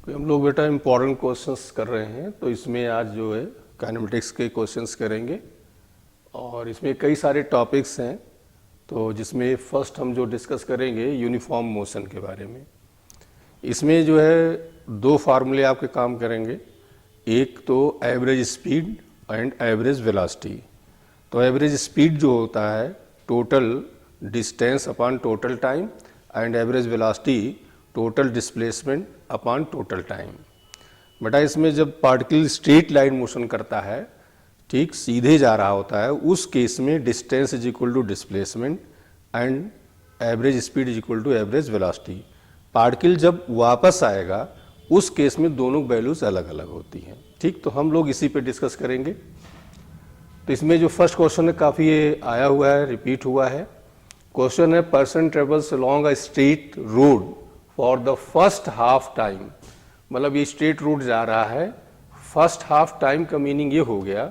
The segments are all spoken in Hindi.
तो हम लोग बेटा इम्पोर्टेंट क्वेश्चंस कर रहे हैं, तो इसमें आज जो है काइनेमेटिक्स के क्वेश्चंस करेंगे और इसमें कई सारे टॉपिक्स हैं। तो जिसमें फर्स्ट हम जो डिस्कस करेंगे यूनिफॉर्म मोशन के बारे में। इसमें जो है दो फार्मूले आपके काम करेंगे, एक तो average speed and average velocity. तो एवरेज स्पीड जो होता है total distance upon total time and average velocity total displacement upon total time. बेटा इसमें जब पार्टिकल स्ट्रेट लाइन मोशन करता है, ठीक सीधे जा रहा होता है, उस केस में distance is equal to displacement and average speed is equal to average velocity. Particle जब वापस आएगा उस केस में दोनों वैल्यूज अलग अलग होती हैं। ठीक, तो हम लोग इसी पे डिस्कस करेंगे। तो इसमें जो फर्स्ट क्वेश्चन है काफ़ी ये आया हुआ है, रिपीट हुआ है। क्वेश्चन है person travels along a straight road for the first half time. मतलब ये स्ट्रेट रोड जा रहा है, फर्स्ट हाफ टाइम का मीनिंग ये हो गया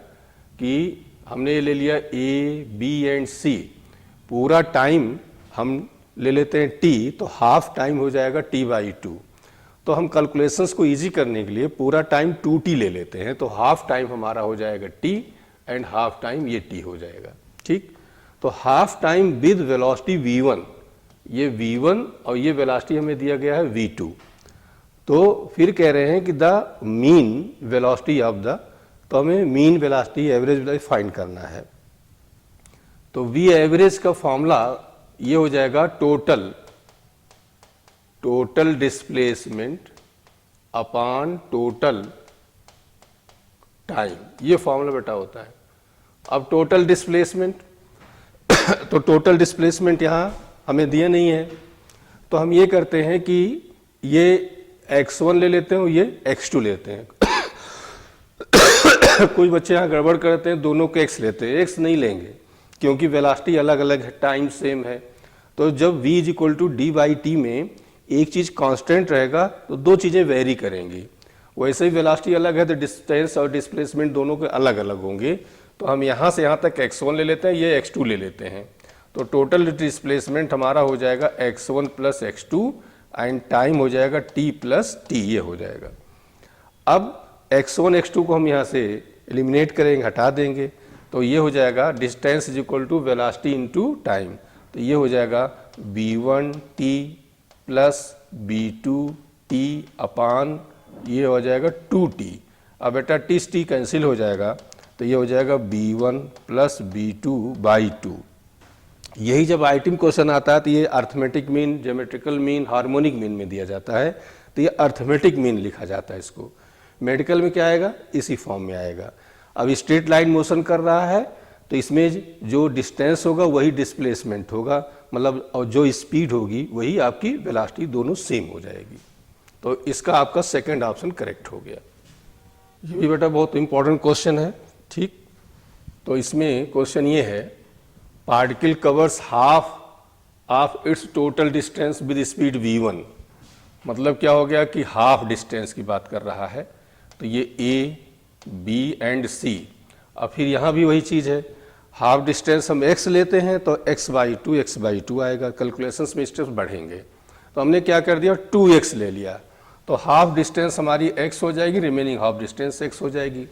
कि हमने ले लिया ए बी एंड सी, पूरा टाइम हम ले लेते हैं टी, तो हाफ टाइम हो जाएगा टी बाई 2। तो हम कैलकुलेशंस को इजी करने के लिए पूरा टाइम 2t ले लेते हैं, तो हाफ टाइम हमारा हो जाएगा t एंड हाफ टाइम ये t हो जाएगा। ठीक, तो half time with velocity v1, ये v1 और ये वेलोसिटी हमें दिया गया है v2। तो फिर कह रहे हैं कि the mean velocity of the, तो हमें mean velocity average velocity find करना है। तो v एवरेज का फॉर्मूला ये हो जाएगा total displacement upon total time, ये फॉर्मूला बेटा होता है। अब टोटल डिस्प्लेसमेंट तो टोटल डिस्प्लेसमेंट यहाँ हमें दिया नहीं है, तो हम ये करते हैं कि ये x1 ले लेते हैं और ये x2 लेते हैं। कुछ बच्चे यहाँ गड़बड़ करते हैं, दोनों को x लेते हैं, x नहीं लेंगे क्योंकि वेलोसिटी अलग अलग है, टाइम सेम है। तो जब v is equal to d by t में एक चीज कांस्टेंट रहेगा तो दो चीजें वेरी करेंगी। वैसे ही वेलोसिटी अलग है तो डिस्टेंस और डिस्प्लेसमेंट दोनों के अलग अलग होंगे। तो हम यहाँ से यहाँ तक x1 ले लेते हैं, ये x2 ले लेते हैं। तो टोटल डिस्प्लेसमेंट हमारा हो जाएगा x1 plus x2 and time हो जाएगा t प्लस t, ये हो जाएगा। अब x1 x2 को हम यहाँ से एलिमिनेट करेंगे, हटा देंगे, तो ये हो जाएगा distance is equal to velocity into time. तो ये हो जाएगा v1t प्लस b2t अपान ये हो जाएगा 2t। अब बेटा t कैंसिल हो जाएगा, तो ये हो जाएगा b1 प्लस b2 बाई 2। यही जब आइटम क्वेश्चन आता है तो ये arithmetic mean, geometrical mean, harmonic mean में दिया जाता है, तो ये अर्थमेटिक मीन लिखा जाता है इसको। मेडिकल में क्या आएगा, इसी फॉर्म में आएगा। अब स्ट्रेट लाइन मोशन कर रहा है तो इसमें जो डिस्टेंस होगा वही डिस्प्लेसमेंट होगा, मतलब और जो स्पीड होगी वही आपकी वेलोसिटी, दोनों सेम हो जाएगी। तो इसका आपका सेकंड ऑप्शन करेक्ट हो गया। ये भी बेटा बहुत इंपॉर्टेंट क्वेश्चन है। ठीक, तो इसमें क्वेश्चन ये है particle covers half of its total distance with speed v1। मतलब क्या हो गया कि हाफ डिस्टेंस की बात कर रहा है। तो ये a b एंड c। अब फिर यहाँ भी वही चीज़ है, हाफ डिस्टेंस हम x लेते हैं तो x बाई 2 आएगा। कैलकुलेशंस में स्टेप्स बढ़ेंगे, तो हमने क्या कर दिया 2x ले लिया, तो हाफ डिस्टेंस हमारी x हो जाएगी, रिमेनिंग हाफ डिस्टेंस x हो जाएगी।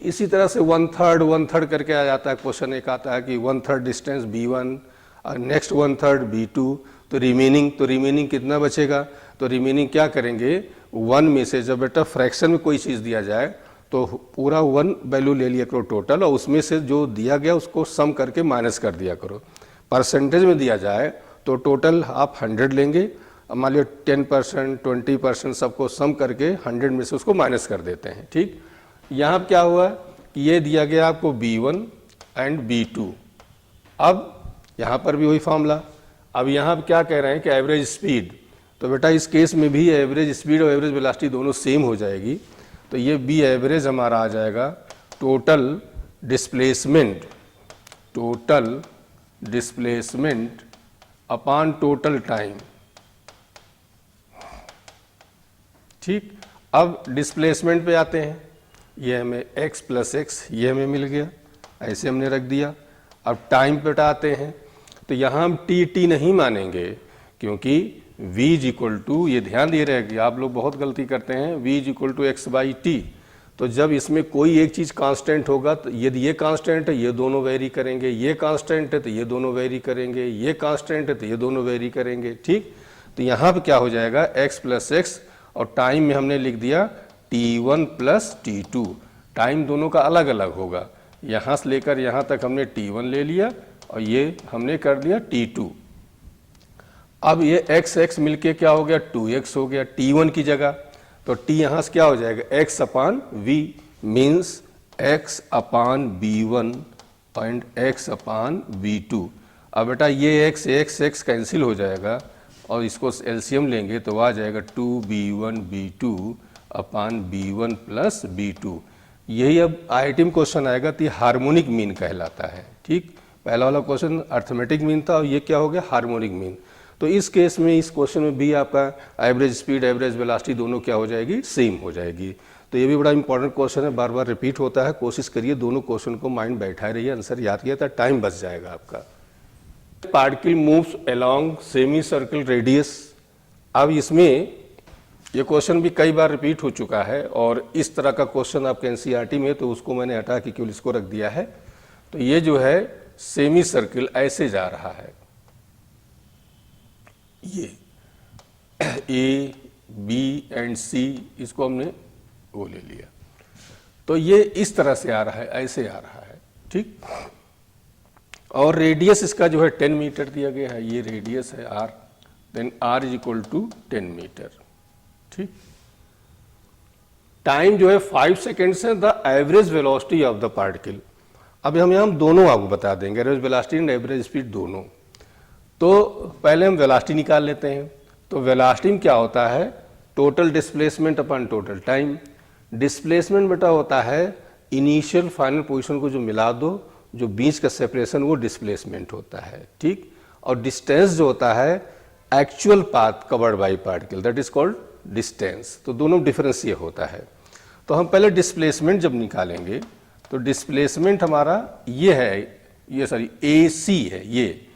इसी तरह से 1/3 करके आ जाता है क्वेश्चन। एक आता है कि 1/3 डिस्टेंस b1 और नेक्स्ट 1/3 b2, तो रिमेनिंग कितना बचेगा। तो रिमेनिंग क्या करेंगे, 1 में से जब बेटा फ्रैक्शन में कोई चीज़ दिया जाए तो पूरा 1 वैल्यू ले लिया करो टोटल, और उसमें से जो दिया गया उसको सम करके माइनस कर दिया करो। परसेंटेज में दिया जाए तो टोटल आप 100 लेंगे, मान लो 10%, 20% सबको सम करके 100 में से उसको माइनस कर देते हैं। ठीक, यहाँ क्या हुआ कि ये दिया गया आपको b1 एंड b2। अब यहाँ पर भी वही फॉर्मूला। अब यहाँ क्या कह रहे हैं कि एवरेज स्पीड, तो बेटा इस केस में भी एवरेज स्पीड और एवरेज वेलोसिटी दोनों सेम हो जाएगी। तो ये b एवरेज हमारा आ जाएगा total displacement upon total time. ठीक, अब डिस्प्लेसमेंट पे आते हैं। ये हमें x प्लस एक्स ये हमें मिल गया, ऐसे हमने रख दिया। अब टाइम पे आते हैं, तो यहाँ हम t नहीं मानेंगे क्योंकि v इज इक्वल टू, ये ध्यान दिए रहेगी, आप लोग बहुत गलती करते हैं, v is equal to x by t. तो जब इसमें कोई एक चीज़ कांस्टेंट होगा तो यदि ये कांस्टेंट है ये दोनों वेरी करेंगे, ये कांस्टेंट है तो ये दोनों वेरी करेंगे, ये कांस्टेंट है तो ये दोनों वेरी करेंगे। ठीक, तो यहाँ पे क्या हो जाएगा x प्लस एक्स, और टाइम में हमने लिख दिया t1 प्लस t2। टाइम दोनों का अलग अलग होगा, यहाँ से लेकर यहाँ तक हमने t1 ले लिया और ये हमने कर दिया t2। अब ये x x मिलके क्या हो गया 2x हो गया t1 की जगह, तो t यहाँ से क्या हो जाएगा x upon v means x upon b1 and x upon b2। अब बेटा ये x कैंसिल हो जाएगा और इसको एलसीएम लेंगे तो आ जाएगा 2b1 b2 अपान b1 प्लस b2। यही अब आईआईटी में क्वेश्चन आएगा तो ये हार्मोनिक मीन कहलाता है। ठीक, पहला वाला क्वेश्चन अर्थमेटिक मीन था और ये क्या हो गया हार्मोनिक मीन। तो इस केस में इस क्वेश्चन में भी आपका एवरेज स्पीड एवरेज वेलोसिटी दोनों क्या हो जाएगी सेम हो जाएगी। तो ये भी बड़ा इंपॉर्टेंट क्वेश्चन है, बार बार रिपीट होता है, कोशिश करिए दोनों क्वेश्चन को माइंड बैठाए रहिए, आंसर याद किया था, टाइम बच जाएगा आपका। Particle moves along semi circle radius. अब इसमें ये क्वेश्चन भी कई बार रिपीट हो चुका है और इस तरह का क्वेश्चन आपके एनसीईआरटी में, तो उसको मैंने हटा के केवल इसको रख दिया है। तो ये जो है सेमी सर्कल ऐसे जा रहा है, ये ए बी एंड सी, इसको हमने वो ले लिया, तो ये इस तरह से आ रहा है, ऐसे आ रहा है। ठीक, और रेडियस इसका जो है 10 मीटर दिया गया है, ये रेडियस है r, then r is equal to 10 metre. ठीक, टाइम जो है 5 सेकेंड्स है, the average velocity of the particle. अब हम दोनों आपको बता देंगे, average velocity and average speed दोनों। तो पहले हम वेलोसिटी निकाल लेते हैं। तो वेलोसिटी में क्या होता है टोटल डिस्प्लेसमेंट अपन टोटल टाइम। डिस्प्लेसमेंट बेटा होता है इनिशियल फाइनल पोजीशन को जो मिला दो, जो बीच का सेपरेशन वो डिस्प्लेसमेंट होता है। ठीक, और डिस्टेंस जो होता है actual path covered by particle, that is called distance. तो दोनों डिफरेंस ये होता है। तो हम पहले डिस्प्लेसमेंट जब निकालेंगे तो डिस्प्लेसमेंट हमारा ये है, ये सॉरी AC है, ये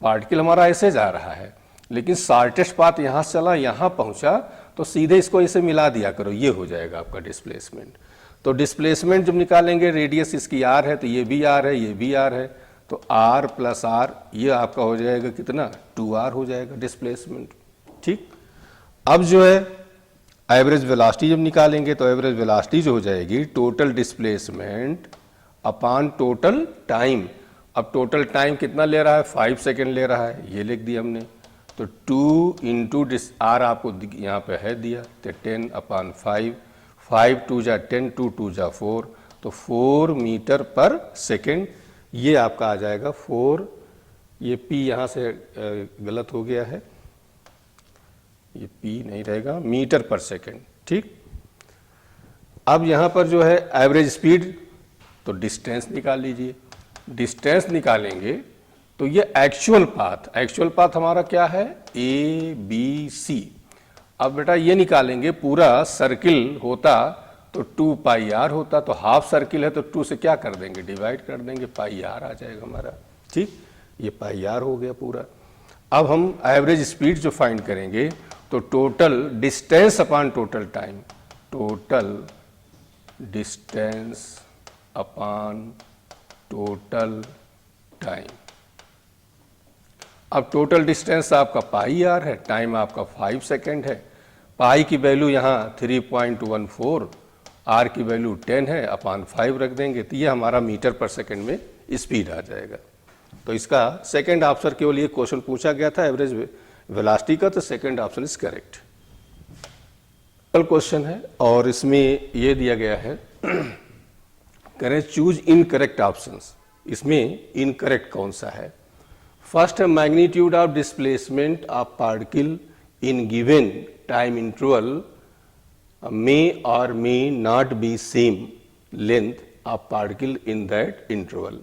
पार्टिकल हमारा ऐसे जा रहा है, लेकिन शॉर्टेस्ट पाथ यहाँ से चला यहाँ पहुँचा, तो सीधे इसको ऐसे मिला दिया करो, ये हो जाएगा आपका डिस्प्लेसमेंट। तो डिस्प्लेसमेंट जब निकालेंगे, रेडियस इसकी r है तो ये भी r है, ये भी r है, तो r प्लस r ये आपका हो जाएगा कितना 2r हो जाएगा डिस्प्लेसमेंट। ठीक, अब जो है एवरेज वेलोसिटी जब निकालेंगे तो एवरेज वेलोसिटी जो हो जाएगी टोटल डिस्प्लेसमेंट अपान टोटल टाइम। अब टोटल टाइम कितना ले रहा है 5 सेकेंड ले रहा है, ये लिख दिया हमने। तो 2 इंटू r आपको यहाँ पे है दिया, तो 10 अपान 5, 5 2 जा 10, 2 2 जा 4, तो 4 मीटर पर सेकेंड ये आपका आ जाएगा 4। ये p यहाँ से गलत हो गया है, ये p नहीं रहेगा, मीटर पर सेकेंड। ठीक, अब यहाँ पर जो है एवरेज स्पीड, तो डिस्टेंस निकाल लीजिए। डिस्टेंस निकालेंगे तो ये एक्चुअल पाथ हमारा क्या है ABC। अब बेटा ये निकालेंगे, पूरा सर्किल होता तो 2 पाई r होता, तो हाफ सर्किल है तो 2 से क्या कर देंगे डिवाइड कर देंगे, पाई r आ जाएगा हमारा। ठीक, ये पाई r हो गया पूरा। अब हम एवरेज स्पीड जो फाइंड करेंगे तो total distance upon total time, total distance upon total time. अब टोटल डिस्टेंस आपका पाई r है, टाइम आपका 5 सेकेंड है, पाई की वैल्यू यहाँ 3.14, r की वैल्यू 10 है, अपान 5 रख देंगे तो ये हमारा मीटर पर सेकेंड में स्पीड आ जाएगा। तो इसका सेकेंड ऑप्शन केवल ये क्वेश्चन पूछा गया था एवरेज वेलोसिटी का, तो second option is correct. Question है और इसमें ये दिया गया है करें चूज इनकरेक्ट ऑप्शंस। इसमें इनकरेक्ट कौन सा है? फर्स्ट है magnitude of displacement of particle in given time interval may और may not be same length of particle in that interval.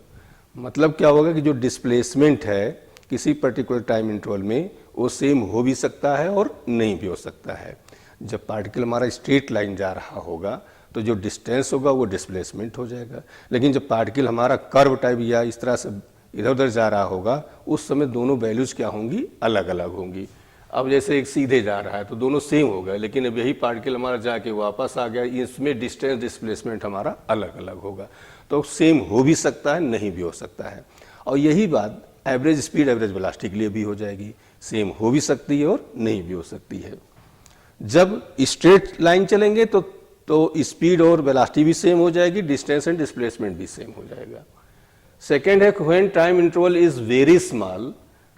मतलब क्या होगा कि जो डिस्प्लेसमेंट है किसी पर्टिकुलर टाइम इंटरवल में वो सेम हो भी सकता है और नहीं भी हो सकता है। जब पार्टिकल हमारा स्ट्रेट लाइन जा रहा होगा तो जो डिस्टेंस होगा वो डिस्प्लेसमेंट हो जाएगा, लेकिन जब पार्टिकल हमारा कर्व टाइप या इस तरह से इधर उधर जा रहा होगा उस समय दोनों वैल्यूज क्या होंगी, अलग अलग होंगी। अब जैसे एक सीधे जा रहा है तो दोनों सेम हो गए, लेकिन अब यही पार्टिकल हमारा जाके वापस आ गया, इसमें डिस्टेंस डिस्प्लेसमेंट हमारा अलग अलग होगा। तो सेम हो भी सकता है, नहीं भी हो सकता है। और यही बात एवरेज स्पीड एवरेज वेलोसिटी के लिए भी हो जाएगी, सेम हो भी सकती है और नहीं भी हो सकती है। जब स्ट्रेट लाइन चलेंगे तो स्पीड और वेलोसिटी भी सेम हो जाएगी, डिस्टेंस एंड डिस्प्लेसमेंट भी सेम हो जाएगा। सेकेंड है when time interval is very small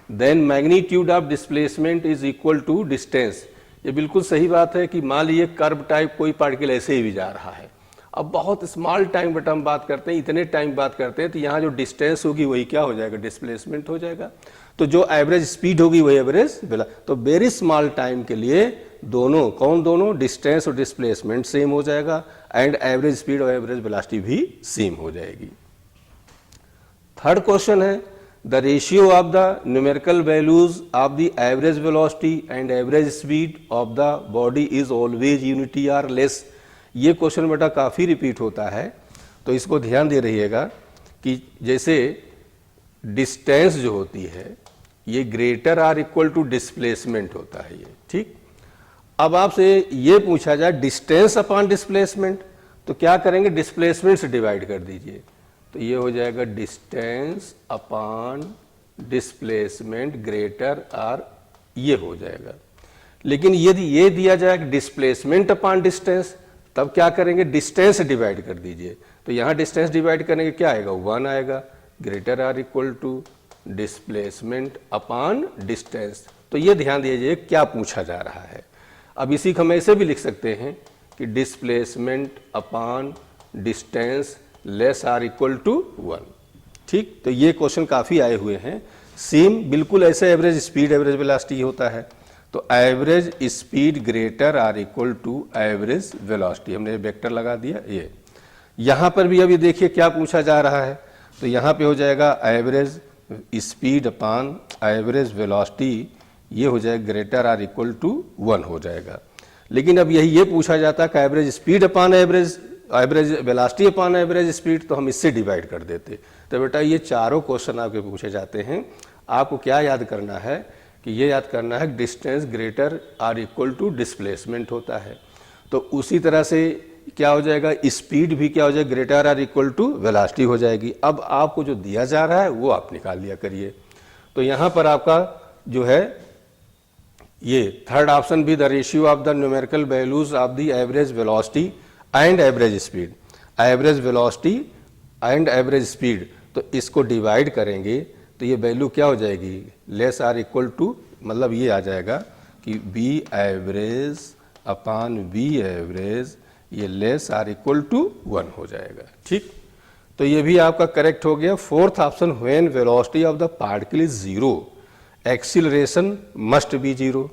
then magnitude of displacement is equal to distance. ये बिल्कुल सही बात है कि मान लीजिए कर्व टाइप कोई पार्टिकल ऐसे ही भी जा रहा है, अब बहुत स्मॉल टाइम बट हम बात करते हैं, इतने टाइम बात करते हैं, तो यहाँ जो डिस्टेंस होगी वही क्या हो जाएगा, डिस्प्लेसमेंट हो जाएगा। तो जो एवरेज स्पीड होगी वही एवरेज वेलोसिटी। तो वेरी स्मॉल टाइम के लिए दोनों डिस्टेंस और डिस्प्लेसमेंट सेम हो जाएगा एंड एवरेज स्पीड और एवरेज वेलोसिटी भी सेम हो जाएगी। थर्ड क्वेश्चन है the ratio of the numerical values of the average velocity and average speed of the body is always unity or less. ये क्वेश्चन बेटा काफ़ी रिपीट होता है, तो इसको ध्यान दे रहिएगा कि जैसे डिस्टेंस जो होती है ये greater or equal to displacement होता है ये, ठीक। अब आपसे ये पूछा जाए डिस्टेंस अपॉन डिस्प्लेसमेंट, तो क्या करेंगे, डिस्प्लेसमेंट से डिवाइड कर दीजिए, तो ये हो जाएगा distance upon displacement greater or, ये हो जाएगा। लेकिन यदि ये दिया जाए डिस्प्लेसमेंट अपॉन डिस्टेंस, तब क्या करेंगे, डिस्टेंस से डिवाइड कर दीजिए, तो यहाँ डिस्टेंस डिवाइड करेंगे क्या आएगा, 1 आएगा, greater or equal to displacement upon distance. तो ये ध्यान दीजिए क्या पूछा जा रहा है। अब इसी को हम ऐसे भी लिख सकते हैं कि displacement upon distance less or equal to 1, ठीक। तो ये क्वेश्चन काफ़ी आए हुए हैं, सेम बिल्कुल ऐसे एवरेज स्पीड एवरेज वेलोसिटी होता है, तो average speed greater or equal to average velocity, हमने वेक्टर लगा दिया ये। यहाँ पर भी अभी देखिए क्या पूछा जा रहा है, तो यहाँ पे हो जाएगा average speed upon average velocity, ये हो जाएगा ग्रेटर आर इक्वल टू 1 हो जाएगा। लेकिन अब यही ये पूछा जाता है कि average speed upon average velocity upon average speed, तो हम इससे डिवाइड कर देते। तो बेटा ये चारों क्वेश्चन आपके पूछे जाते हैं, आपको क्या याद करना है कि ये याद करना है distance greater or equal to displacement होता है, तो उसी तरह से क्या हो जाएगा, स्पीड भी क्या हो जाएगा, greater or equal to velocity हो जाएगी। अब आपको जो दिया जा रहा है वो आप निकाल लिया करिए। तो यहाँ पर आपका जो है ये थर्ड ऑप्शन भी the ratio of the numerical values of the average velocity and average speed, average velocity and average speed, तो इसको डिवाइड करेंगे तो ये वैल्यू क्या हो जाएगी, लेस आर इक्वल टू, मतलब ये आ जाएगा कि b average upon v average, ये लेस आर इक्वल टू 1 हो जाएगा, ठीक। तो ये भी आपका करेक्ट हो गया। Fourth option when velocity of the particle is 0 acceleration must be 0,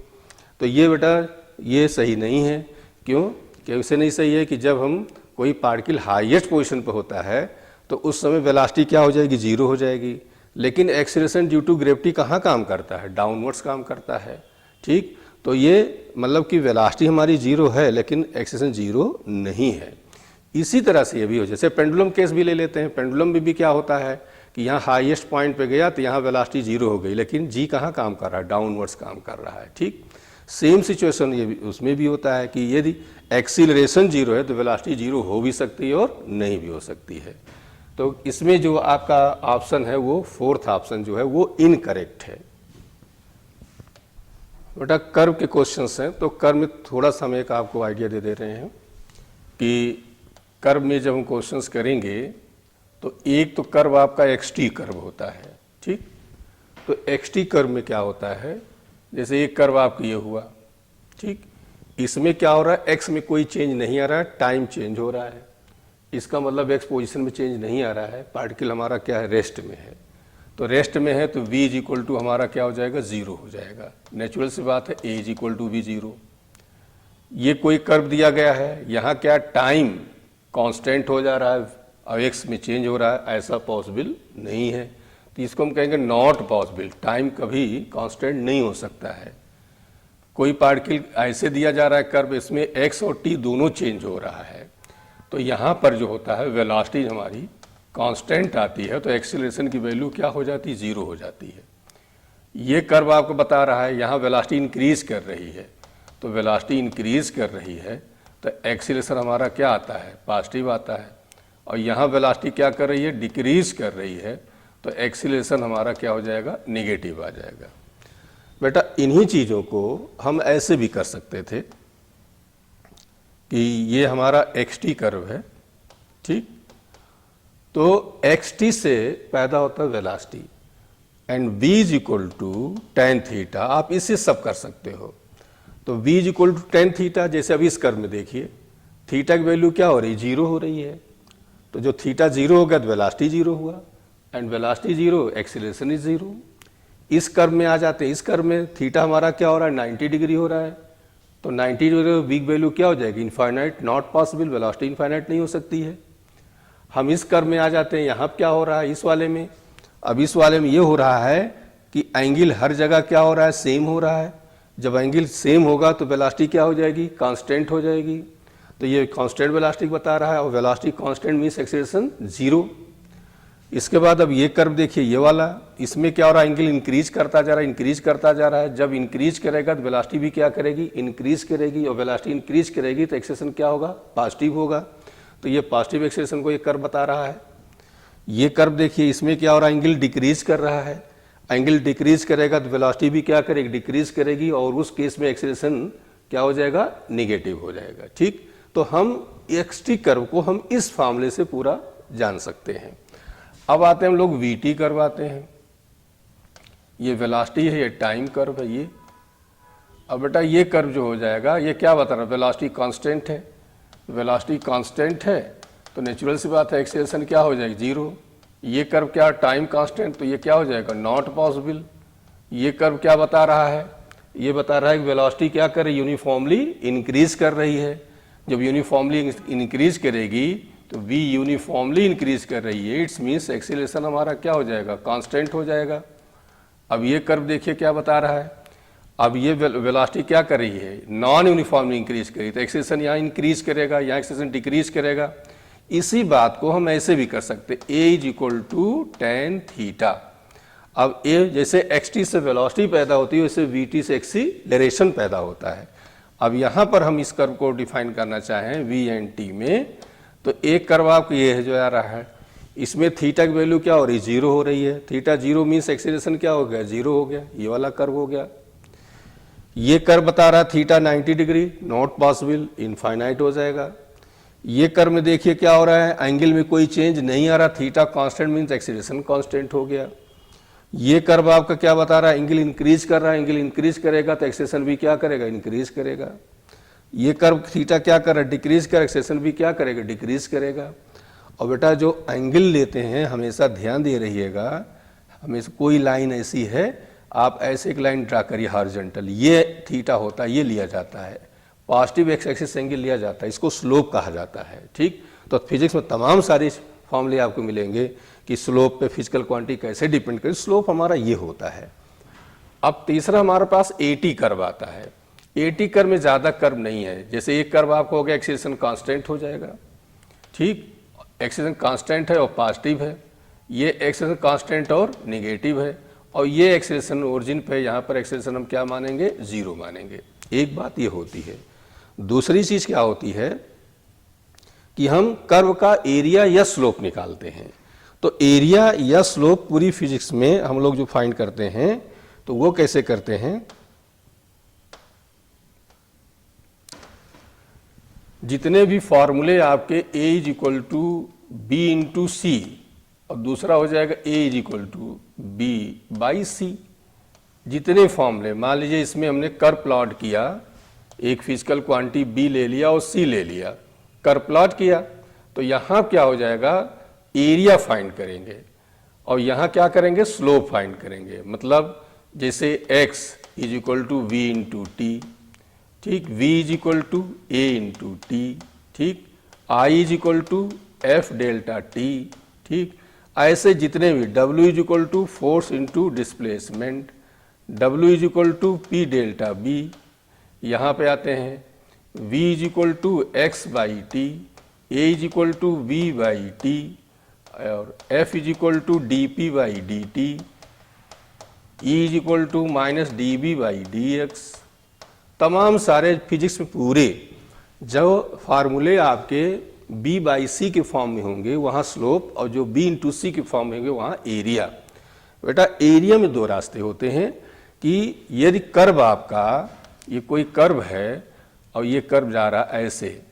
तो ये बेटा ये सही नहीं है। क्यों, कैसे नहीं सही है कि जब हम कोई पार्टिकल हाईएस्ट पोजीशन पर होता है तो उस समय वेलोसिटी क्या हो जाएगी, 0 हो जाएगी। लेकिन एक्सीलरेशन ड्यू टू ग्रेविटी कहाँ काम करता है, डाउनवर्ड्स काम करता है, ठीक। तो ये मतलब कि वेलोसिटी हमारी 0 है लेकिन एक्सीलरेशन 0 नहीं है। इसी तरह से ये भी हो, जैसे पेंडुलम केस भी ले लेते हैं, पेंडुलम में भी क्या होता है कि यहाँ हाईएस्ट पॉइंट पे गया तो यहाँ वेलोसिटी 0 हो गई, लेकिन जी कहाँ काम कर रहा है, डाउनवर्ड्स काम कर रहा है, ठीक। सेम सिचुएशन ये भी उसमें भी होता है कि यदि एक्सीलरेशन 0 है तो वेलोसिटी 0 हो भी सकती है और नहीं भी हो सकती है। तो इसमें जो आपका ऑप्शन है वो फोर्थ ऑप्शन जो है वो इनकरेक्ट है। बेटा कर्व के क्वेश्चंस हैं, तो कर्व में थोड़ा सा हम एक आपको आइडिया दे रहे हैं कि कर्व में जब हम क्वेश्चंस करेंगे तो एक तो कर्व आपका एक्सटी कर्व होता है, ठीक। तो एक्सटी कर्व में क्या होता है, जैसे एक कर्व आपका ये हुआ, ठीक, इसमें क्या हो रहा है, एक्स में कोई चेंज नहीं आ रहा है, टाइम चेंज हो रहा है, इसका मतलब एक्स पोजीशन में चेंज नहीं आ रहा है, पार्टिकल हमारा क्या है, रेस्ट में है। तो रेस्ट में है तो v इज इक्वल टू हमारा क्या हो जाएगा, 0 हो जाएगा। नेचुरल सी बात है, a is equal to v 0। ये कोई कर्व दिया गया है, यहाँ क्या टाइम कांस्टेंट हो जा रहा है और एक्स में चेंज हो रहा है, ऐसा पॉसिबल नहीं है, तो इसको हम कहेंगे नॉट पॉसिबल। टाइम कभी कांस्टेंट नहीं हो सकता है। कोई पार्टिकल ऐसे दिया जा रहा है कर्व, इसमें एक्स और टी दोनों चेंज हो रहा है, तो यहाँ पर जो होता है वेलोसिटी हमारी कांस्टेंट आती है, तो एक्सीलरेशन की वैल्यू क्या हो जाती है, 0 हो जाती है। ये कर्व आपको बता रहा है यहाँ वेलोसिटी इंक्रीज कर रही है, तो वेलोसिटी इंक्रीज कर रही है तो एक्सीलरेशन हमारा क्या आता है, पॉजिटिव आता है। और यहाँ वेलोसिटी क्या कर रही है, डिक्रीज कर रही है, तो एक्सीलरेशन हमारा क्या हो जाएगा, निगेटिव आ जाएगा। बेटा इन्हीं चीज़ों को हम ऐसे भी कर सकते थे कि ये हमारा xt कर्व है, ठीक, तो xt से पैदा होता है velocity and v is equal to tan theta, आप इससे सब कर सकते हो। तो v is equal to tan theta, जैसे अभी इस कर्व में देखिए थीटा की वैल्यू क्या हो रही है, जीरो हो रही है, तो जो थीटा जीरो हो गया तो वेलोसिटी जीरो हुआ, and velocity zero, acceleration is zero. इस कर्व में आ जाते हैं, इस कर्व में थीटा हमारा क्या हो रहा है, 90 डिग्री हो रहा है, तो 90 डिग्री वी की वैल्यू क्या हो जाएगी, infinite, not possible, velocity infinite नहीं हो सकती है। हम इस कर्व में आ जाते हैं, यहाँ क्या हो रहा है इस वाले में, अब इस वाले में ये हो रहा है कि एंगल हर जगह क्या हो रहा है, सेम हो रहा है। जब एंगल सेम होगा तो वेलोसिटी क्या हो जाएगी, कांस्टेंट हो जाएगी, तो ये कांस्टेंट वेलोसिटी बता रहा है, और velocity constant means acceleration zero. इसके बाद अब ये कर्व देखिए, ये वाला, इसमें क्या हो रहा है, एंगल इंक्रीज करता जा रहा है, इंक्रीज करता जा रहा है। जब इंक्रीज करेगा तो वेलोसिटी भी क्या करेगी, इंक्रीज करेगी, और वेलोसिटी इंक्रीज करेगी तो एक्सीलरेशन क्या होगा, पॉजिटिव होगा। तो ये पॉजिटिव एक्सीलरेशन को ये कर्व बता रहा है। ये कर्व देखिए, इसमें क्या हो रहा है, एंगल डिक्रीज कर रहा है, एंगल डिक्रीज करेगा तो वेलोसिटी भी क्या करेगी, डिक्रीज करेगी, और उस केस में एक्सीलरेशन क्या हो जाएगा, निगेटिव हो जाएगा, ठीक। तो हम xt कर्व को हम इस फार्मूले से पूरा जान सकते हैं। अब आते हैं हम लोग vt कर्व आते हैं, ये वेलोसिटी है, ये टाइम कर्व है ये। अब बेटा ये कर्व जो हो जाएगा, ये क्या बता रहा है, वेलोसिटी कांस्टेंट है, वेलोसिटी कांस्टेंट है तो नेचुरल सी बात है एक्सीलरेशन क्या हो जाएगी, जीरो। ये कर्व क्या, टाइम कांस्टेंट, तो ये क्या हो जाएगा, नॉट पॉसिबल। ये कर्व क्या बता रहा है, ये बता रहा है कि वेलोसिटी क्या कर रही है, यूनिफॉर्मली इंक्रीज कर रही है। जब यूनिफॉर्मली इंक्रीज करेगी तो v यूनिफॉर्मली इंक्रीज कर रही है, इट्स मीन्स एक्सीलरेशन हमारा क्या हो जाएगा, कांस्टेंट हो जाएगा। अब ये कर्व देखिए क्या बता रहा है, अब ये वेलोसिटी क्या कर रही है, नॉन यूनिफॉर्मली इंक्रीज करी, तो एक्सीलरेशन यहाँ इंक्रीज करेगा, यहाँ एक्सीलरेशन डिक्रीज करेगा। इसी बात को हम ऐसे भी कर सकते, a is equal to tan theta. अब a जैसे xt से वेलोसिटी पैदा होती है, वैसे vt से एक्सीलरेशन पैदा होता है। अब यहाँ पर हम इस कर्व को डिफाइन करना चाहें v एंड t में, तो एक कर्व आपको ये है जो आ रहा है, इसमें थीटा की वैल्यू क्या हो रही है, जीरो हो रही है, थीटा जीरो मीन्स एक्सीलरेशन क्या हो गया, जीरो हो गया, ये वाला कर्व हो गया। ये कर्व बता रहा है theta 90 degree, not possible, infinite हो जाएगा। ये कर्व में देखिए क्या हो रहा है, एंगल में कोई चेंज नहीं आ रहा, theta constant means acceleration constant हो गया। ये कर्व आपका क्या बता रहा है, एंगल इंक्रीज कर रहा है, एंगल इंक्रीज करेगा तो एक्सीलरेशन भी क्या करेगा, इंक्रीज करेगा। ये कर्व थीटा क्या कर रहा है, डिक्रीज कर, एक्सीलरेशन भी क्या करेगा, डिक्रीज करेगा। और बेटा जो एंगल लेते हैं हमेशा ध्यान दे रहिएगा, हमेशा कोई लाइन ऐसी है, आप ऐसे एक लाइन ड्रा करिए हॉरिजॉन्टल, ये थीटा होता है, ये लिया जाता है, पॉजिटिव एक्स एक्सिस एंगल लिया जाता है, इसको स्लोप कहा जाता है, ठीक। तो फिजिक्स में तमाम सारे फॉर्मूले आपको मिलेंगे कि स्लोप पे फिजिकल क्वांटिटी कैसे डिपेंड करे, स्लोप हमारा ये होता है। अब तीसरा हमारे पास एटी कर्व आता है। एटी कर्व में ज़्यादा कर्व नहीं है, जैसे एक कर्व आपको हो गया एक्सीलरेशन कांस्टेंट हो जाएगा, ठीक, एक्सीलरेशन कांस्टेंट है और पॉजिटिव है, ये एक्सीलरेशन कांस्टेंट और निगेटिव है, और ये एक्सीलरेशन ओरिजिन पे, यहाँ पर एक्सीलरेशन हम क्या मानेंगे, जीरो मानेंगे। एक बात ये होती है। दूसरी चीज क्या होती है कि हम कर्व का एरिया या स्लोप निकालते हैं। तो एरिया या स्लोप पूरी फिजिक्स में हम लोग जो फाइंड करते हैं तो वो कैसे करते हैं, जितने भी फॉर्मूले आपके a is equal to b into c, और दूसरा हो जाएगा a is equal to b by c, जितने फॉर्मूले, मान लीजिए इसमें हमने कर्व प्लॉट किया, एक फिजिकल क्वांटिटी b ले लिया और c ले लिया, कर्व प्लॉट किया, तो यहाँ क्या हो जाएगा, एरिया फाइंड करेंगे, और यहाँ क्या करेंगे, स्लोप फाइंड करेंगे। मतलब जैसे x is equal to v into t, ठीक, v is equal to a into t, ठीक, I is equal to f delta t, ठीक। ऐसे जितने भी w is equal to force into displacement, w is equal to p delta b, यहाँ पे आते हैं v is equal to x by t, a is equal to v by t, और f is equal to d p by d t, e is equal to minus d b by d x. तमाम सारे फिजिक्स में पूरे जो फार्मूले आपके b बाई सी के फॉर्म में होंगे वहाँ स्लोप, और जो b इंटू सी के फॉर्म में होंगे वहाँ एरिया। बेटा एरिया में दो रास्ते होते हैं कि यदि कर्व आपका ये कोई कर्व है और ये कर्व जा रहा ऐसे,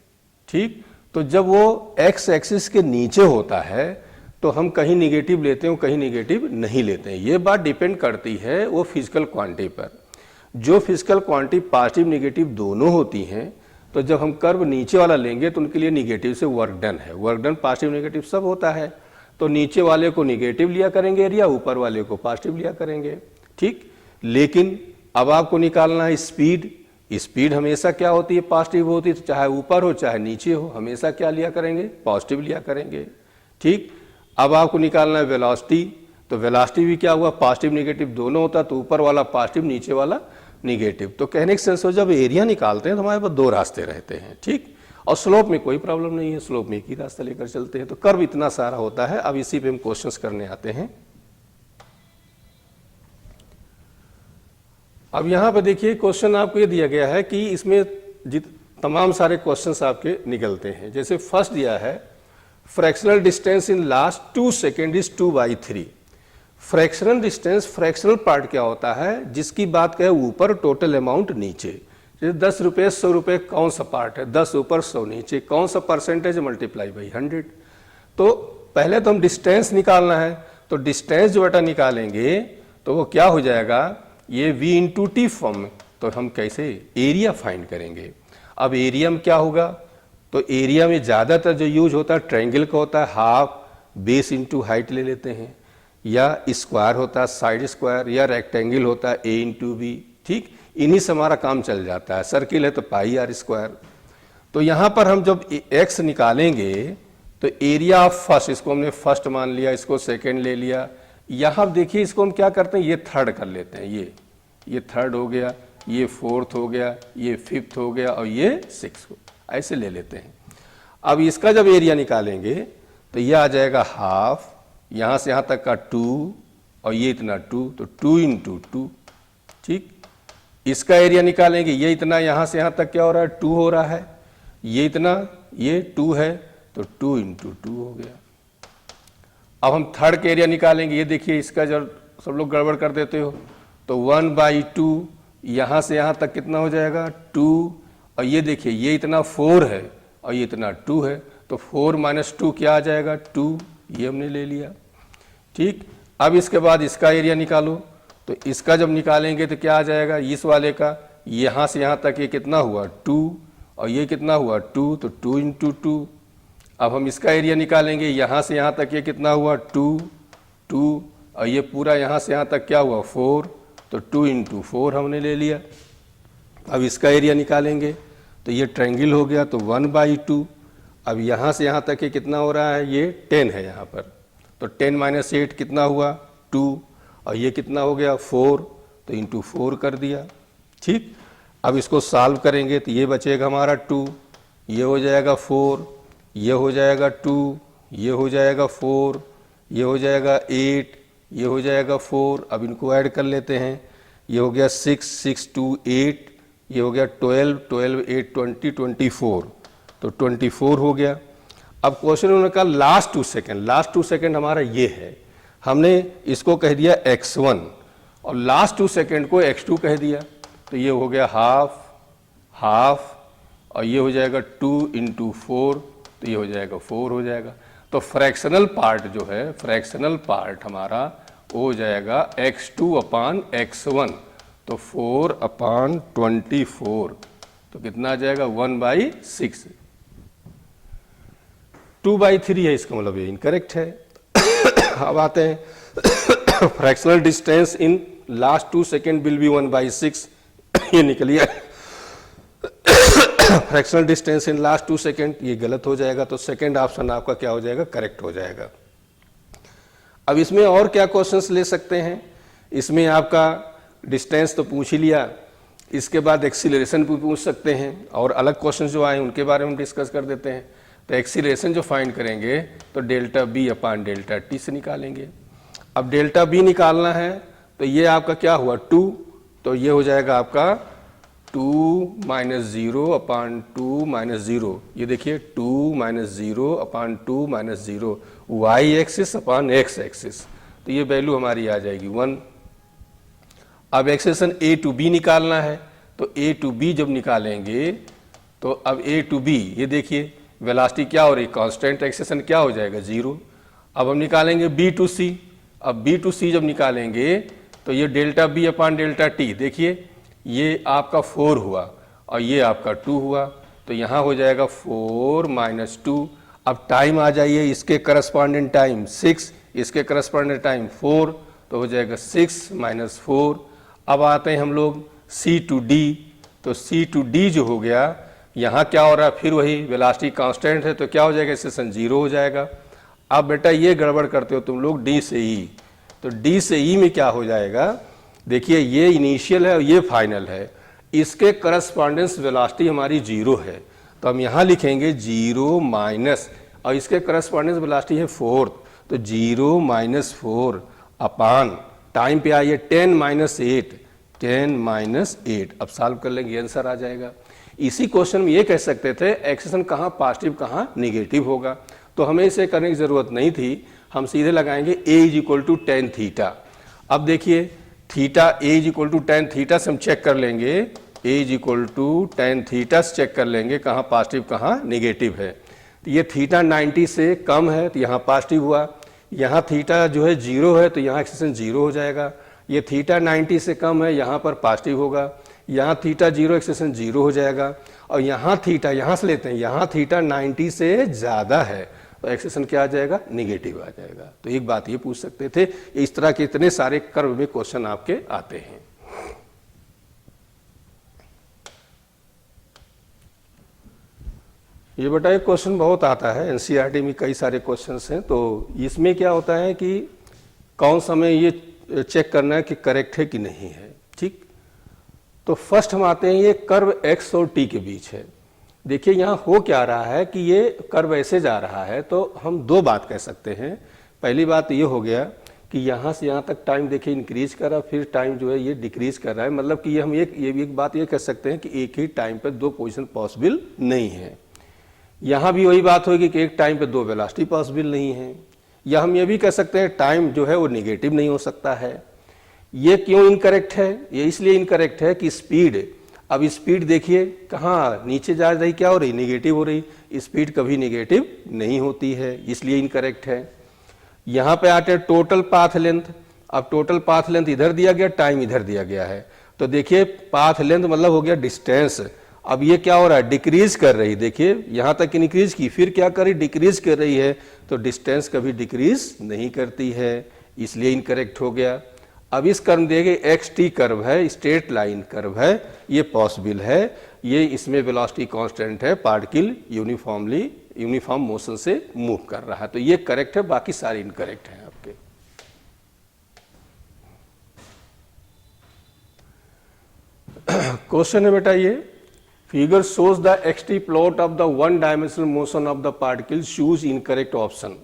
ठीक, तो जब वो x एक्सिस के नीचे होता है तो हम कहीं निगेटिव लेते हैं, कहीं निगेटिव नहीं लेते हैं। ये बात डिपेंड करती है वो फिजिकल क्वांटिटी पर। जो फिजिकल क्वांटिटी पॉजिटिव निगेटिव दोनों होती हैं, तो जब हम कर्व नीचे वाला लेंगे तो उनके लिए निगेटिव से वर्क डन है। वर्क डन पॉजिटिव निगेटिव सब होता है, तो नीचे वाले को निगेटिव लिया करेंगे एरिया, ऊपर वाले को पॉजिटिव लिया करेंगे, ठीक। लेकिन अब आपको निकालना है स्पीड। स्पीड हमेशा क्या होती है, पॉजिटिव होती है, तो चाहे ऊपर हो चाहे नीचे हो हमेशा क्या लिया करेंगे, पॉजिटिव लिया करेंगे, ठीक। अब आपको निकालना है वेलोसिटी, तो वेलोसिटी भी क्या हुआ, पॉजिटिव निगेटिव दोनों होता, तो ऊपर वाला पॉजिटिव नीचे वाला निगेटिव। तो कहने के सेंस हो जब एरिया निकालते हैं तो हमारे पास दो रास्ते रहते हैं, ठीक। और स्लोप में कोई प्रॉब्लम नहीं है, स्लोप में एक ही रास्ता लेकर चलते हैं। तो कर्व इतना सारा होता है। अब इसी पे हम क्वेश्चंस करने आते हैं। अब यहाँ पे देखिए क्वेश्चन आपको ये दिया गया है कि इसमें तमाम सारे क्वेश्चंस आपके निकलते हैं। जैसे फर्स्ट दिया है fractional distance in last 2 second is 2/3। Fractional distance, fractional part क्या होता है, जिसकी बात करें ऊपर टोटल अमाउंट नीचे। जैसे 10 रुपये 100 रुपये कौन सा पार्ट है, 10 ऊपर 100 नीचे, कौन सा परसेंटेज मल्टीप्लाई बाई 100। तो पहले तो हम डिस्टेंस निकालना है, तो डिस्टेंस जो बेटा निकालेंगे तो वो क्या हो जाएगा, ये v इंटू टी फॉर्म में। तो हम कैसे एरिया फाइंड करेंगे। अब एरिया में क्या होगा, तो एरिया में ज़्यादातर जो यूज होता है ट्रायंगल का होता है, हाफ बेस इंटू हाइट ले लेते हैं, या स्क्वायर होता है साइड स्क्वायर, या रेक्टेंगल होता है a इंटू बी, ठीक। इन्हीं से हमारा काम चल जाता है। सर्किल है तो पाई आर स्क्वायर। तो यहाँ पर हम जब x निकालेंगे तो एरिया ऑफ फर्स्ट, इसको हमने फर्स्ट मान लिया, इसको सेकेंड ले लिया। यहाँ देखिए इसको हम क्या करते हैं, ये थर्ड कर लेते हैं, ये थर्ड हो गया, ये फोर्थ हो गया, ये फिफ्थ हो गया, और ये सिक्स हो, ऐसे ले लेते हैं। अब इसका जब एरिया निकालेंगे तो ये आ जाएगा हाफ, यहाँ से यहाँ तक का 2, और ये इतना 2, तो 2 इंटू 2, ठीक। इसका एरिया निकालेंगे, ये इतना यहाँ से यहाँ तक क्या हो रहा है, 2 हो रहा है, ये इतना, ये 2 है, तो 2 इंटू 2 हो गया। अब हम थर्ड का एरिया निकालेंगे, ये देखिए इसका जब सब लोग गड़बड़ कर देते हो, तो 1/2, यहाँ से यहाँ तक कितना हो जाएगा 2, और ये देखिए ये इतना 4 है और ये इतना 2 है, तो 4 - 2 क्या आ जाएगा 2, ये हमने ले लिया, ठीक। अब इसके बाद इसका एरिया निकालो, तो इसका जब निकालेंगे तो क्या आ जाएगा, इस वाले का यहाँ से यहाँ तक ये कितना हुआ 2, और ये कितना हुआ 2, तो 2 इंटू 2। अब हम इसका एरिया निकालेंगे, यहाँ से यहाँ तक ये कितना हुआ 2, और ये पूरा यहाँ से यहाँ तक क्या हुआ 4, तो 2 इंटू 4 हमने ले लिया। अब इसका एरिया निकालेंगे तो ये ट्रायंगल हो गया, तो 1/2। अब यहाँ से यहाँ तक ये कितना हो रहा है, ये 10 है यहाँ पर, तो 10 - 8 कितना हुआ 2, और ये कितना हो गया 4, तो इंटू 4 कर दिया, ठीक। अब इसको सॉल्व करेंगे तो ये बचेगा हमारा 2, ये हो जाएगा 4, ये हो जाएगा 2, ये हो जाएगा 4, ये हो जाएगा 8, ये हो जाएगा 4। अब इनको ऐड कर लेते हैं, ये हो गया 6, 6 2 8, ये हो गया 12, 12 8 20, 24, तो 24 हो गया। अब क्वेश्चन उन्होंने कहा लास्ट 2 सेकेंड, लास्ट 2 सेकेंड हमारा ये है, हमने इसको कह दिया x1 और लास्ट 2 सेकेंड को x2 कह दिया, तो ये हो गया हाफ, और ये हो जाएगा 2 इंटू 4, तो ये हो जाएगा 4 हो जाएगा। तो फ्रैक्शनल पार्ट जो है, फ्रैक्शनल पार्ट हमारा हो जाएगा x2/x1, तो 4/24, तो कितना आ जाएगा 1/6। 2/3 है, इसका मतलब ये इनकरेक्ट है। अब आते हैं fractional distance in last 2 second will be 1/6, ये निकल गया। Fractional distance in last 2 second, ये गलत हो जाएगा, तो सेकेंड ऑप्शन आपका क्या हो जाएगा, करेक्ट हो जाएगा। अब इसमें और क्या क्वेश्चंस ले सकते हैं, इसमें आपका डिस्टेंस तो पूछ ही लिया, इसके बाद एक्सीलरेशन भी पूछ सकते हैं, और अलग क्वेश्चंस जो आए उनके बारे में डिस्कस कर देते हैं। तो एक्सीलरेशन जो फाइंड करेंगे तो डेल्टा B/डेल्टा T से निकालेंगे। अब डेल्टा B निकालना है तो ये आपका क्या हुआ 2, तो ये हो जाएगा आपका 2 माइनस 0 अपान 2 माइनस 0, ये देखिए 2 माइनस 0 अपान 2 माइनस 0, वाई एक्सिस अपान एक्स एक्सिस, तो ये वैल्यू हमारी आ जाएगी 1। अब एक्सप्रेशन ए टू बी निकालना है, तो ए टू बी जब निकालेंगे तो अब ए टू बी, ये देखिए वेलोसिटी क्या हो रही, कांस्टेंट, एक्सप्रेशन क्या हो जाएगा 0। अब हम निकालेंगे बी टू सी, अब बी टू सी जब निकालेंगे तो ये delta b upon delta t, देखिए ये आपका 4 हुआ और ये आपका 2 हुआ, तो यहाँ हो जाएगा 4 माइनस 2। अब टाइम आ जाइए, इसके करस्पॉन्डेंट टाइम 6, इसके करस्पॉन्डेंट टाइम 4, तो हो जाएगा 6 माइनस 4। अब आते हैं हम लोग सी टू डी, तो सी टू डी जो हो गया, यहाँ क्या हो रहा है, फिर वही वेलोसिटी कांस्टेंट है तो क्या हो जाएगा, स्टेशन 0 हो जाएगा। अब बेटा ये गड़बड़ करते हो तुम लोग डी से ई, तो डी से ई में क्या हो जाएगा, देखिए ये इनिशियल है और ये फाइनल है, इसके करस्पॉन्डेंस वेलोसिटी हमारी 0 है, तो हम यहाँ लिखेंगे 0 माइनस, और इसके करस्पॉन्डेंस वेलोसिटी है 4, तो 0 माइनस 4 अपान टाइम पे आइए 10 माइनस 8, 10 माइनस 8, अब सॉल्व कर लेंगे आंसर आ जाएगा। इसी क्वेश्चन में ये कह सकते थे एक्सप्रेशन कहाँ पॉजिटिव कहाँ निगेटिव होगा, तो हमें इसे करने की जरूरत नहीं थी, हम सीधे लगाएंगे a is equal to tan theta. अब देखिए theta a is equal to tan theta से हम चेक कर लेंगे, a is equal to tan theta से चेक कर लेंगे कहाँ पॉजिटिव कहाँ निगेटिव है। तो ये थीटा 90 से कम है तो यहाँ पॉजिटिव हुआ, यहाँ थीटा जो है 0 है तो यहाँ एक्सप्रेशन 0 हो जाएगा, ये थीटा 90 से कम है यहाँ पर पॉजिटिव होगा, यहाँ थीटा 0 एक्सप्रेशन 0 हो जाएगा, और यहाँ थीटा यहाँ से लेते हैं, यहाँ थीटा 90 से ज़्यादा है तो एक्सप्रेशन क्या आ जाएगा, निगेटिव आ जाएगा। तो एक बात ये पूछ सकते थे, इस तरह के इतने सारे कर्व में क्वेश्चन आपके आते हैं। ये बेटा एक क्वेश्चन बहुत आता है, एनसीईआरटी में कई सारे क्वेश्चंस हैं, तो इसमें क्या होता है कि कौन सा हमें ये चेक करना है कि करेक्ट है कि नहीं है, ठीक। तो फर्स्ट हम आते हैं, ये कर्व x और t के बीच है। देखिए यहाँ हो क्या रहा है कि ये कर्व ऐसे जा रहा है, तो हम दो बात कह सकते हैं। पहली बात ये हो गया कि यहाँ से यहाँ तक टाइम देखिए इंक्रीज कर रहा है, फिर टाइम जो है ये डिक्रीज कर रहा है, मतलब कि ये हम ये भी एक बात ये कह सकते हैं कि एक ही टाइम पर दो पोजीशन पॉसिबल नहीं है। यहाँ भी वही बात होगी कि एक टाइम पे दो वेलोसिटी पॉसिबल नहीं है, या हम ये भी कह सकते हैं टाइम जो है वो निगेटिव नहीं हो सकता है। ये क्यों इनकरेक्ट है, ये इसलिए इनकरेक्ट है कि स्पीड, अब स्पीड देखिए कहाँ नीचे जा रही, क्या हो रही, निगेटिव हो रही, स्पीड कभी निगेटिव नहीं होती है, इसलिए इनकरेक्ट है। यहाँ पे आते हैं टोटल पाथ लेंथ, अब टोटल पाथ लेंथ इधर दिया गया, टाइम इधर दिया गया है, तो देखिए पाथ लेंथ मतलब हो गया डिस्टेंस, अब ये क्या हो रहा है, डिक्रीज कर रही, देखिए यहाँ तक इंक्रीज की, फिर क्या करी, डिक्रीज कर रही है, तो डिस्टेंस कभी डिक्रीज नहीं करती है, इसलिए इनकरेक्ट हो गया। अब इस कर्व देखे एक्स टी कर्व है, स्ट्रेट लाइन कर्व है, ये पॉसिबल है, ये इसमें वेलोसिटी कांस्टेंट है, पार्टिकल यूनिफॉर्म मोशन से मूव कर रहा है, तो ये करेक्ट है, बाकी सारे इनकरेक्ट हैं आपके। क्वेश्चन है बेटा ये, figure shows the x t plot of the one dimensional motion of the particle, choose incorrect option.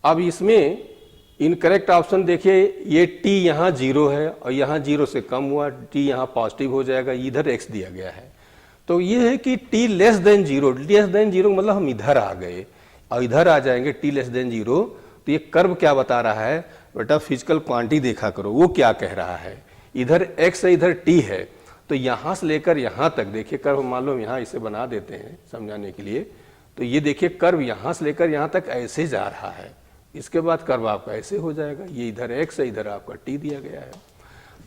अब इसमें इनकरेक्ट ऑप्शन देखिए, ये t यहाँ 0 है और यहाँ 0 से कम हुआ, t यहाँ पॉजिटिव हो जाएगा, इधर x दिया गया है, तो ये है कि t लेस देन 0 मतलब हम इधर आ गए और इधर आ जाएंगे t लेस देन 0, तो ये कर्व क्या बता रहा है बेटा, फिजिकल क्वांटिटी देखा करो, वो क्या कह रहा है, इधर x है इधर t है, तो यहाँ से लेकर यहाँ तक देखिए कर्व, मान लो यहाँ इसे बना देते हैं समझाने के लिए, तो ये देखिए कर्व यहाँ से लेकर यहाँ तक ऐसे जा रहा है, इसके बाद कर्व आपका ऐसे हो जाएगा, ये इधर x है इधर आपका t दिया गया है।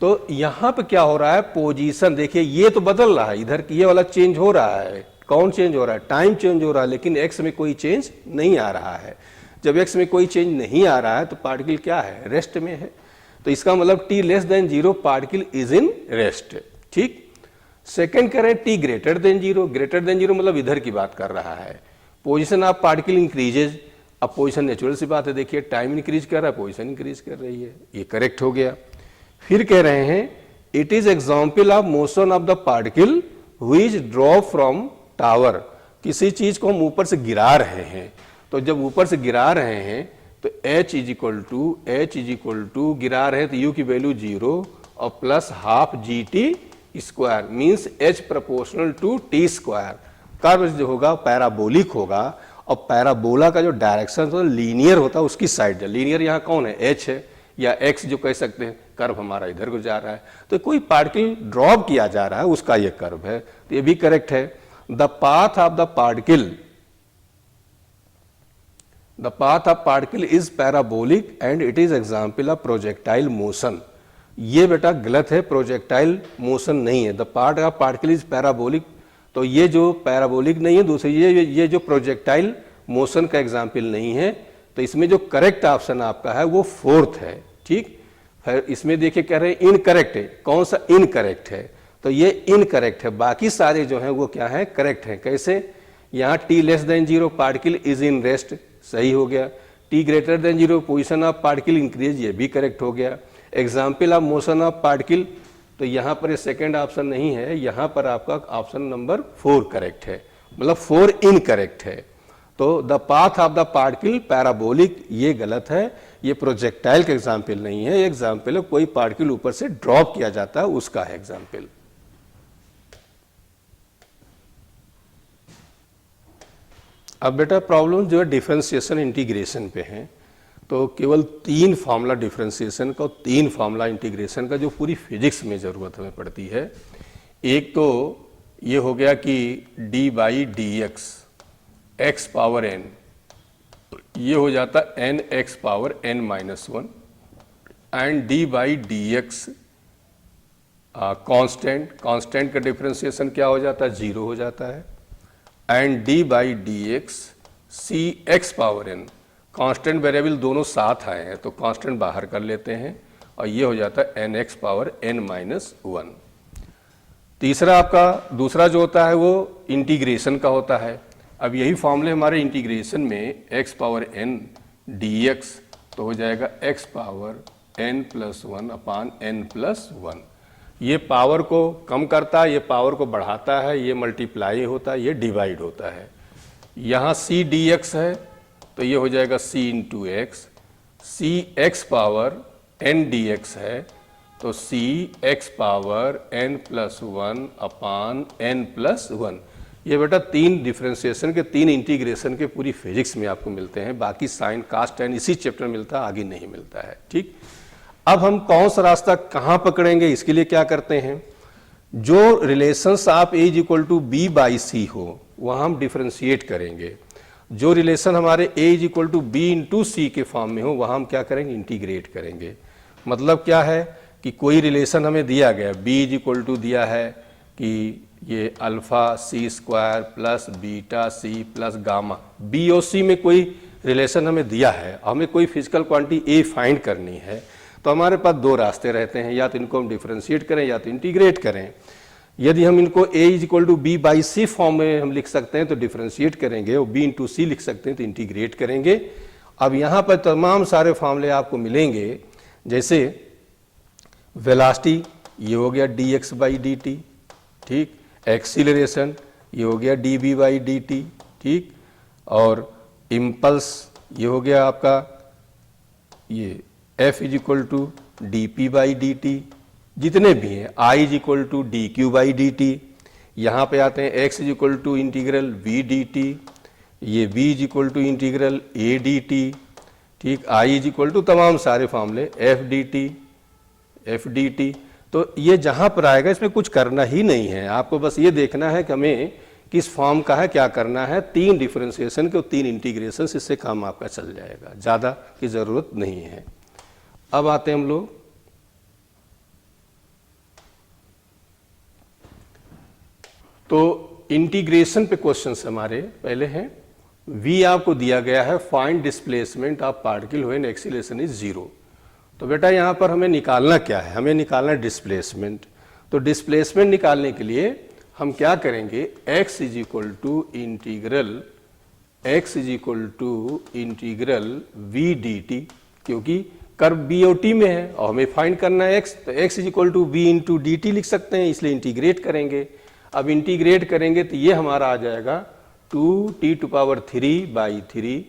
तो यहाँ पे क्या हो रहा है, पोजीशन देखिए ये तो बदल रहा है, इधर ये वाला चेंज हो रहा है, कौन चेंज हो रहा है, टाइम चेंज हो रहा है, लेकिन x में कोई चेंज नहीं आ रहा है। जब x में कोई चेंज नहीं आ रहा है तो पार्टिकल क्या है, रेस्ट में है, तो इसका मतलब t less than 0 particle is in rest, ठीक। सेकेंड कह रहे हैं t ग्रेटर देन 0 मतलब इधर की बात कर रहा है, पोजिशन ऑफ पार्टिकल इंक्रीजेज, अब पोजीशन नेचुरल सी बात है, देखिए टाइम इंक्रीज कर रहा है, पोजीशन इंक्रीज कर रही है, ये करेक्ट हो गया। फिर कह रहे हैं it is example of motion of the particle which drop from tower, किसी चीज को हम ऊपर से गिरा रहे हैं, तो जब ऊपर से गिरा रहे हैं तो h इज इक्वल टू गिरा रहे तो u की वैल्यू 0 और plus half g t square means h proportional to t square. Curve जो होगा पैराबोलिक होगा और पैराबोला का जो डायरेक्शन होता है लीनियर होता है उसकी साइड है। लीनियर यहाँ कौन है, h है या x जो कह सकते हैं, कर्व हमारा इधर को जा रहा है तो कोई पार्टिकल ड्रॉप किया जा रहा है उसका ये कर्व है, तो ये भी करेक्ट है। The path of the particle is parabolic and it is example of projectile motion. ये बेटा गलत है, प्रोजेक्टाइल मोशन नहीं है। The part of particle is parabolic, तो ये जो पैराबोलिक नहीं है, दूसरी ये जो प्रोजेक्टाइल मोशन का एग्जाम्पल नहीं है, तो इसमें जो करेक्ट ऑप्शन आपका है वो फोर्थ है। ठीक, फिर इसमें देखिए कह रहे हैं इनकरेक्ट है, कौन सा इनकरेक्ट है, तो ये इनकरेक्ट है, बाकी सारे जो हैं वो क्या है, करेक्ट है। कैसे, यहाँ t less than 0 particle is in rest, सही हो गया। t greater than 0 position of particle increase, ये भी करेक्ट हो गया। Example of motion of particle, तो यहाँ पर सेकेंड ऑप्शन नहीं है, यहाँ पर आपका ऑप्शन नंबर 4 करेक्ट है, मतलब 4 इनकरेक्ट है। तो the path of the particle parabolic ये गलत है, ये प्रोजेक्टाइल का एग्जाम्पल नहीं है, एग्जाम्पल है कोई पार्टिकल ऊपर से ड्रॉप किया जाता है उसका है एग्जाम्पल। अब बेटा प्रॉब्लम जो है डिफरेंशिएशन इंटीग्रेशन पे है, तो केवल 3 फार्मूला डिफरेंशिएशन का और 3 फार्मूला इंटीग्रेशन का जो पूरी फिजिक्स में ज़रूरत हमें पड़ती है। एक तो ये हो गया कि d by d x x power n, ये हो जाता n x power n minus 1 and d by d x constant का डिफरेंशिएशन क्या हो जाता है, 0 हो जाता है, and d by d x c x power n, constant variable दोनों साथ आए हैं तो कांस्टेंट बाहर कर लेते हैं और ये हो जाता है n x power n minus 1। तीसरा आपका दूसरा जो होता है वो इंटीग्रेशन का होता है। अब यही फॉर्मूले हमारे इंटीग्रेशन में x पावर n dx तो हो जाएगा x पावर n प्लस 1 अपान n प्लस 1। ये पावर को कम करता है, ये पावर को बढ़ाता है, ये मल्टीप्लाई होता है, ये डिवाइड होता है। यहाँ c dx है तो ये हो जाएगा c into x, c x power n dx है तो c x power n plus 1 अपान n प्लस 1। ये बेटा 3 डिफरेंशिएशन के 3 इंटीग्रेशन के पूरी फिजिक्स में आपको मिलते हैं, बाकी साइन कास्ट एंड इसी चैप्टर में मिलता है, आगे नहीं मिलता है। ठीक, अब हम कौन सा रास्ता कहाँ पकड़ेंगे, इसके लिए क्या करते हैं, जो रिलेशंस आप a is equal to b by c हो वहाँ हम डिफरेंशिएट करेंगे। जो रिलेशन हमारे a is equal to b into c के फॉर्म में हो वहाँ हम क्या करेंगे, इंटीग्रेट करेंगे। मतलब क्या है कि कोई रिलेशन हमें दिया गया, b इज इक्वल टू दिया है कि ये alpha c square plus beta c plus gamma, b और सी में कोई रिलेशन हमें दिया है, हमें कोई फिजिकल क्वांटिटी a फाइंड करनी है, तो हमारे पास 2 रास्ते रहते हैं, या तो इनको हम डिफरेंशिएट करें या तो इंटीग्रेट करें। यदि हम इनको a is equal to b by c form में हम लिख सकते हैं तो डिफरेंशिएट करेंगे, और b इंटू सी लिख सकते हैं तो इंटीग्रेट करेंगे। अब यहाँ पर तमाम सारे फॉर्मूले आपको मिलेंगे, जैसे वेलोसिटी ये हो गया dx बाई डी टी, ठीक, एक्सीलरेशन ये हो गया dv बाई डी टी, ठीक, और इम्पल्स ये हो गया आपका ये f is equal to d p by d t, जितने भी हैं i is equal to d q by d t, यहाँ पे आते हैं x is equal to integral v d t, ये v is equal to integral a d t, ठीक, i इज इक्वल टू तमाम सारे फॉर्मूले f डी टी। तो ये जहाँ पर आएगा इसमें कुछ करना ही नहीं है, आपको बस ये देखना है कि हमें किस फॉर्म का है, क्या करना है, 3 डिफरेंशिएशन के और 3 इंटीग्रेशन, इससे काम आपका चल जाएगा, ज़्यादा की ज़रूरत नहीं है। अब आते हैं हम लोग तो इंटीग्रेशन पे क्वेश्चंस हमारे पहले हैं। v आपको दिया गया है, find displacement of particle when acceleration is 0। तो बेटा यहाँ पर हमें निकालना क्या है, हमें निकालना है डिस्प्लेसमेंट। तो डिस्प्लेसमेंट निकालने के लिए हम क्या करेंगे, x is equal to integral v d t, क्योंकि कर्व b और t में है और हमें फाइंड करना है x, तो x is equal to v into d t लिख सकते हैं, इसलिए इंटीग्रेट करेंगे। अब इंटीग्रेट करेंगे तो ये हमारा आ जाएगा 2t टू पावर 3 बाई 3,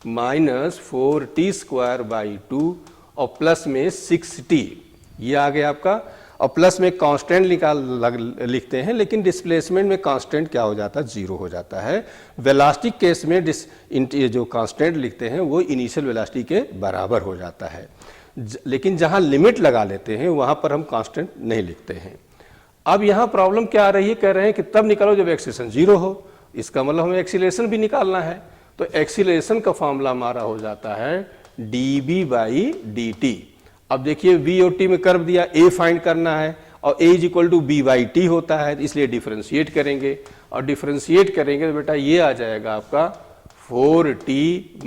माइनस 4t² बाई 2 और प्लस में 6t, ये आ गया आपका। और प्लस में कांस्टेंट लिखते हैं, लेकिन डिस्प्लेसमेंट में कांस्टेंट क्या हो जाता है, 0 हो जाता है। वेलोसिटी केस में जो कांस्टेंट लिखते हैं वो इनिशियल वेलोसिटी के बराबर हो जाता है, लेकिन जहां लिमिट लगा लेते हैं वहां पर हम कांस्टेंट नहीं लिखते हैं। अब यहाँ प्रॉब्लम क्या आ रही है, कह रहे हैं कि तब निकालो जब एक्सीलरेशन 0 हो, इसका मतलब हमें एक्सीलरेशन भी निकालना है। तो एक्सीलरेशन का फॉर्मूला हमारा हो जाता है dB/dt। अब देखिए v और t में कर्व दिया, a फाइंड करना है और a is equal to b/t होता है, इसलिए डिफरेंशिएट करेंगे और डिफरेंशिएट करेंगे तो बेटा ये आ जाएगा आपका 4t -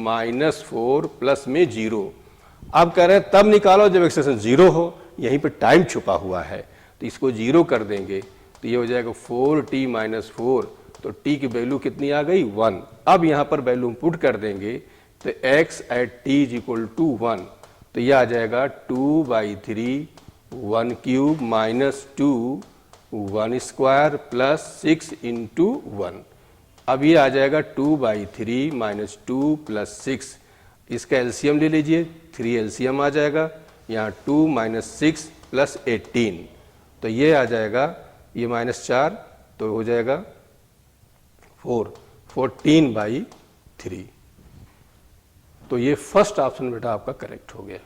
4 प्लस में 0। अब कह रहे हैं तब निकालो जब एक्सीलरेशन 0 हो, यहीं पे टाइम छुपा हुआ है तो इसको 0 कर देंगे तो ये हो जाएगा 4t - 4, तो t की वैल्यू कितनी आ गई, 1। अब यहाँ पर वैल्यू पुट कर देंगे तो x at t is equal to 1, तो यह आ जाएगा 2/3 1 cube minus 2 1 square plus 6 into 1। अब ये आ जाएगा 2/3 माइनस 2 प्लस 6, इसका एलसीएम ले लीजिए, 3 एलसीएम आ जाएगा, यहाँ 2 - 6 प्लस 18, तो ये आ जाएगा, ये -4 तो हो जाएगा 14/3। तो ये फर्स्ट ऑप्शन बेटा आपका करेक्ट हो गया।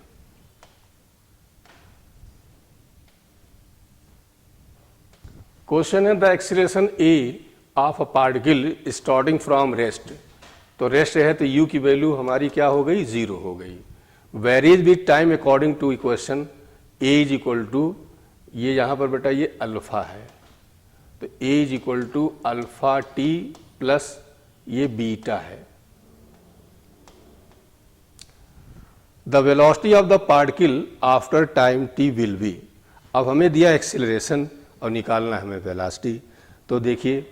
क्वेश्चन है the acceleration A of a particle starting from rest. तो रेस्ट है तो u की वैल्यू हमारी क्या हो गई, 0 हो गई। Varies with time according to equation a is equal to, ये यहाँ पर बेटा ये अल्फा है, तो a is equal to alpha t plus ये बीटा है। The velocity of the particle after time t will be. अब हमें दिया एक्सीलरेशन और निकालना है हमें वेलोसिटी, तो देखिए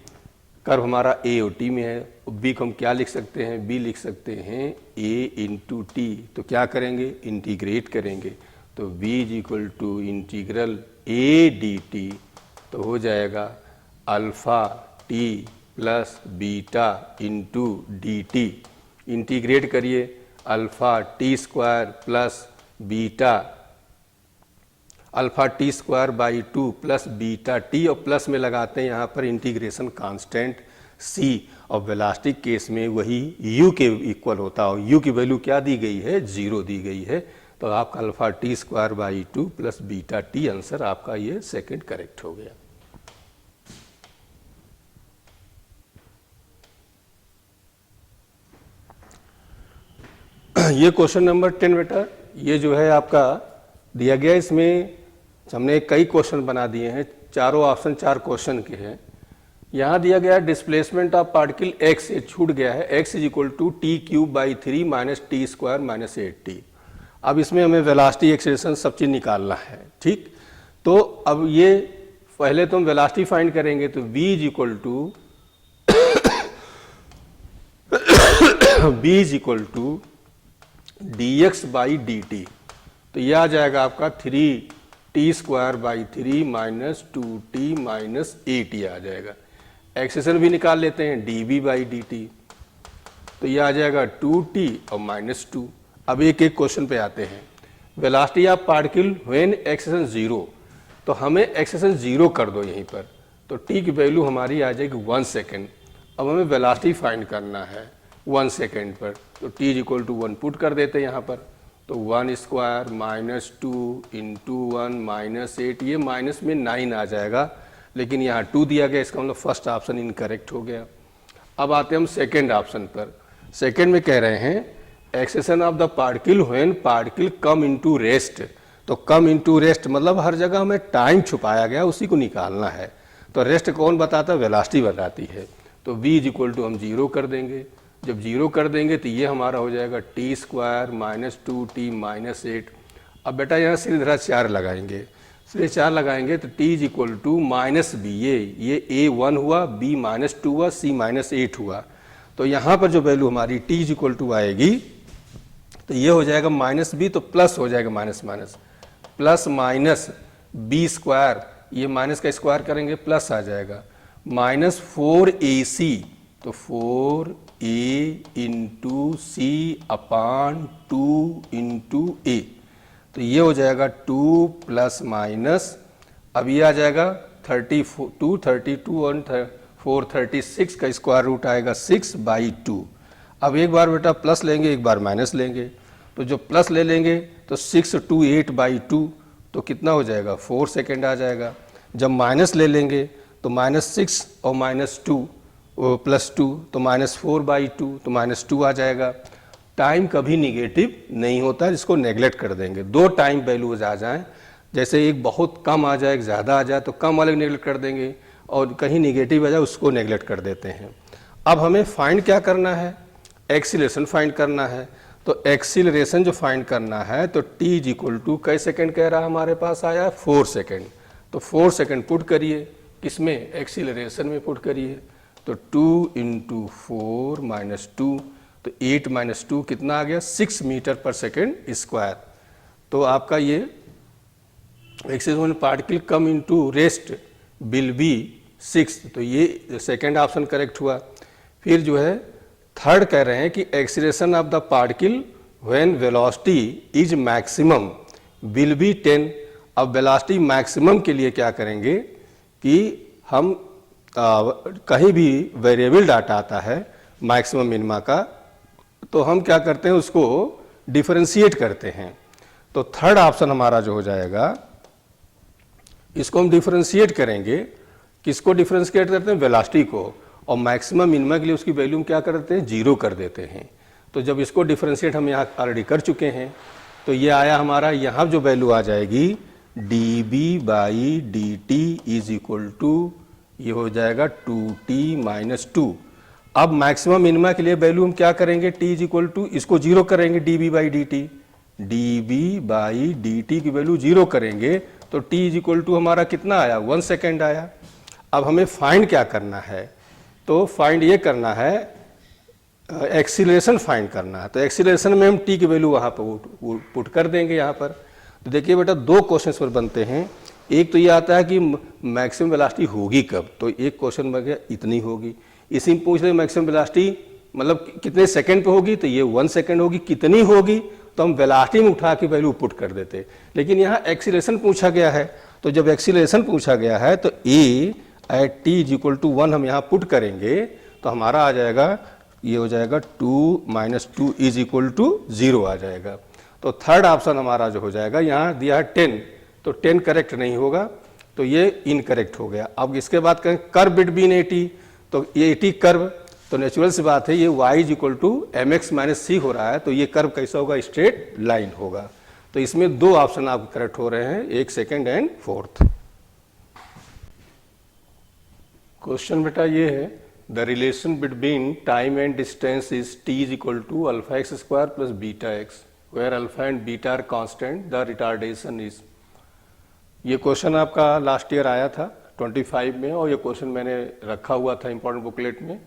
कर्व हमारा a और t में है, b को हम क्या लिख सकते हैं, b लिख सकते हैं a इंटू टी, तो क्या करेंगे, इंटीग्रेट करेंगे, तो v is equal to integral a dt, तो हो जाएगा alpha t plus beta into d t. Integrate करिए, alpha t² plus beta alpha t² by 2 plus beta t, और प्लस में लगाते हैं यहाँ पर इंटीग्रेशन कांस्टेंट c, और वेलोसिटी केस में वही u के इक्वल होता है, u की वैल्यू क्या दी गई है, 0 दी गई है। तो आपका alpha t² by 2 plus beta t, answer आपका ये सेकंड करेक्ट हो गया। ये क्वेश्चन नंबर 10 बेटा, ये जो है आपका दिया गया, इसमें हमने कई क्वेश्चन बना दिए हैं, चारों ऑप्शन 4 क्वेश्चन के हैं। यहाँ दिया गया डिस्प्लेसमेंट ऑफ पार्टिकल x से छूट गया है, x is equal to t³/3 minus t² minus 8t। अब इसमें हमें वेलोसिटी एक्सीलरेशन सब चीज़ निकालना है, ठीक। तो अब ये पहले तो हम वेलोसिटी फाइंड करेंगे, तो v is equal to dx/dt, तो यह आ जाएगा आपका 3t² माइनस 2t माइनस 8 आ जाएगा। एक्सेशन भी निकाल लेते हैं, dB/dt, तो यह आ जाएगा 2t और -2। अब एक एक क्वेश्चन पे आते हैं। Velocity of particle when acceleration 0, तो हमें एक्सेशन 0 कर दो यहीं पर, तो t की वैल्यू हमारी आ जाएगी 1 सेकेंड। अब हमें वेलोसिटी फाइंड करना है 1 सेकेंड पर, तो t is equal to 1 put कर देते हैं यहाँ पर, तो 1 स्क्वायर माइनस 2 इंटू 1 माइनस 8, ये माइनस में 9 आ जाएगा, लेकिन यहाँ 2 दिया गया, इसका मतलब फर्स्ट ऑप्शन इनकरेक्ट हो गया। अब आते हैं हम सेकेंड ऑप्शन पर। सेकेंड में कह रहे हैं acceleration of the particle when particle come into rest, तो कम इनटू रेस्ट मतलब हर जगह हमें टाइम छुपाया गया, उसी को निकालना है। तो रेस्ट कौन बताता है, वेलोसिटी बताती है, तो v इज इक्वल टू हम 0 कर देंगे। जब 0 कर देंगे तो ये हमारा हो जाएगा t² माइनस 2t माइनस 8। अब बेटा यहाँ सीधे धरा 4 लगाएंगे, सीधे 4 लगाएंगे तो t is equal to minus b, ये a 1 हुआ, b -2 हुआ, c -8 हुआ। तो यहाँ पर जो वैल्यू हमारी t इज इक्वल टू आएगी, तो ये हो जाएगा -b, तो प्लस हो जाएगा minus minus, plus minus b², ये माइनस का स्क्वायर करेंगे प्लस आ जाएगा, -4ac तो 4a इंटू सी अपान 2 इंटू ए, तो ये हो जाएगा 2 प्लस माइनस, अब ये आ जाएगा 32 और 4 36 का स्क्वायर रूट आएगा 6/2। अब एक बार बेटा प्लस लेंगे, एक बार माइनस लेंगे, तो जो प्लस ले लेंगे तो 6 2 8/2, तो कितना हो जाएगा 4 सेकेंड आ जाएगा। जब माइनस ले लेंगे तो -6 और -2 +2 तो -4/2, तो -2 आ जाएगा। टाइम कभी निगेटिव नहीं होता, जिसको नेगलेक्ट कर देंगे। दो टाइम वैल्यूज आ जाएं, जैसे एक बहुत कम आ जाए, एक ज़्यादा आ जाए तो कम वाले नेगलेक्ट कर देंगे, और कहीं निगेटिव आ जाए उसको नेगलेक्ट कर देते हैं। अब हमें फाइंड क्या करना है, एक्सीलरेशन फाइंड करना है। तो एक्सीलरेशन जो फाइंड करना है तो t = कई सेकेंड कह रहा है हमारे पास आया 4 सेकेंड, तो 4 सेकेंड पुट करिए, किसमें, एक्सीलरेशन में पुट करिए। तो 2 × 4 - 2, तो 8 - 2 कितना आ गया 6 मीटर पर सेकेंड स्क्वायर। तो आपका ये acceleration particle come into rest will be 6, तो ये सेकेंड ऑप्शन करेक्ट हुआ। फिर जो है थर्ड कह रहे हैं कि acceleration of the particle when velocity is maximum will be 10। अब वेलोसिटी मैक्सिमम के लिए क्या करेंगे कि हम कहीं भी वेरिएबल डाटा आता है मैक्सिमम मिनिमा का, तो हम क्या करते हैं उसको डिफरेंशिएट करते हैं। तो थर्ड ऑप्शन हमारा जो हो जाएगा, इसको हम डिफरेंशिएट करेंगे। किसको डिफरेंशिएट करते हैं, वेलोसिटी को, और मैक्सिमम मिनिमा के लिए उसकी वैल्यू हम क्या करते हैं 0 कर देते हैं। तो जब इसको डिफरेंशिएट हम यहाँ ऑलरेडी कर चुके हैं, तो ये आया हमारा, यहाँ जो वैल्यू आ जाएगी dB/dt = ये हो जाएगा 2t - 2। अब मैक्सिमम मिनिमा के लिए वैल्यू हम क्या करेंगे, t = इसको 0 करेंगे, dB/dt की वैल्यू 0 करेंगे, तो t = हमारा कितना आया 1 सेकेंड आया। अब हमें फाइंड क्या करना है, तो फाइंड ये करना है, एक्सीलरेशन फाइंड करना है। तो एक्सीलरेशन में हम t की वैल्यू वहाँ पर पुट कर देंगे यहाँ पर। तो देखिए बेटा दो क्वेश्चन पर बनते हैं। एक तो ये आता है कि मैक्सिमम वेलोसिटी होगी कब, तो एक क्वेश्चन बन गया इतनी होगी। इसी में पूछ रहे मैक्सिमम वेलोसिटी मतलब कितने सेकंड पे होगी, तो ये 1 सेकंड होगी। कितनी होगी, तो हम वेलोसिटी में उठा के वैल्यू पुट कर देते। लेकिन यहाँ एक्सीलरेशन पूछा गया है, तो जब एक्सीलरेशन पूछा गया है तो a @ t = 1 हम यहाँ पुट करेंगे, तो हमारा आ जाएगा, ये हो जाएगा 2 - 2 = 0 आ जाएगा। तो थर्ड ऑप्शन हमारा जो हो जाएगा, यहाँ दिया है 10, तो 10 करेक्ट नहीं होगा, तो ये इनकरेक्ट हो गया। अब इसके बाद करें कर्व बिटवीन 80, तो ये 80 कर्व, तो नेचुरल सी बात है ये y = mx - c हो रहा है, तो ये कर्व कैसा होगा, स्ट्रेट लाइन होगा। तो इसमें दो ऑप्शन आपके करेक्ट हो रहे हैं, एक सेकेंड एंड फोर्थ। क्वेश्चन बेटा ये है, the relation between time and distance is t = α(x² + βx), where alpha and beta are constant, the retardation is. ये क्वेश्चन आपका लास्ट ईयर आया था 25 में, और ये क्वेश्चन मैंने रखा हुआ था इंपॉर्टेंट बुकलेट में।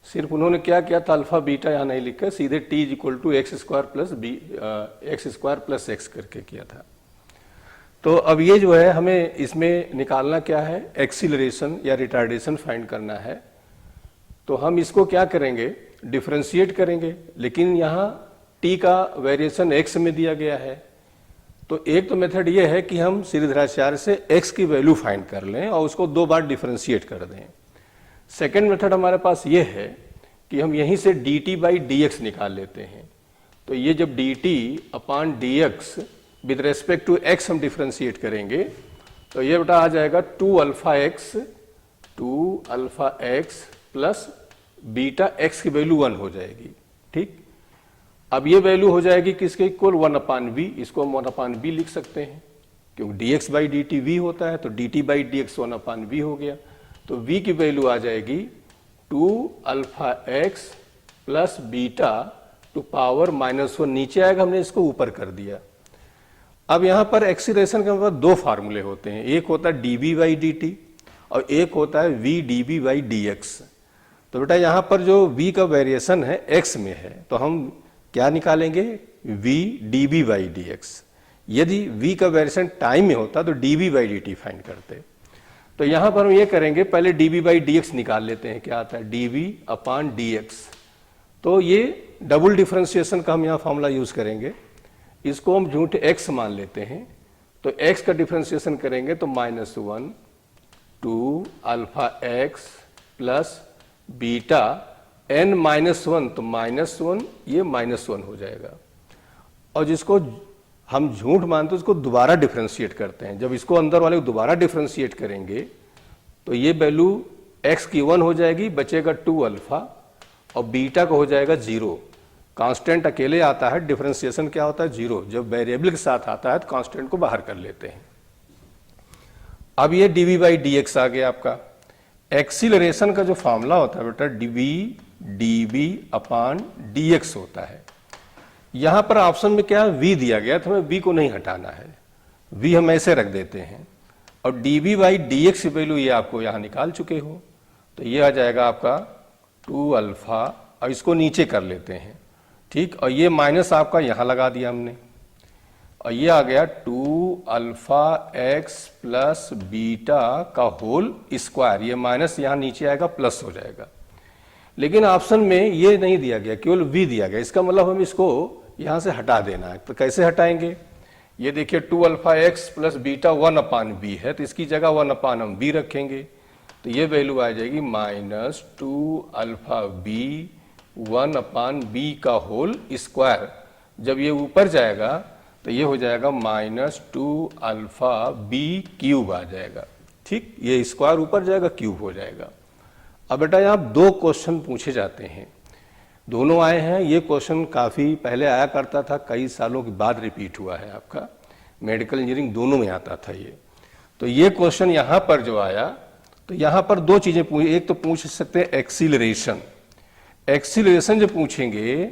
सिर्फ उन्होंने क्या किया था, अल्फा बीटा यहाँ नहीं लिखा, सीधे t = x² + x करके किया था। तो अब ये जो है हमें इसमें निकालना क्या है, एक्सीलरेशन या रिटार्डेशन फाइंड करना है। तो हम इसको क्या करेंगे, डिफरेंशिएट करेंगे, लेकिन यहाँ t का वेरिएशन x में दिया गया है। तो एक तो मेथड ये है कि हम सीधेधाराचार्य से x की वैल्यू फाइंड कर लें और उसको 2 बार डिफरेंशिएट कर दें। सेकेंड मेथड हमारे पास ये है कि हम यहीं से dt/dx निकाल लेते हैं। तो ये जब dt/dx with respect to x हम डिफरेंशिएट करेंगे, तो ये बेटा आ जाएगा 2αx प्लस बीटा x की वैल्यू 1 हो जाएगी। ठीक, अब ये वैल्यू हो जाएगी किसके इक्वल, 1/v। इसको हम 1/v लिख सकते हैं, क्योंकि dx/dt v होता है, तो dt/dx 1/v हो गया। तो v की वैल्यू आ जाएगी 2αx plus beta two power -1, नीचे आएगा, हमने इसको ऊपर कर दिया। अब यहाँ पर एक्सीलरेशन के मतलब 2 फार्मूले होते हैं, एक होता है dB/dt और एक होता है v dB/dx। तो बेटा यहाँ पर जो v का वेरिएशन है x में है, तो हम क्या निकालेंगे, v dB/dx। यदि v का वेरिएशन टाइम में होता तो dB/dt फाइंड करते। तो यहां पर हम ये करेंगे, पहले dv बाई dx निकाल लेते हैं, क्या आता है dv अपान dx। तो ये डबल डिफरेंशिएशन का हम यहाँ फॉर्मूला यूज करेंगे, इसको हम झूठ x मान लेते हैं। तो x का डिफरेंशिएशन करेंगे तो -1 2 alpha x plus beta n -1, तो -1 ये -1 हो जाएगा। और जिसको हम झूठ मानते हैं उसको दोबारा डिफरेंशिएट करते हैं। जब इसको अंदर वाले को दोबारा डिफरेंशिएट करेंगे तो ये वैल्यू x की 1 हो जाएगी, बचेगा 2 अल्फा, और बीटा का हो जाएगा 0। कांस्टेंट अकेले आता है, डिफरेंशिएशन क्या होता है 0। जब वेरिएबल के साथ आता है तो कांस्टेंट को बाहर कर लेते हैं। अब ये dv बाई dx आ गया आपका। एक्सीलरेशन का जो फॉर्मूला होता है बेटा dv अपान dx होता है। यहां पर ऑप्शन में क्या v दिया गया, तो हमें v को नहीं हटाना है, v हम ऐसे रख देते हैं। और dv बाई dx की वैल्यू ये आपको यहां निकाल चुके हो, तो ये आ जाएगा आपका 2 अल्फा, और इसको नीचे कर लेते हैं, ठीक। और ये माइनस आपका यहां लगा दिया हमने, और ये आ गया 2 अल्फा x प्लस बीटा का होल स्क्वायर। ये माइनस यहां नीचे आएगा, प्लस हो जाएगा। लेकिन ऑप्शन में ये नहीं दिया गया, केवल v दिया गया। इसका मतलब हम इसको यहां से हटा देना है। तो कैसे हटाएंगे, ये देखिए 2 अल्फा x प्लस बीटा 1 अपान b है, तो इसकी जगह 1 अपान हम b रखेंगे, तो ये वैल्यू आ जाएगी -2 अल्फा b 1 अपान b का होल स्क्वायर। जब ये ऊपर जाएगा तो ये हो जाएगा -2 अल्फा b क्यूब आ जाएगा, ठीक। ये स्क्वायर ऊपर जाएगा, क्यूब हो जाएगा। अब बेटा यहाँ 2 क्वेश्चन पूछे जाते हैं, दोनों आए हैं। ये क्वेश्चन काफ़ी पहले आया करता था, कई सालों के बाद रिपीट हुआ है आपका, मेडिकल इंजीनियरिंग दोनों में आता था ये। तो ये क्वेश्चन यहाँ पर जो आया, तो यहाँ पर 2 चीज़ें पूछी। एक तो पूछ सकते हैं एक्सीलरेशन। एक्सीलरेशन जो पूछेंगे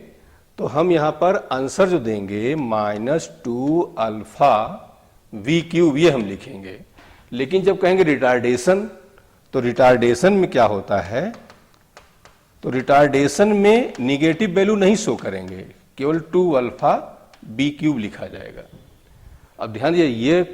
तो हम यहाँ पर आंसर जो देंगे -2 अल्फा v क्यूब, ये हम लिखेंगे। लेकिन जब कहेंगे रिटार्डेशन, तो रिटार्डेशन में क्या होता है, तो रिटार्डेशन में निगेटिव वैल्यू नहीं शो करेंगे, केवल 2 अल्फा b क्यूब लिखा जाएगा। अब ध्यान दीजिए, ये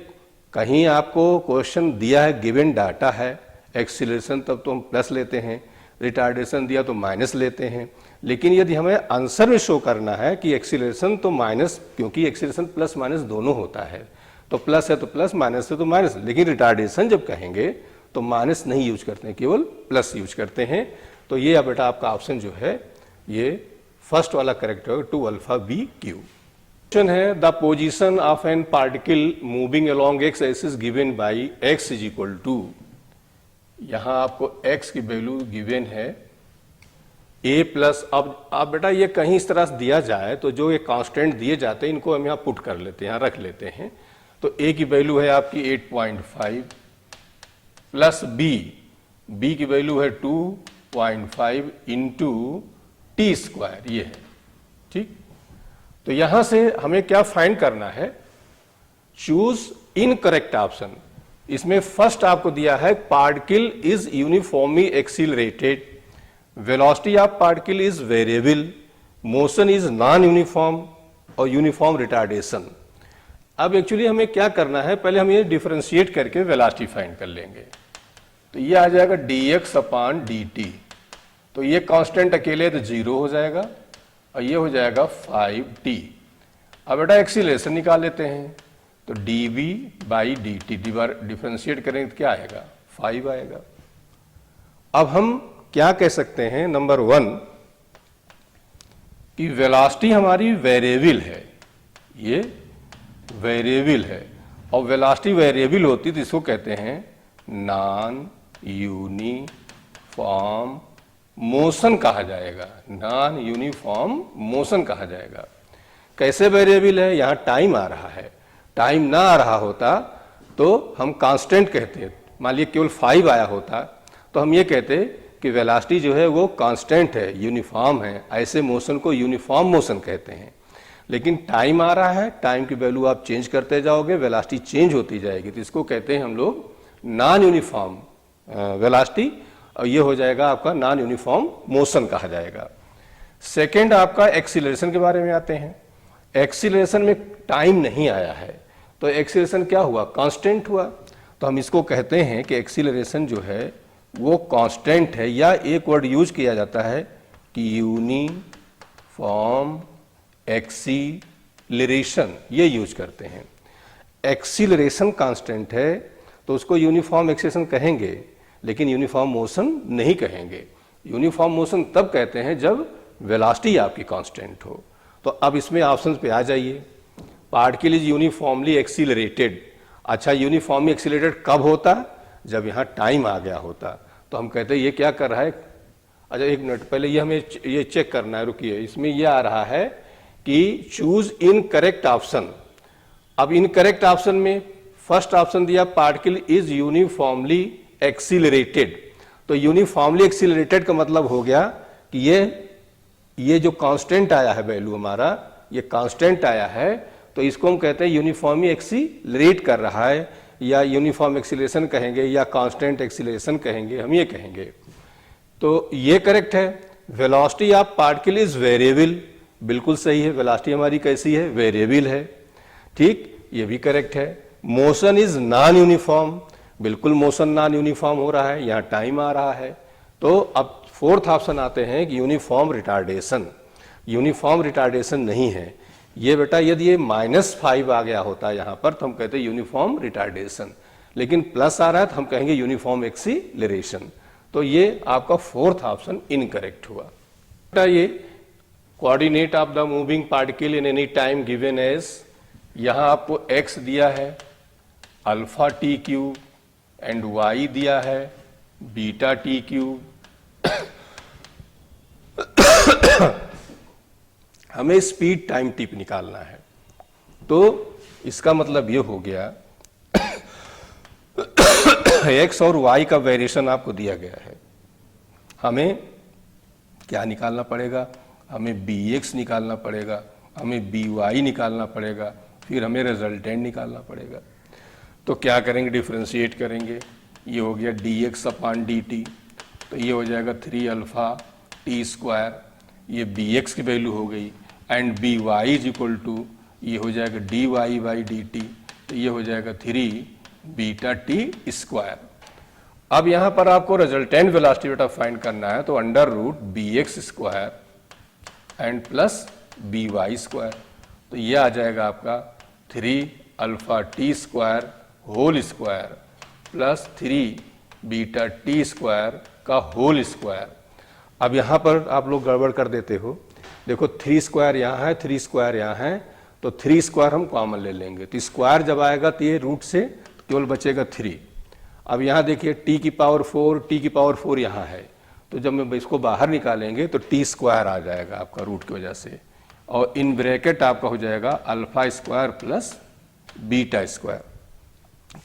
कहीं आपको क्वेश्चन दिया है, गिवन डाटा है, एक्सीलरेशन तब तो हम प्लस लेते हैं, रिटार्डेशन दिया तो माइनस लेते हैं। लेकिन यदि हमें आंसर में शो करना है कि एक्सीलरेशन तो माइनस, क्योंकि एक्सीलरेशन प्लस माइनस दोनों होता है, तो प्लस है तो प्लस, माइनस है तो माइनस। लेकिन रिटार्डेशन जब कहेंगे तो माइनस नहीं यूज करते हैं, केवल प्लस यूज करते हैं। तो ये बेटा आपका ऑप्शन जो है ये फर्स्ट वाला करेक्ट होगा, 2 अल्फा b क्यूब। क्वेश्चन है the position of an particle moving along x axis given by x is equal to, यहां आपको x की वैल्यू गिवन है a प्लस। अब बेटा ये कहीं इस तरह से दिया जाए तो जो ये कांस्टेंट दिए जाते हैं इनको हम यहाँ पुट कर लेते हैं, यहाँ रख लेते हैं। तो a की वैल्यू है आपकी 8.5 प्लस b की वैल्यू है 2.5 इंटू टी स्क्वायर, ये है, ठीक। तो यहां से हमें क्या फाइंड करना है, चूज इनकरेक्ट ऑप्शन। इसमें फर्स्ट आपको दिया है particle is uniformly accelerated, velocity of particle is variable, motion is non uniform, और यूनिफॉर्म रिटार्डेशन। अब एक्चुअली हमें क्या करना है, पहले हम ये डिफरेंशिएट करके वेलोसिटी फाइंड कर लेंगे। तो ये आ जाएगा dx अपान dt, तो ये कांस्टेंट अकेले तो 0 हो जाएगा, और ये हो जाएगा 5t। अब बेटा एक्सीलरेशन निकाल लेते हैं, तो dv बाई dt डिफरेंशिएट करेंगे तो क्या आएगा, 5 आएगा। अब हम क्या कह सकते हैं, नंबर 1 कि वेलोसिटी हमारी वेरिएबल है, ये वेरिएबल है, और वेलोसिटी वेरिएबल होती तो इसको कहते हैं नॉन यूनिफॉर्म मोशन कहा जाएगा, नॉन यूनिफॉर्म मोशन कहा जाएगा। कैसे वेरिएबल है, यहां टाइम आ रहा है, टाइम ना आ रहा होता तो हम कांस्टेंट कहते, मान लीजिए केवल 5 आया होता तो हम ये कहते कि वेलोसिटी जो है वो कांस्टेंट है, यूनिफॉर्म है, ऐसे मोशन को यूनिफॉर्म मोशन कहते हैं। लेकिन टाइम आ रहा है, टाइम की वैल्यू आप चेंज करते जाओगे, वेलोसिटी चेंज होती जाएगी, तो इसको कहते हैं हम लोग नॉन यूनिफॉर्म वेलोसिटी, और ये हो जाएगा आपका नॉन यूनिफॉर्म मोशन कहा जाएगा। सेकेंड आपका एक्सीलरेशन के बारे में आते हैं। एक्सीलरेशन में टाइम नहीं आया है, तो एक्सीलरेशन क्या हुआ, कांस्टेंट हुआ। तो हम इसको कहते हैं कि एक्सीलरेशन जो है वो कांस्टेंट है, या एक वर्ड यूज किया जाता है कि यूनिफॉर्म एक्सीलरेशन, ये यूज करते हैं। एक्सीलरेशन कांस्टेंट है तो उसको यूनिफॉर्म एक्सीलरेशन कहेंगे, लेकिन यूनिफॉर्म मोशन नहीं कहेंगे। यूनिफॉर्म मोशन तब कहते हैं जब वेलोसिटी आपकी कांस्टेंट हो। तो अब इसमें ऑप्शंस पे आ जाइए। Particle is uniformly accelerated. अच्छा, यूनिफॉर्मली एक्सीलरेटेड कब होता? जब यहाँ टाइम आ गया होता। तो हम कहते हैं ये क्या कर रहा है। अच्छा एक मिनट, पहले ये हमें ये चेक करना है, रुकिए। इसमें ये आ रहा है कि चूज इनकरेक्ट ऑप्शन। अब इनकरेक्ट ऑप्शन में फर्स्ट ऑप्शन दिया पार्टिकल इज यूनिफॉर्मली एक्सीलरेटेड। तो यूनिफॉर्मली एक्सीलरेटेड का मतलब हो गया कि ये जो कांस्टेंट आया है वैल्यू हमारा, ये कांस्टेंट आया है, तो इसको हम कहते हैं यूनिफॉर्मली एक्सीलरेट कर रहा है, या यूनिफॉर्म एक्सीलरेशन कहेंगे, या कांस्टेंट एक्सीलरेशन कहेंगे, हम ये कहेंगे। तो ये करेक्ट है। Velocity of particle is variable, बिल्कुल सही है। वेलोसिटी हमारी कैसी है? वेरिएबल है। ठीक, ये भी करेक्ट है। मोशन इज नॉन यूनिफॉर्म, बिल्कुल मोशन नॉन यूनिफॉर्म हो रहा है, यहाँ टाइम आ रहा है। तो अब फोर्थ ऑप्शन आते हैं कि यूनिफॉर्म रिटार्डेशन। यूनिफॉर्म रिटार्डेशन नहीं है ये बेटा। यदि ये -5 आ गया होता है यहाँ पर तो हम कहते हैं यूनिफॉर्म रिटार्डेशन, लेकिन प्लस आ रहा है तो हम कहेंगे यूनिफॉर्म एक्सीलरेशन। तो ये आपका फोर्थ ऑप्शन इनकरेक्ट हुआ। बेटा ये coordinate of the moving particle in any time given as, यहाँ आपको x दिया है alpha t cube and y दिया है बीटा टी क्यूब। हमें स्पीड टाइम टिप निकालना है। तो इसका मतलब ये हो गया x और y का वेरिएशन आपको दिया गया है। हमें क्या निकालना पड़ेगा? हमें bx निकालना पड़ेगा, हमें by निकालना पड़ेगा, फिर हमें रिजल्टेंट निकालना पड़ेगा। तो क्या करेंगे? डिफरेंशिएट करेंगे। ये हो गया dx अपॉन dt, तो ये हो जाएगा 3 अल्फा टी स्क्वायर, ये bx की वैल्यू हो गई, and by is equal to ये हो जाएगा dy बाई dt, तो ये हो जाएगा 3 बीटा टी स्क्वायर। अब यहाँ पर आपको रिजल्टेंट वेलोसिटी बेटा फाइंड करना है, तो under root bx square and plus by square, तो ये आ जाएगा आपका 3 alpha t square whole square plus 3 beta t square का होल स्क्वायर। अब यहाँ पर आप लोग गड़बड़ कर देते हो। देखो 3 स्क्वायर यहाँ है, 3 स्क्वायर यहाँ है, तो 3 स्क्वायर हम कॉमन ले लेंगे। तो स्क्वायर जब आएगा तो ये रूट से केवल बचेगा 3। अब यहाँ देखिए t की पावर 4 यहाँ है, तो जब हम इसको बाहर निकालेंगे तो t स्क्वायर आ जाएगा आपका रूट की वजह से, और इन ब्रैकेट आपका हो जाएगा alpha square plus beta square.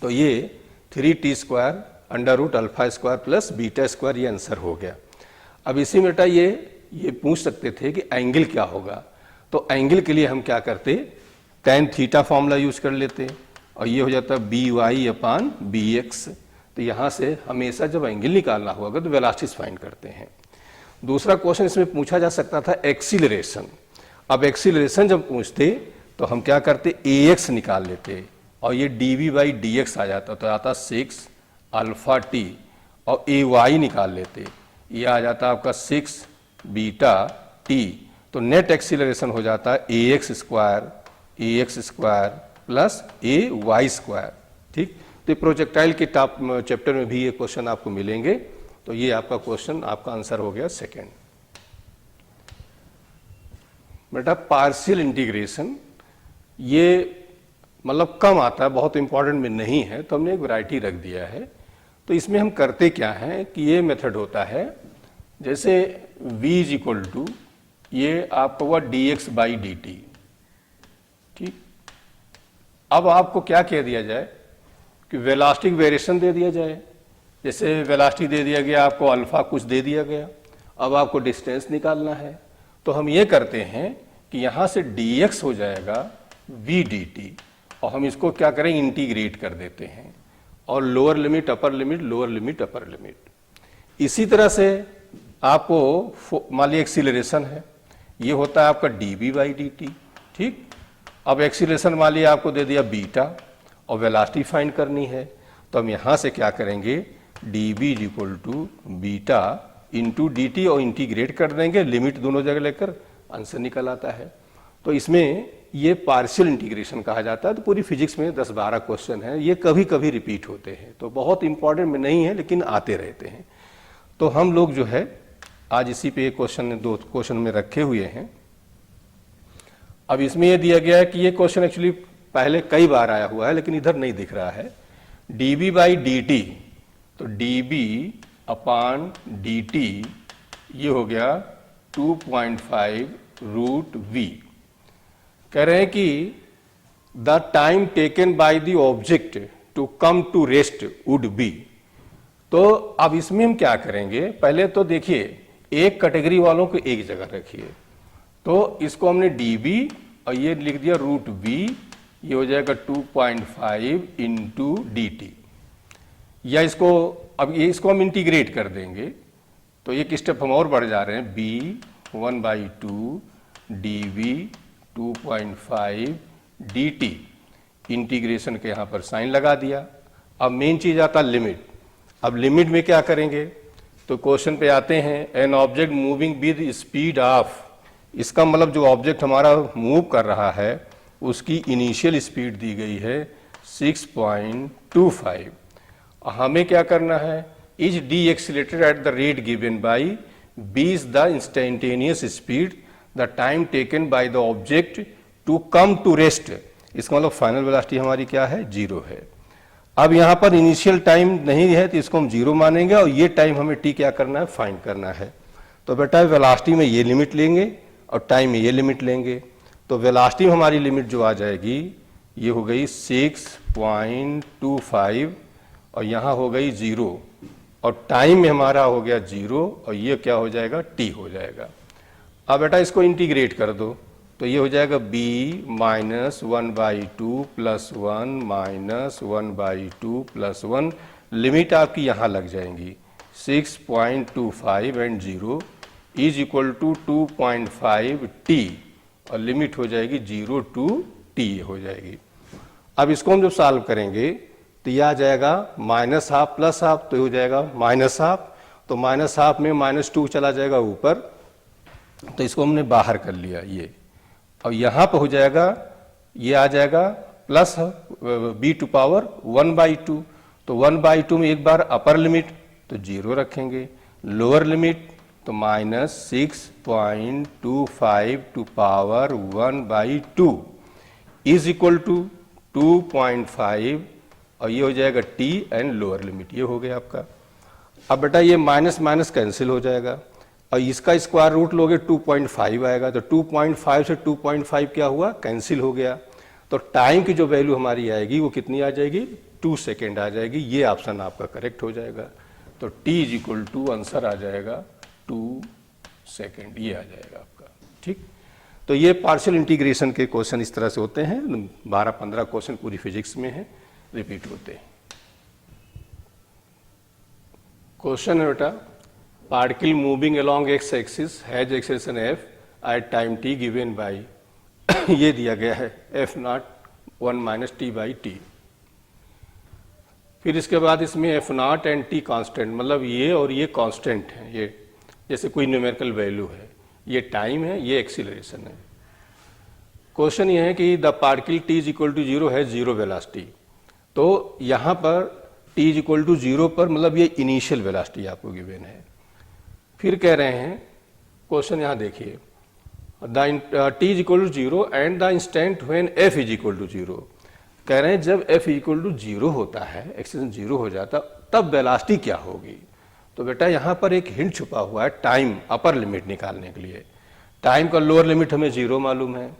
तो ये 3t square under root alpha square plus beta square, ये आंसर हो गया। अब इसी में बेटा ये पूछ सकते थे कि एंगल क्या होगा, तो एंगल के लिए हम क्या करते? tan थीटा फॉर्मूला यूज कर लेते, और ये हो जाता by अपान bx। तो यहाँ से हमेशा जब एंगल निकालना होगा तो वेलोसिटी फाइंड करते हैं। दूसरा क्वेश्चन इसमें पूछा जा सकता था एक्सीलरेशन। अब एक्सीलरेशन जब पूछते तो हम क्या करते? ax निकाल लेते, और ये dv बाई dx आ जाता, तो आता 6 अल्फा टी, और ay निकाल लेते, ये आ जाता आपका 6 बीटा टी। तो नेट एक्सीलरेशन हो जाता है ax square plus ay square. ठीक, तो प्रोजेक्टाइल के टॉप चैप्टर में भी ये क्वेश्चन आपको मिलेंगे। तो ये आपका क्वेश्चन, आपका आंसर हो गया सेकेंड। बेटा पार्शियल इंटीग्रेशन ये मतलब कम आता है, बहुत इंपॉर्टेंट में नहीं है, तो हमने एक वैरायटी रख दिया है। तो इसमें हम करते क्या हैं कि ये मेथड होता है, जैसे v इज इक्वल टू ये आपका हुआ dx बाई dt। ठीक, अब आपको क्या कह दिया जाए कि वेलोसिटी वेरिएशन दे दिया जाए। जैसे वेलोसिटी दे दिया गया आपको, अल्फा कुछ दे दिया गया, अब आपको डिस्टेंस निकालना है। तो हम ये करते हैं कि यहाँ से dx हो जाएगा v dt, और हम इसको क्या करें? इंटीग्रेट कर देते हैं, और lower limit upper limit, lower limit upper limit. इसी तरह से आपको मान लीजिए एक्सीलरेशन है, ये होता है आपका dv बाई dt। ठीक, अब एक्सीलरेशन मान लीजिए आपको दे दिया बीटा, और वेलोसिटी फाइंड करनी है, तो हम यहाँ से क्या करेंगे, d b is equal to beta into d t और इंटीग्रेट कर देंगे, लिमिट दोनों जगह लेकर आंसर निकल आता है। तो इसमें ये पार्शियल इंटीग्रेशन कहा जाता है। तो पूरी फिजिक्स में 10-12 क्वेश्चन है, ये कभी कभी रिपीट होते हैं, तो बहुत इंपॉर्टेंट में नहीं है लेकिन आते रहते हैं। तो हम लोग जो है आज इसी पे एक क्वेश्चन 2 क्वेश्चन में रखे हुए हैं। अब इसमें ये दिया गया है कि ये क्वेश्चन एक्चुअली पहले कई बार आया हुआ है लेकिन इधर नहीं दिख रहा है। D b by d t, तो d b upon d t ये हो गया 2.5 रूट वी। कह रहे हैं कि the time taken by the object to come to rest would be. तो अब इसमें हम क्या करेंगे, पहले तो देखिए एक कैटेगरी वालों को एक जगह रखिए, तो इसको हमने डी बी और ये लिख दिया रूट वी, ये हो जाएगा 2.5 इंटू डी टी, या इसको अब ये इसको हम इंटीग्रेट कर देंगे। तो एक स्टेप हम और बढ़ जा रहे हैं, b 1/2 d v 2.5 d t, integration के यहाँ पर साइन लगा दिया। अब मेन चीज आता लिमिट। अब लिमिट में क्या करेंगे, तो क्वेश्चन पे आते हैं, an object moving with speed of, इसका मतलब जो ऑब्जेक्ट हमारा मूव कर रहा है उसकी इनिशियल स्पीड दी गई है 6.25। हमें क्या करना है, is the accelerated at the rate given by b is the instantaneous speed the time taken by the object to come to rest. इसका मतलब फाइनल वेलोसिटी हमारी क्या है, 0 है। अब यहाँ पर इनिशियल टाइम नहीं है तो इसको हम 0 मानेंगे और ये टाइम हमें टी क्या करना है, फाइंड करना है। तो बेटा वेलोसिटी में ये लिमिट लेंगे और टाइम में ये लिमिट लेंगे। तो वेलोसिटी में हमारी लिमिट जो आ जाएगी ये हो गई 6.25 और यहाँ हो गई 0 और टाइम में हमारा हो गया 0 और ये क्या हो जाएगा, टी हो जाएगा। अब बेटा इसको इंटीग्रेट कर दो, तो ये हो जाएगा b minus 1/2 plus 1 minus 1/2 plus 1, limit आपकी यहाँ लग जाएंगी 6.25 and 0 is equal to 2.5 t और लिमिट हो जाएगी 0 to t हो जाएगी। अब इसको हम जब सॉल्व करेंगे तो यह आ जाएगा -½ प्लस हाफ, तो हो जाएगा -½ तो -½ में -2 चला जाएगा ऊपर, तो इसको हमने बाहर कर लिया ये, और यहाँ पर हो जाएगा ये आ जाएगा प्लस b टू पावर 1/2, तो 1/2 में एक बार अपर लिमिट तो 0 रखेंगे, लोअर लिमिट तो -6.25 to power 1/2 is equal to 2.5 और ये हो जाएगा t एंड लोअर लिमिट, ये हो गया आपका। अब बेटा ये माइनस माइनस कैंसिल हो जाएगा और इसका स्क्वायर रूट लोगे 2.5 आएगा, तो 2.5 से 2.5 क्या हुआ, कैंसिल हो गया। तो टाइम की जो वैल्यू हमारी आएगी वो कितनी आ जाएगी, 2 सेकेंड आ जाएगी। ये ऑप्शन आपका करेक्ट हो जाएगा। तो t is equal to answer आ जाएगा 2 सेकेंड, ये आ जाएगा आपका। ठीक, तो ये पार्शियल इंटीग्रेशन के क्वेश्चन इस तरह से होते हैं। 12-15 क्वेश्चन पूरी फिजिक्स में है, रिपीट होते हैं। क्वेश्चन है बेटा, particle moving along x axis has acceleration f at time t given by ये दिया गया है f0 1 - t/t। फिर इसके बाद इसमें f0 एंड t कांस्टेंट, मतलब ये और ये कांस्टेंट है, ये जैसे कोई न्यूमेरिकल वैल्यू है, ये टाइम है, ये एक्सीलरेशन है। क्वेश्चन ये है कि the particle t is equal to 0 है 0 वेलोसिटी। तो यहाँ पर t इज इक्वल टू 0 पर मतलब ये इनिशियल वेलोसिटी आपको गिवन है। फिर कह रहे हैं क्वेश्चन यहाँ देखिए, the t is equal to 0 and the instant when f is equal to 0। कह रहे हैं जब f इक्वल टू 0 होता है, एक्सेलरेशन 0 हो जाता, तब वेलोसिटी क्या होगी। तो बेटा यहाँ पर एक हिंट छुपा हुआ है टाइम अपर लिमिट निकालने के लिए। टाइम का लोअर लिमिट हमें 0 मालूम है,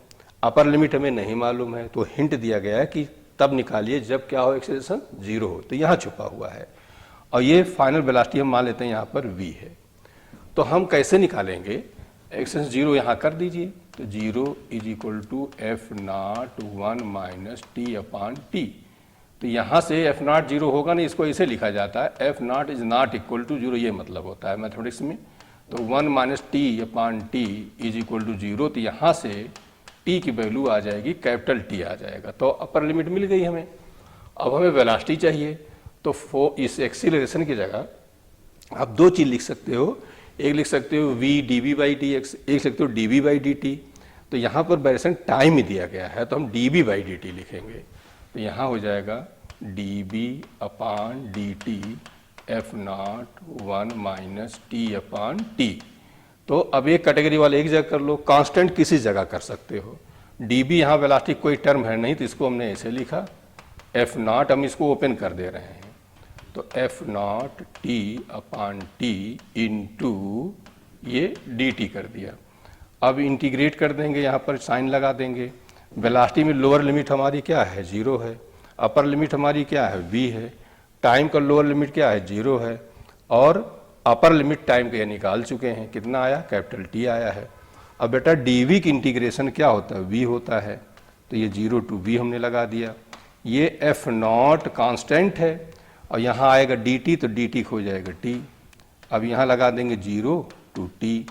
अपर लिमिट हमें नहीं मालूम है, तो हिंट दिया गया है कि तब निकालिए जब क्या हो, एक्सेलरेशन 0 हो। तो यहाँ छुपा हुआ है और ये फाइनल वेलोसिटी हम मान लेते हैं यहाँ पर v है। तो हम कैसे निकालेंगे, एक्सेलरेशन 0 यहाँ कर दीजिए, तो 0 is equal to f0 1 - t/t। तो यहाँ से f0 0 होगा नहीं, इसको ऐसे लिखा जाता है f0 is not equal to 0, ये मतलब होता है मैथमेटिक्स में। तो 1 - t/t इज इक्वल टू 0, तो यहाँ से t की वैल्यू आ जाएगी कैपिटल T आ जाएगा। तो अपर लिमिट मिल गई हमें। अब हमें वेलोसिटी चाहिए, तो इस एक्सीलरेशन की जगह आप दो चीज लिख सकते हो, एक लिख सकते हो v dv/dx, एक लिख सकते हो dv/dt। तो यहाँ पर वेरिएशन टाइम ही दिया गया है तो हम dv/dt लिखेंगे। तो यहाँ हो जाएगा dv/dt f0 1 माइनस t/t। तो अब एक कैटेगरी वाले एक जगह कर लो, कांस्टेंट किसी जगह कर सकते हो। db यहाँ वेलोसिटी कोई टर्म है नहीं तो इसको हमने ऐसे लिखा, f0 हम इसको ओपन कर दे रहे हैं तो f0 t/t इंटू ये dt कर दिया। अब इंटीग्रेट कर देंगे, यहाँ पर साइन लगा देंगे। वेलोसिटी में लोअर लिमिट हमारी क्या है, 0 है। अपर लिमिट हमारी क्या है, v है। टाइम का लोअर लिमिट क्या है, 0 है। और अपर लिमिट टाइम का निकाल चुके हैं, कितना आया, कैपिटल T आया है। अब बेटा dv की इंटीग्रेशन क्या होता है, v होता है। तो ये 0 to v हमने लगा दिया। ये f0 कांस्टेंट है और यहाँ आएगा dt तो dt हो जाएगा t। अब यहाँ लगा देंगे 0 to t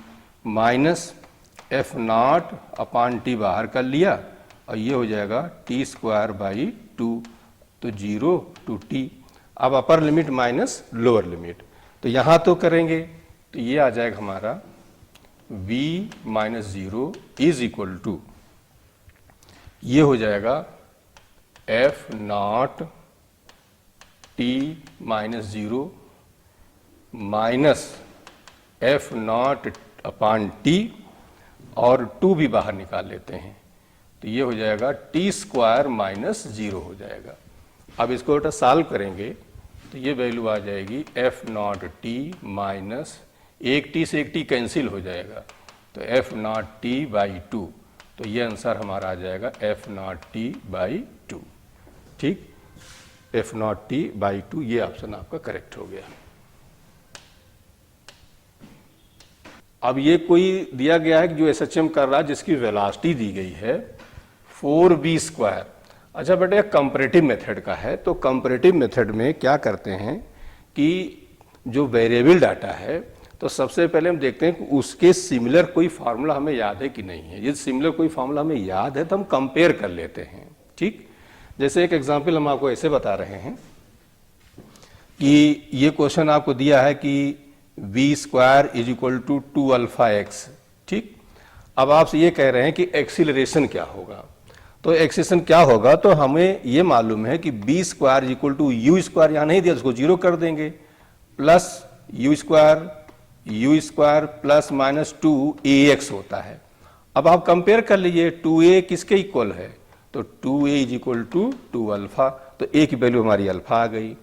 माइनस f0/t बाहर कर लिया और ये हो जाएगा t²/2 तो 0 to t। अब upper limit minus lower limit, तो यहाँ तो करेंगे तो ये आ जाएगा हमारा v - 0 इज इक्वल टू, ये हो जाएगा f0 t - 0 माइनस f0/t और 2 भी बाहर निकाल लेते हैं तो ये हो जाएगा t² - 0 हो जाएगा। अब इसको बेटा सॉल्व करेंगे तो ये वैल्यू आ जाएगी f0t माइनस एक t से एक t कैंसिल हो जाएगा तो f0t/2। तो ये आंसर हमारा आ जाएगा f0t/2। ठीक, f0t/2 ये ऑप्शन आपका करेक्ट हो गया। अब ये कोई दिया गया है कि जो SHM कर रहा है जिसकी वेलोसिटी दी गई है 4v²। अच्छा बेटा कंपैरेटिव मेथड का है, तो कंपैरेटिव मेथड में क्या करते हैं कि जो वेरिएबल डाटा है तो सबसे पहले हम देखते हैं कि उसके सिमिलर कोई फार्मूला हमें याद है कि नहीं है। यदि सिमिलर कोई फार्मूला हमें याद है तो हम कंपेयर कर लेते हैं। ठीक, जैसे एक एग्जांपल हम आपको ऐसे बता रहे हैं कि ये क्वेश्चन आपको दिया है कि v² = 2α(x). ठीक, अब आपसे ये कह रहे हैं कि एक्सीलरेशन क्या होगा। तो एक्सीलरेशन क्या होगा, तो हमें ये मालूम है कि b² = u², यहाँ नहीं दिया उसको 0 कर देंगे, plus u² plus minus 2ax होता है। अब आप कंपेयर कर लीजिए 2a किसके इक्वल है, तो 2a = 2α, तो a की वैल्यू हमारी अल्फा आ गई।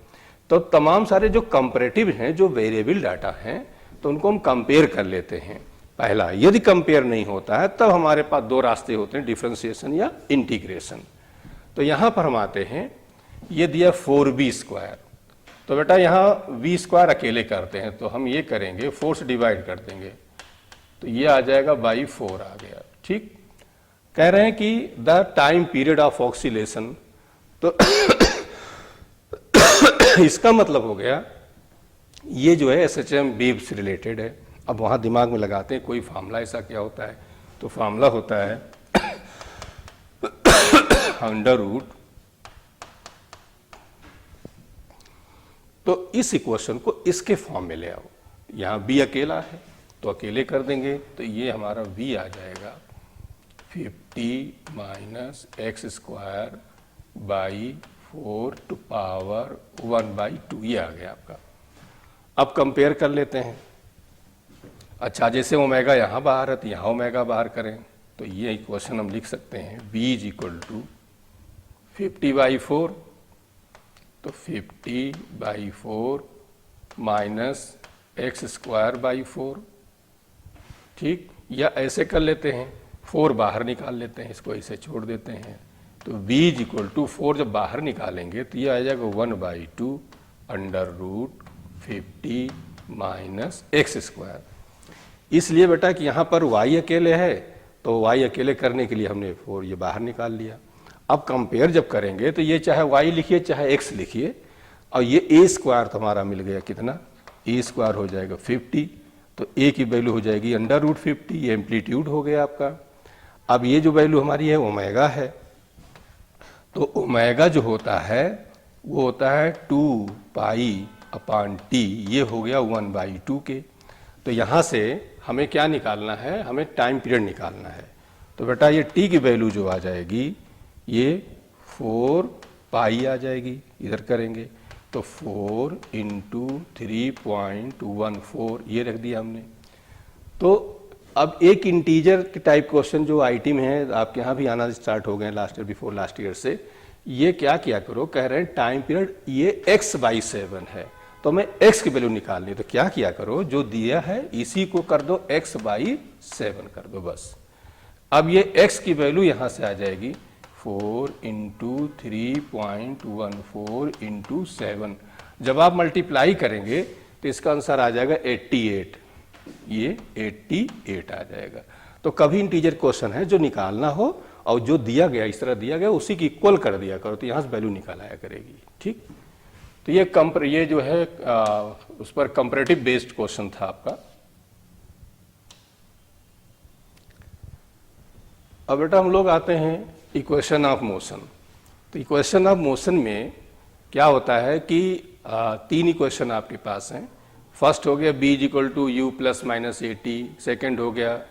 तो तमाम सारे जो कंपैरेटिव हैं, जो वेरिएबल डाटा हैं, तो उनको हम कंपेयर कर लेते हैं। पहला, यदि कंपेयर नहीं होता है तब हमारे पास दो रास्ते होते हैं, डिफरेंशिएशन या इंटीग्रेशन। तो यहां पर हम आते हैं, ये दिया 4v², तो बेटा यहाँ v² अकेले करते हैं तो हम ये करेंगे 4 से डिवाइड कर देंगे तो ये आ जाएगा /4 आ गया। ठीक, कह रहे हैं कि the time period of oscillation, तो इसका मतलब हो गया ये जो है SHM वेव से रिलेटेड है। अब वहां दिमाग में लगाते हैं कोई फार्मूला ऐसा क्या होता है, तो फार्मूला होता है √, तो इस इक्वेशन को इसके फॉर्म में ले आओ। यहाँ b अकेला है तो अकेले कर देंगे तो ये हमारा v आ जाएगा 50 - x²/4 to power 1/2, ये आ गया आपका। अब कंपेयर कर लेते हैं। अच्छा, जैसे ओमेगा यहाँ बाहर है तो यहाँ ओमेगा बाहर करें तो ये इक्वेशन हम लिख सकते हैं v = 50/4, तो 50/4 माइनस x²/4। ठीक, या ऐसे कर लेते हैं, 4 बाहर निकाल लेते हैं, इसको ऐसे छोड़ देते हैं तो v = 4 जब बाहर निकालेंगे तो ये आ जाएगा 1/2 √50 माइनस x²। इसलिए बेटा कि यहाँ पर y अकेले है तो y अकेले करने के लिए हमने 4 ये बाहर निकाल लिया। अब कंपेयर जब करेंगे तो ये चाहे y लिखिए चाहे x लिखिए, और ये a² तो हमारा मिल गया कितना, a² हो जाएगा 50, तो a की वैल्यू हो जाएगी √50, ये एम्पलीट्यूड हो गया आपका। अब ये जो वैल्यू हमारी है ओमेगा है, तो ओमेगा जो होता है वो होता है 2π/t, ये हो गया 1/2 के। तो यहाँ से हमें क्या निकालना है, हमें टाइम पीरियड निकालना है। तो बेटा ये t की वैल्यू जो आ जाएगी ये 4π आ जाएगी, इधर करेंगे तो 4 × 3.14 ये रख दिया हमने। तो अब एक इंटीजर के टाइप क्वेश्चन जो आईटी में है, आपके यहाँ भी आना स्टार्ट हो गए last year, before last year से, ये क्या किया करो, कह रहे हैं टाइम पीरियड ये x/7 है, तो हमें x की वैल्यू निकालनी है। तो क्या किया करो, जो दिया है इसी को कर दो x/7 कर दो बस। अब ये x की वैल्यू यहाँ से आ जाएगी 4 × 3.14 × 7। जब आप मल्टीप्लाई करेंगे तो इसका आंसर आ जाएगा 88, ये 88 आ जाएगा। तो कभी इंटीजर क्वेश्चन है जो निकालना हो और जो दिया गया इस तरह दिया गया उसी की इक्वल कर दिया करो, तो यहाँ से वैल्यू निकाल आया करेगी। ठीक, तो ये जो है उस पर कंपैरेटिव बेस्ड क्वेश्चन था आपका। अब बेटा हम लोग आते हैं इक्वेशन ऑफ मोशन। तो इक्वेशन ऑफ मोशन में क्या होता है कि 3 इक्वेशन आपके पास हैं। फर्स्ट हो गया b = u ± at, सेकेंड हो गया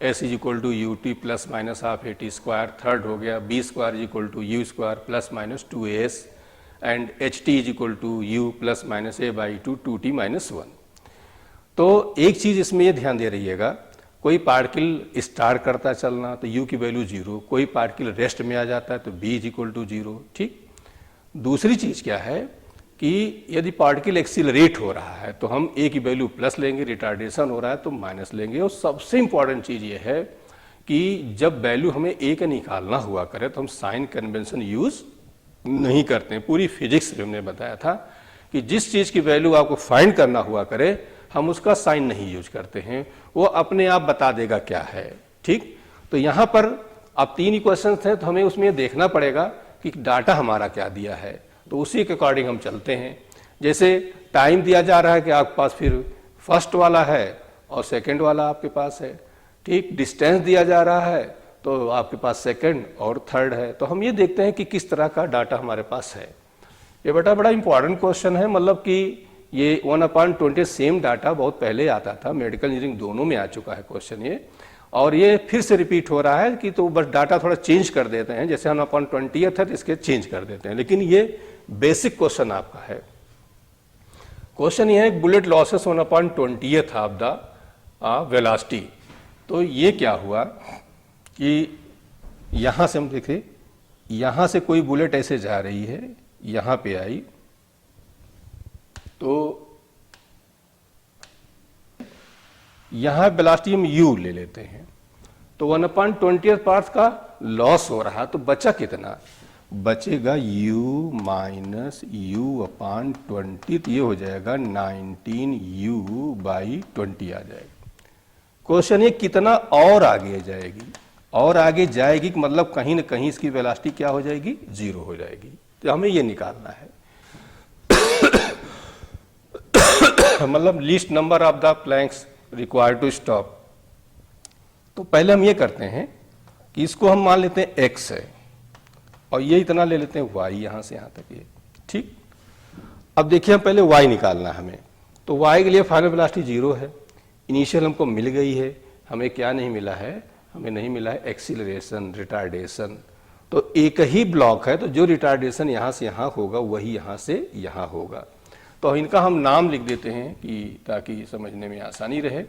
s = ut ± ½ at², थर्ड हो गया b² = u² ± 2as and ht = u ± a/2 2t - 1। तो एक चीज इसमें ये ध्यान दे रहिएगा, कोई पार्टिकल स्टार्ट करता चलना तो u की वैल्यू 0, कोई पार्टिकल रेस्ट में आ जाता है तो b = 0। ठीक, दूसरी चीज क्या है कि यदि पार्टिकल एक्सीलरेट हो रहा है तो हम a की वैल्यू प्लस लेंगे, रिटार्डेशन हो रहा है तो माइनस लेंगे। और सबसे इंपॉर्टेंट चीज ये है कि जब वैल्यू हमें a का निकालना हुआ करे तो हम साइन कन्वेंशन यूज नहीं करते हैं। पूरी फिजिक्स में हमने बताया था कि जिस चीज की वैल्यू आपको फाइंड करना हुआ करे हम उसका साइन नहीं यूज करते हैं, वो अपने आप बता देगा क्या है। ठीक, तो यहाँ पर अब 3 इक्वेशन हैं तो हमें उसमें देखना पड़ेगा कि डाटा हमारा क्या दिया है, तो उसी के अकॉर्डिंग हम चलते हैं। जैसे टाइम दिया जा रहा है कि आपके पास फिर फर्स्ट वाला है और सेकंड वाला आपके पास है। ठीक, डिस्टेंस दिया जा रहा है तो आपके पास सेकंड और थर्ड है। तो हम ये देखते हैं कि किस तरह का डाटा हमारे पास है। ये बेटा बड़ा इंपॉर्टेंट क्वेश्चन है, मतलब कि ये 1/20 सेम डाटा बहुत पहले आता था, मेडिकल इंजीनियरिंग दोनों में आ चुका है क्वेश्चन ये, और ये फिर से रिपीट हो रहा है कि तो बस डाटा थोड़ा चेंज कर देते हैं, जैसे 1/20 है तो इसके चेंज कर देते हैं, लेकिन ये बेसिक क्वेश्चन आपका है। क्वेश्चन ये है bullet losses 1/20 of the velocity. तो ये क्या हुआ कि यहां से हम देखें, यहां से कोई बुलेट ऐसे जा रही है, यहां पे आई तो यहां वेलोसिटी हम u ले लेते हैं, तो 1/20 पार्ट का लॉस हो रहा, तो बचा कितना, बचेगा u - u/20, तो ये हो जाएगा 19u/20 आ जाएगा। क्वेश्चन ये कितना और आगे जाएगी, और आगे जाएगी मतलब कहीं ना कहीं इसकी वेलोसिटी क्या हो जाएगी, 0 हो जाएगी। तो हमें ये निकालना है मतलब least number of the planks required to stop. तो पहले हम ये करते हैं कि इसको हम मान लेते हैं x है और ये इतना ले लेते हैं y, यहां से यहां तक ये। ठीक, अब देखिए हम पहले y निकालना है हमें, तो y के लिए फाइनल वेलोसिटी 0 है, इनिशियल हमको मिल गई है। हमें क्या नहीं मिला है, हमें नहीं मिला है एक्सीलरेशन, रिटार्डेशन। तो एक ही ब्लॉक है तो जो रिटार्डेशन यहां से यहां होगा वही यहां से यहां होगा। तो इनका हम नाम लिख देते हैं कि ताकि समझने में आसानी रहे।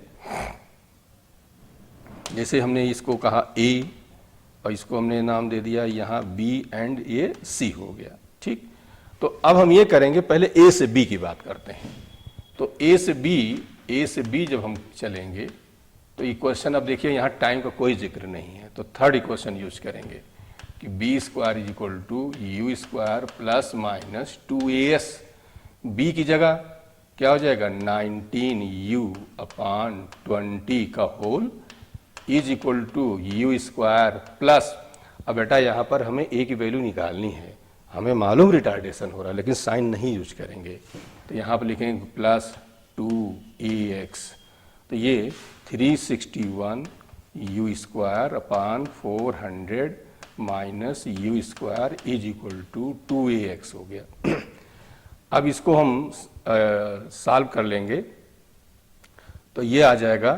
जैसे हमने इसको कहा A और इसको हमने नाम दे दिया यहाँ B एंड ये C हो गया। ठीक, तो अब हम ये करेंगे, पहले A से B की बात करते हैं। तो A से B जब हम चलेंगे तो इक्वेशन अब देखिए यहाँ टाइम का कोई जिक्र नहीं है, तो थर्ड इक्वेशन यूज करेंगे कि b² = u² ± 2as। b की जगह क्या हो जाएगा 19u/20 का होल = u² प्लस, अब बेटा यहाँ पर हमें a की वैल्यू निकालनी है, हमें मालूम रिटार्डेशन हो रहा है लेकिन साइन नहीं यूज करेंगे, तो यहाँ पर लिखेंगे प्लस 2ax। तो ये 361 u² / 400 - u² = 2ax हो गया। अब इसको हम सॉल्व कर लेंगे तो ये आ जाएगा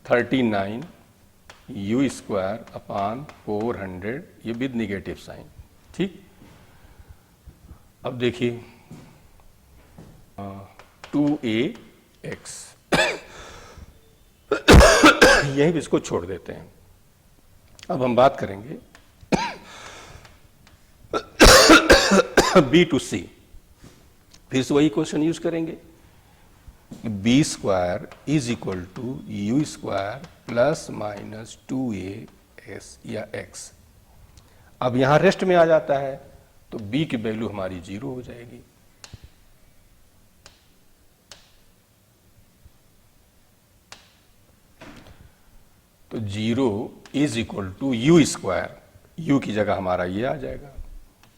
39 u स्क्वायर अपान 400, ये विद निगेटिव साइन। ठीक, अब देखिए 2ax यही भी इसको छोड़ देते हैं। अब हम बात करेंगे b to c, फिर से वही क्वेश्चन यूज करेंगे। B square is equal to u square plus minus 2a या x। अब यहां रेस्ट में आ जाता है तो b की वैल्यू हमारी 0 हो जाएगी। तो 0 is equal to u square, u की जगह हमारा ये आ जाएगा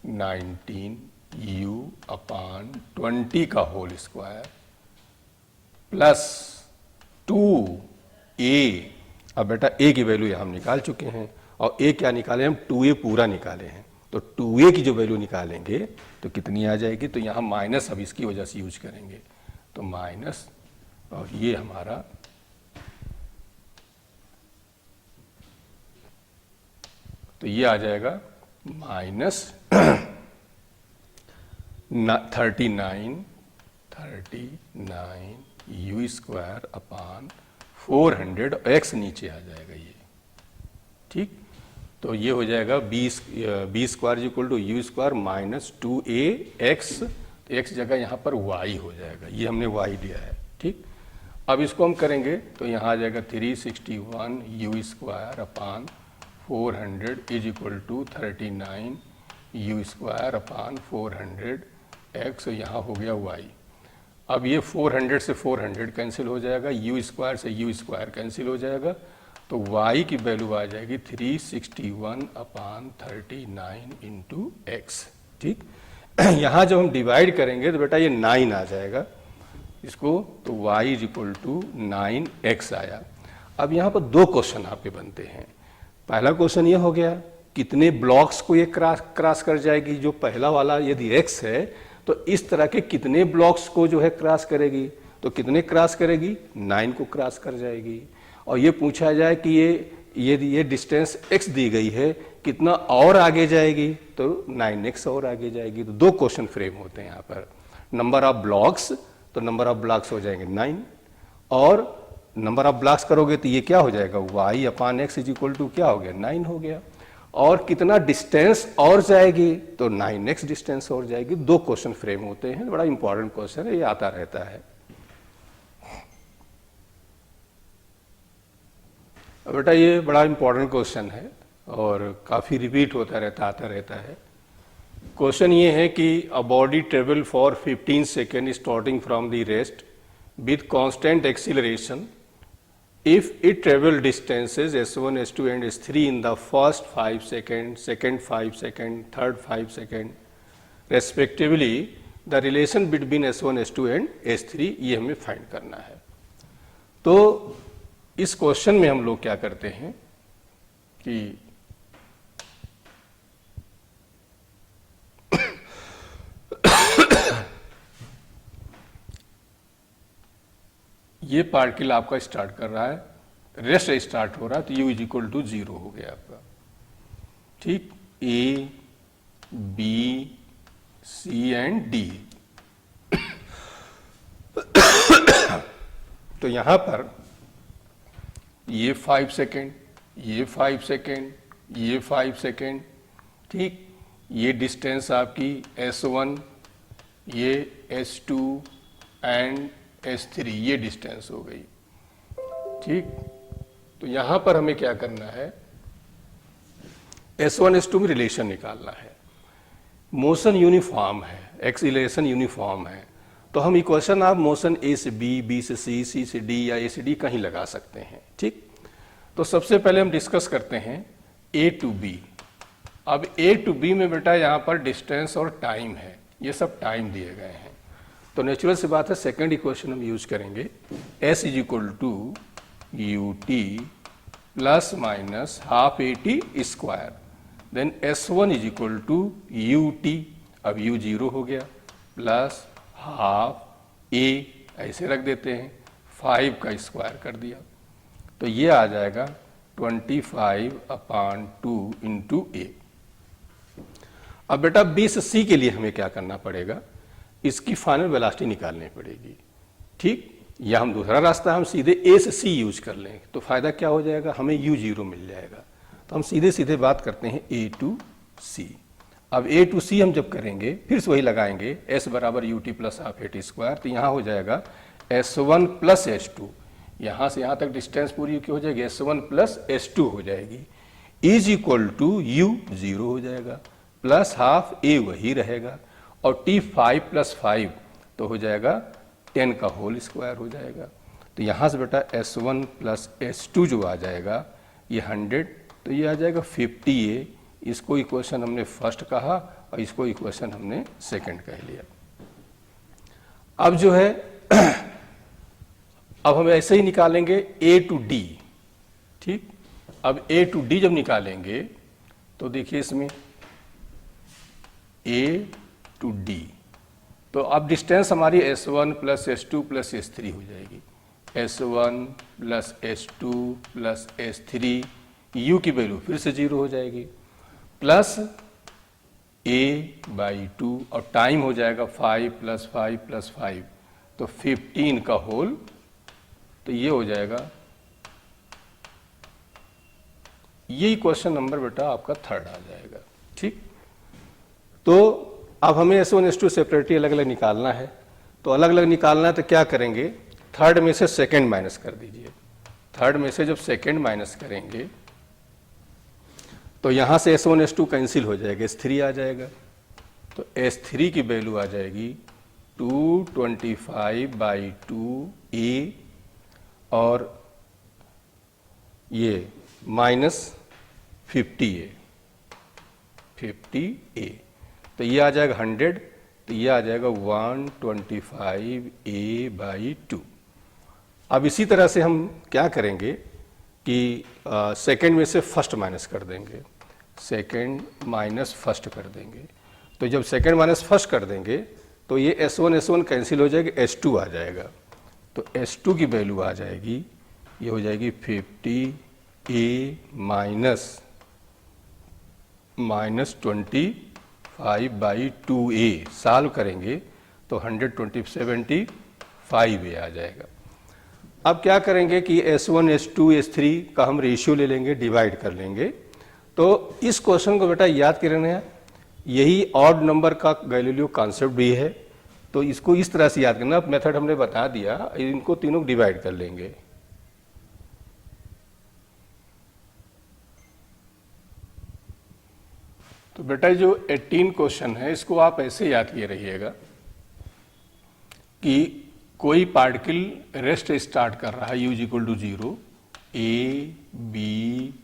19u अपान 20 का होल स्क्वायर प्लस 2a। अब बेटा a की वैल्यू हम निकाल चुके हैं, और a क्या निकाले हम, 2a पूरा निकाले हैं। तो 2a की जो वैल्यू निकालेंगे तो कितनी आ जाएगी, तो यहाँ माइनस अब इसकी वजह से यूज करेंगे, तो माइनस, और ये हमारा तो ये आ जाएगा minus 39 u square upon 400, x नीचे आ जाएगा ये। ठीक, तो ये हो जाएगा b square equal to u square minus 2ax, x जगह यहाँ पर y हो जाएगा, ये हमने y दिया है। ठीक, अब इसको हम करेंगे तो यहाँ आ जाएगा 361 u square upon 400 is equal to 39 u square upon 400 x, यहाँ हो गया y। अब ये 400 से 400 कैंसिल हो जाएगा, यू स्क्वायर से यू स्क्वायर कैंसिल हो जाएगा, तो y की वैल्यू आ जाएगी 361 अपान 39 इंटू एक्स। ठीक, यहाँ जब हम डिवाइड करेंगे तो बेटा ये 9 आ जाएगा इसको, तो y is equal to 9x आया। अब यहाँ पर दो क्वेश्चन आपके बनते हैं। पहला क्वेश्चन ये हो गया कितने ब्लॉक्स को ये क्रॉस कर जाएगी, जो पहला वाला यदि x है तो इस तरह के कितने ब्लॉक्स को जो है क्रॉस करेगी, तो कितने क्रॉस करेगी, 9 को क्रॉस कर जाएगी। और ये पूछा जाए कि ये डिस्टेंस x दी गई है, कितना और आगे जाएगी, तो 9x और आगे जाएगी। तो दो क्वेश्चन फ्रेम होते हैं यहाँ पर, नंबर ऑफ ब्लॉक्स, तो नंबर ऑफ ब्लॉक्स हो जाएंगे 9, और नंबर ऑफ ब्लॉक्स करोगे तो ये क्या हो जाएगा, y upon x is equal to क्या हो गया, 9 हो गया। और कितना डिस्टेंस और जाएगी, तो 9x डिस्टेंस और जाएगी। दो क्वेश्चन फ्रेम होते हैं, बड़ा इंपॉर्टेंट क्वेश्चन है, ये आता रहता है। बेटा ये बड़ा इंपॉर्टेंट क्वेश्चन है और काफी रिपीट होता रहता, आता रहता है। क्वेश्चन ये है कि a body travel for 15 second starting from the rest with constant acceleration if it travel distances s1, s2 and s3 in the first 5 seconds, second 5 seconds, third 5 seconds respectively, the relation between s1, s2 and s3 ये हमें फाइंड करना है। तो इस क्वेश्चन में हम लोग क्या करते हैं कि ये पार्टिकल आपका स्टार्ट कर रहा है, रेस्ट स्टार्ट हो रहा है, तो u इज इक्वल टू 0 हो गया आपका। ठीक, A, B, C and D। तो यहां पर ये 5 सेकेंड, ये 5 सेकेंड, ये 5 सेकेंड। ठीक, ये डिस्टेंस आपकी S1, ये S2 एंड S3, ये डिस्टेंस हो गई। ठीक, तो यहां पर हमें क्या करना है, S1, S2 में रिलेशन निकालना है। मोशन यूनिफॉर्म है, एक्सीलरेशन यूनिफॉर्म है, तो हम इक्वेशन आप मोशन A से B, B से C, C से D या A से D कहीं लगा सकते हैं। ठीक, तो सबसे पहले हम डिस्कस करते हैं A to B। अब A to B में बेटा यहाँ पर डिस्टेंस और टाइम है, ये सब टाइम दिए गए हैं, तो नेचुरल सी बात है सेकेंड इक्वेशन हम यूज करेंगे, S is equal to ut plus minus half AT square, then S1 is equal to ut, अब u 0 हो गया, प्लस हाफ ए ऐसे रख देते हैं, 5 का स्क्वायर कर दिया, तो ये आ जाएगा 25/2 इंटू ए। अब बेटा 20c के लिए हमें क्या करना पड़ेगा, इसकी फाइनल वेलोसिटी निकालनी पड़ेगी। ठीक, या हम दूसरा रास्ता हम सीधे ए से सी यूज कर लें, तो फायदा क्या हो जाएगा, हमें u0 मिल जाएगा। तो हम सीधे सीधे बात करते हैं a टू c। अब a टू c हम जब करेंगे फिर से वही लगाएंगे, s बराबर ut plus half at square, तो यहाँ हो जाएगा s1 प्लस s2, यहाँ से यहाँ तक डिस्टेंस पूरी क्या हो जाएगी, s1 प्लस s2 हो जाएगी, इज इक्वल टू u0 हो जाएगा, प्लस हाफ a वही रहेगा, और t 5 प्लस 5 तो हो जाएगा 10 का होल स्क्वायर हो जाएगा। तो यहाँ से बेटा s1 प्लस s2 जो आ जाएगा ये 100, तो ये आ जाएगा 50a। इसको इक्वेशन हमने फर्स्ट कहा और इसको इक्वेशन हमने सेकंड कह लिया। अब जो है अब हम ऐसे ही निकालेंगे a टू d। ठीक, अब a टू d जब निकालेंगे तो देखिए इसमें a टू d, तो अब डिस्टेंस हमारी s1 plus s2 plus s3 हो जाएगी, s1 plus s2 plus s3, u की वैल्यू फिर से 0 हो जाएगी, प्लस a/2 और टाइम हो जाएगा 5 प्लस 5 प्लस 5, तो 15 का होल, तो ये हो जाएगा, ये क्वेश्चन नंबर बेटा आपका थर्ड आ जाएगा। ठीक, तो अब हमें s1 s2 सेपरेटली अलग अलग निकालना है, तो अलग अलग निकालना है तो क्या करेंगे, थर्ड में से सेकंड माइनस कर दीजिए। थर्ड में से जब सेकंड माइनस करेंगे तो यहाँ से s1 s2 कैंसिल हो जाएगा, s3 आ जाएगा, तो s3 की वैल्यू आ जाएगी 225/2a और ये माइनस 50a, तो ये आ जाएगा 100, तो ये आ जाएगा 125a/2। अब इसी तरह से हम क्या करेंगे कि सेकंड में से फर्स्ट माइनस कर देंगे, सेकंड माइनस फर्स्ट कर देंगे, तो जब सेकंड माइनस फर्स्ट कर देंगे तो ये s1 कैंसिल हो जाएगा, s2 आ जाएगा, तो s2 की वैल्यू आ जाएगी, ये हो जाएगी 50a माइनस 25/2a। सॉल्व करेंगे तो 175a आ जाएगा। अब क्या करेंगे कि s1 s2 s3 का हम रेशियो ले लेंगे, डिवाइड कर लेंगे। तो इस क्वेश्चन को बेटा याद करना, यही ऑड नंबर का गैलीलियो कॉन्सेप्ट भी है, तो इसको इस तरह से याद करना। मेथड हमने बता दिया, इनको तीनों डिवाइड कर लेंगे। तो बेटा जो 18 क्वेश्चन है इसको आप ऐसे याद किए रहिएगा कि कोई पार्टिकल रेस्ट स्टार्ट कर रहा है u = 0, a, b,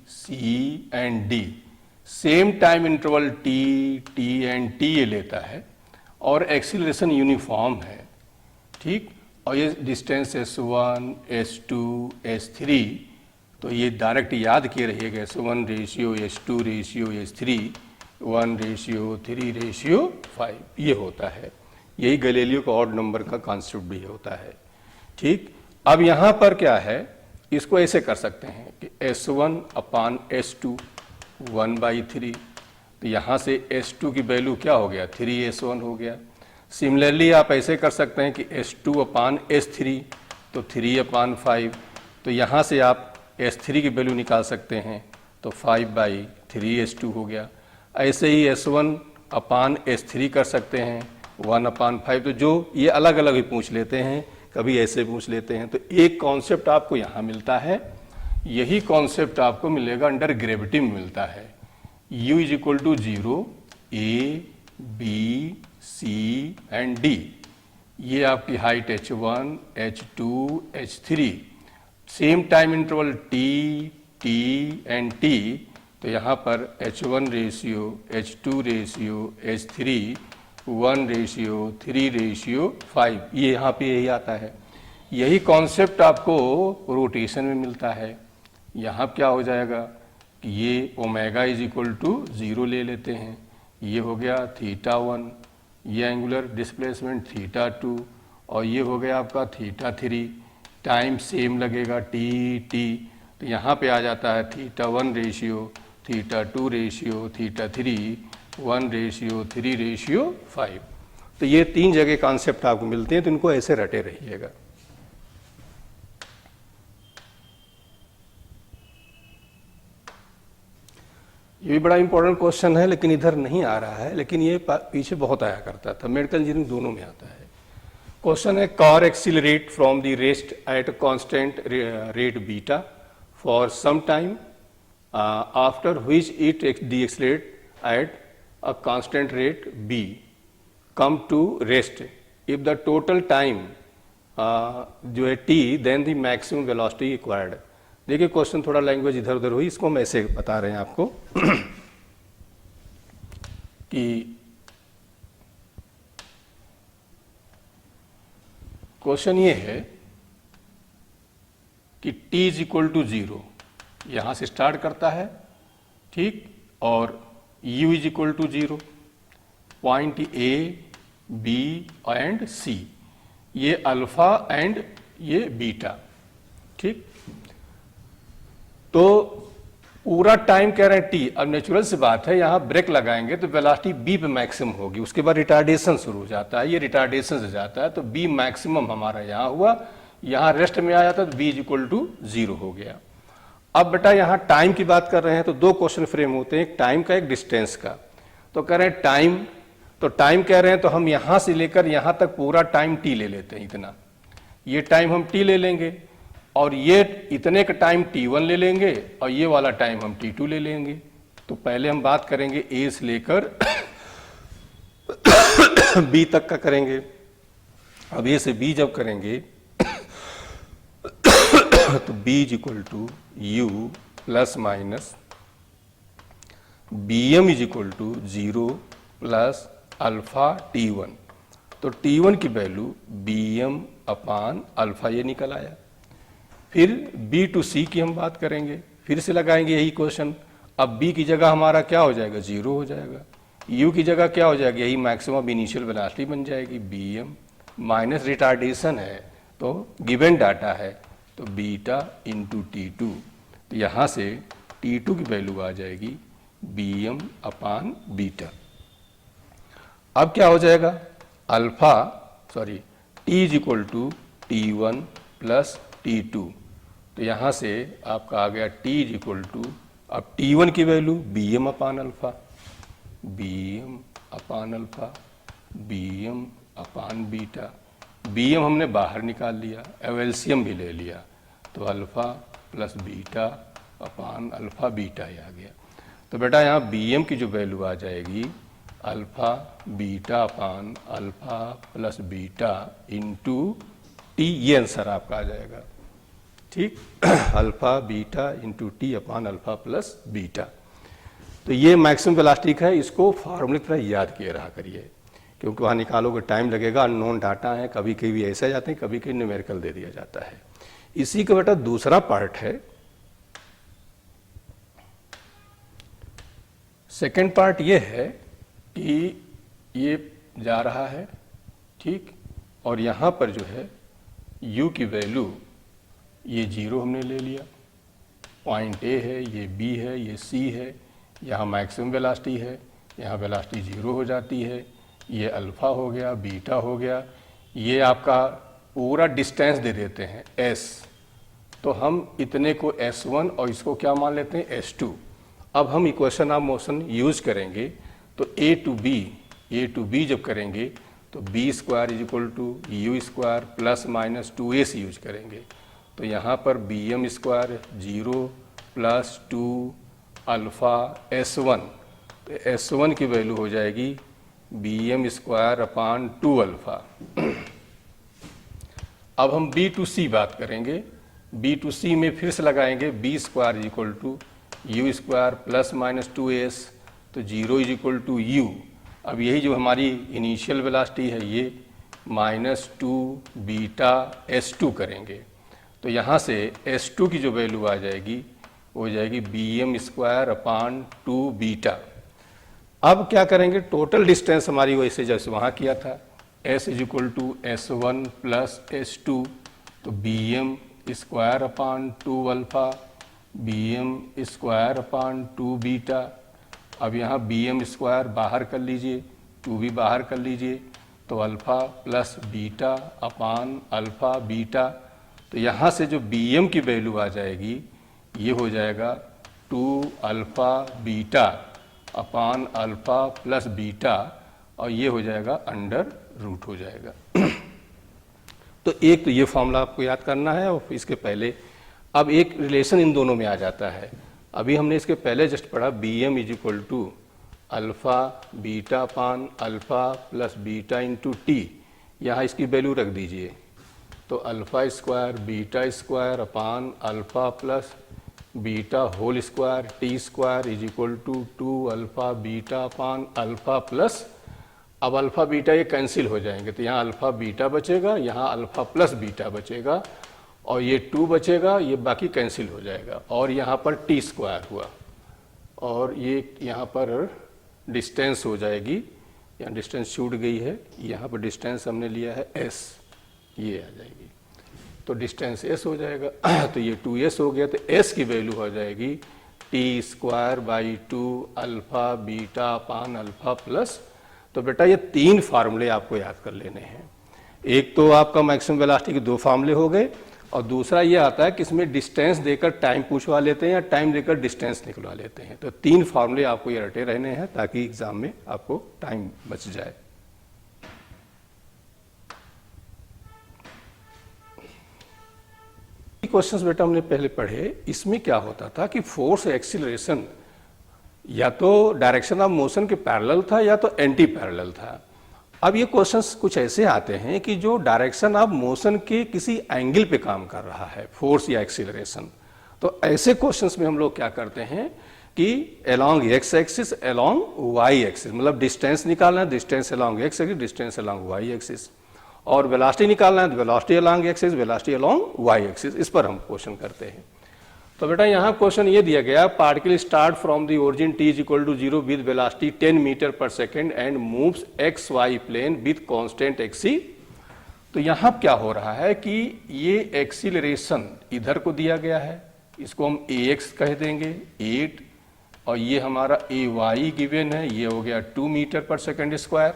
c and d, same time interval t and t ये लेता है और एक्सीलरेशन यूनिफॉर्म है। ठीक, और ये डिस्टेंस s1 s2 s3, तो ये डायरेक्ट याद किए रहिएगा, s1 ratio s2 ratio s3, 1:3:5 ये होता है। यही गैलीलियो का ऑड नंबर का कॉन्सेप्ट भी होता है। ठीक, अब यहाँ पर क्या है, इसको ऐसे कर सकते हैं कि s1/s2 1/3, तो यहाँ से s2 की वैल्यू क्या हो गया, 3s1 हो गया। सिमिलरली आप ऐसे कर सकते हैं कि s2/s3 तो 3/5, तो यहाँ से आप s3 की वैल्यू निकाल सकते हैं, तो 5/3s2 हो गया। ऐसे ही s1/s3 कर सकते हैं 1/5, तो जो ये अलग अलग ही पूछ लेते हैं, कभी ऐसे पूछ लेते हैं। तो एक कॉन्सेप्ट आपको यहाँ मिलता है, यही कॉन्सेप्ट आपको मिलेगा अंडर ग्रेविटी में मिलता है। u = 0, a, b, c and d, ये आपकी height h1, h2, h3, same time interval t and t, तो यहाँ पर h1 ratio h2 ratio h3 1:3:5, ये यहाँ पे यही आता है। यही कॉन्सेप्ट आपको रोटेशन में मिलता है। यहाँ क्या हो जाएगा कि ये ओमेगा = 0 ले लेते हैं, ये हो गया θ1, ये एंगुलर डिस्प्लेसमेंट थीटा 2 और ये हो गया आपका थीटा 3, टाइम सेम लगेगा टी। तो यहाँ पे आ जाता है theta 1 ratio, theta 2 ratio, theta 3 1 ratio 3 ratio 5। तो ये 3 जगह कॉन्सेप्ट आपको मिलते हैं, तो इनको ऐसे रटे रहिएगा। ये भी बड़ा इंपॉर्टेंट क्वेश्चन है, लेकिन इधर नहीं आ रहा है, लेकिन ये पीछे बहुत आया करता था, मेडिकल इंजीनियरिंग दोनों में आता है। क्वेश्चन है car accelerate from the rest at constant rate beta for some time after which it decelerate at a constant rate b come to rest if the total time जो है t then the maximum velocity required. देखिए क्वेश्चन थोड़ा लैंग्वेज इधर उधर हुई, इसको हम ऐसे बता रहे हैं आपको कि क्वेश्चन ये है कि t इज इक्वल टू 0 यहां से स्टार्ट करता है, ठीक, और u is equal to 0, point A, B and C, ये अल्फा एंड ये बीटा, ठीक। तो पूरा टाइम कह रहे हैं टी। अब नेचुरल सी बात है, यहां ब्रेक लगाएंगे तो वेलोसिटी बी पे मैक्सिमम होगी, उसके बाद रिटार्डेशन शुरू हो जाता है, ये रिटार्डेशन से जाता है, तो बी मैक्सिमम हमारा यहां हुआ, यहां रेस्ट में आ जाता तो बी इज इक्वल टू 0 हो गया। अब बेटा यहां टाइम की बात कर रहे हैं तो 2 क्वेश्चन फ्रेम होते हैं, एक टाइम का एक डिस्टेंस का। तो कह रहे हैं टाइम, तो टाइम कह रहे हैं तो हम यहां से लेकर यहां तक पूरा टाइम टी ले लेते हैं, इतना, ये टाइम हम टी ले लेंगे, और ये इतने का टाइम t1 ले लेंगे, और ये वाला टाइम हम t2 ले लेंगे। तो पहले हम बात करेंगे a से लेकर b तक का करेंगे। अब a से b जब करेंगे तो b is equal to u plus minus bm is equal to 0 plus alpha t1। तो t1 की वैल्यू bm अपान अल्फा ये निकल आया। फिर b टू c की हम बात करेंगे, फिर से लगाएंगे यही क्वेश्चन। अब b की जगह हमारा क्या हो जाएगा, 0 हो जाएगा, u की जगह क्या हो जाएगा, यही मैक्सिमम इनिशियल वेलोसिटी बन जाएगी bm, माइनस रिटार्डेशन है तो गिवन डाटा है तो बीटा इंटू t2। तो यहाँ से t2 की वैल्यू आ जाएगी bm अपान बीटा। अब क्या हो जाएगा, alpha sorry t is equal to t1 plus t2। तो यहाँ से आपका आ गया t इज इक्वल टू, अब t1 की वैल्यू bm अपान अल्फा, bm अपान अल्फा, bm अपान बीटा। bm हमने बाहर निकाल लिया, अब एलसीएम भी ले लिया, तो alpha plus beta upon alpha beta ही आ गया। तो बेटा यहाँ bm की जो वैल्यू आ जाएगी alpha beta upon alpha plus beta into T, ये आंसर आपका आ जाएगा, ठीक। Alpha beta into T upon alpha plus beta. तो ये मैक्सिमम वेलोसिटी है, इसको फार्मूले की तरह याद किए रहा करिए, क्योंकि वहाँ निकालोगे टाइम लगेगा, अननोन डाटा है, कभी कभी ऐसे जाते हैं, कभी कभी न्यूमेरिकल दे दिया जाता है। इसी का बेटा दूसरा पार्ट है, सेकेंड पार्ट ये है कि ये जा रहा है, ठीक, और यहाँ पर जो है u की वैल्यू ये 0 हमने ले लिया, पॉइंट A है, ये B है, ये C है, यहाँ मैक्सिमम वेलोसिटी है, यहाँ वेलोसिटी 0 हो जाती है, ये अल्फा हो गया, बीटा हो गया, ये आपका पूरा डिस्टेंस दे देते हैं s। तो हम इतने को s1 और इसको क्या मान लेते हैं s2। अब हम इक्वेशन ऑफ मोशन यूज करेंगे, तो a टू b जब करेंगे तो b square is equal to u square plus minus 2ac use करेंगे। तो यहाँ पर bm square 0 plus 2 alpha s1, तो s1 की वैल्यू हो जाएगी bm स्क्वायर अपान 2 अल्फा। अब हम b टू c बात करेंगे, b टू c में फिर से लगाएंगे b square is equal to u square plus minus 2s, तो 0 इज इक्वल टू यू। अब यही जो हमारी इनिशियल वेलोसिटी है ये -2 बीटा s2 करेंगे, तो यहाँ से s2 की जो वैल्यू आ जाएगी वो हो जाएगी bm स्क्वायर अपान 2 बीटा। अब क्या करेंगे, टोटल डिस्टेंस हमारी वैसे जैसे वहाँ किया था, s is equal to S1 plus S2, तो BM square upon 2 alpha, BM square upon 2 beta. अब यहाँ BM स्क्वायर बाहर कर लीजिए, 2 भी बाहर कर लीजिए, तो alpha plus beta upon alpha beta. तो यहाँ से जो BM की वैल्यू आ जाएगी ये हो जाएगा 2 alpha beta upon alpha plus beta, और ये हो जाएगा अंडर रूट हो जाएगा। तो एक तो ये फॉर्मूला आपको याद करना है, और इसके पहले अब एक रिलेशन इन दोनों में आ जाता है। अभी हमने इसके पहले जस्ट पढ़ा BM is equal to alpha beta upon alpha plus beta into t. यहाँ इसकी वैल्यू रख दीजिए, तो alpha square beta square upon alpha plus beta whole square t square is equal to 2 alpha beta upon alpha plus, अब अल्फ़ा बीटा ये कैंसिल हो जाएंगे, तो यहाँ अल्फ़ा बीटा बचेगा, यहाँ अल्फ़ा प्लस बीटा बचेगा, और ये 2 बचेगा, ये बाकी कैंसिल हो जाएगा, और यहाँ पर टी स्क्वायर हुआ, और ये यहाँ पर डिस्टेंस हो जाएगी, यहाँ डिस्टेंस छूट गई है, यहाँ पर डिस्टेंस हमने लिया है s, ये आ जाएगी, तो डिस्टेंस s हो जाएगा। तो ये 2s हो गया, तो s की वैल्यू हो जाएगी T square by 2 alpha beta upon alpha plus. तो बेटा ये 3 फार्मूले आपको याद कर लेने हैं। एक तो आपका मैक्सिमम वेलोसिटी के 2 फार्मूले हो गए, और दूसरा ये आता है कि इसमें डिस्टेंस देकर टाइम पूछवा लेते हैं या टाइम देकर डिस्टेंस निकलवा लेते हैं। तो 3 फार्मूले आपको ये रटे रहने हैं ताकि एग्जाम में आपको टाइम बच जाए। क्वेश्चंस बेटा हमने पहले पढ़े, इसमें क्या होता था कि फोर्स एक्सीलरेशन या तो डायरेक्शन ऑफ मोशन के पैरेलल था या तो एंटी पैरेलल था। अब ये क्वेश्चंस कुछ ऐसे आते हैं कि जो डायरेक्शन ऑफ मोशन के किसी एंगल पे काम कर रहा है, फोर्स या एक्सीलरेशन। तो ऐसे क्वेश्चंस में हम लोग क्या करते हैं कि along x axis along y axis, मतलब डिस्टेंस निकालना है, distance along x axis, distance along y axis, और वेलोसिटी निकालना है, velocity along axis, velocity along y axis, इस पर हम क्वेश्चन करते हैं। तो बेटा यहाँ क्वेश्चन ये दिया गया, particle start from the origin t is equal to 0 with velocity 10 metre पर second and moves x y plane with constant एक्सी। तो यहाँ क्या हो रहा है कि ये एक्सीलरेशन इधर को दिया गया है, इसको हम ax कह देंगे 8, और ये हमारा ay गिवन है, ये हो गया 2 मीटर पर सेकेंड स्क्वायर।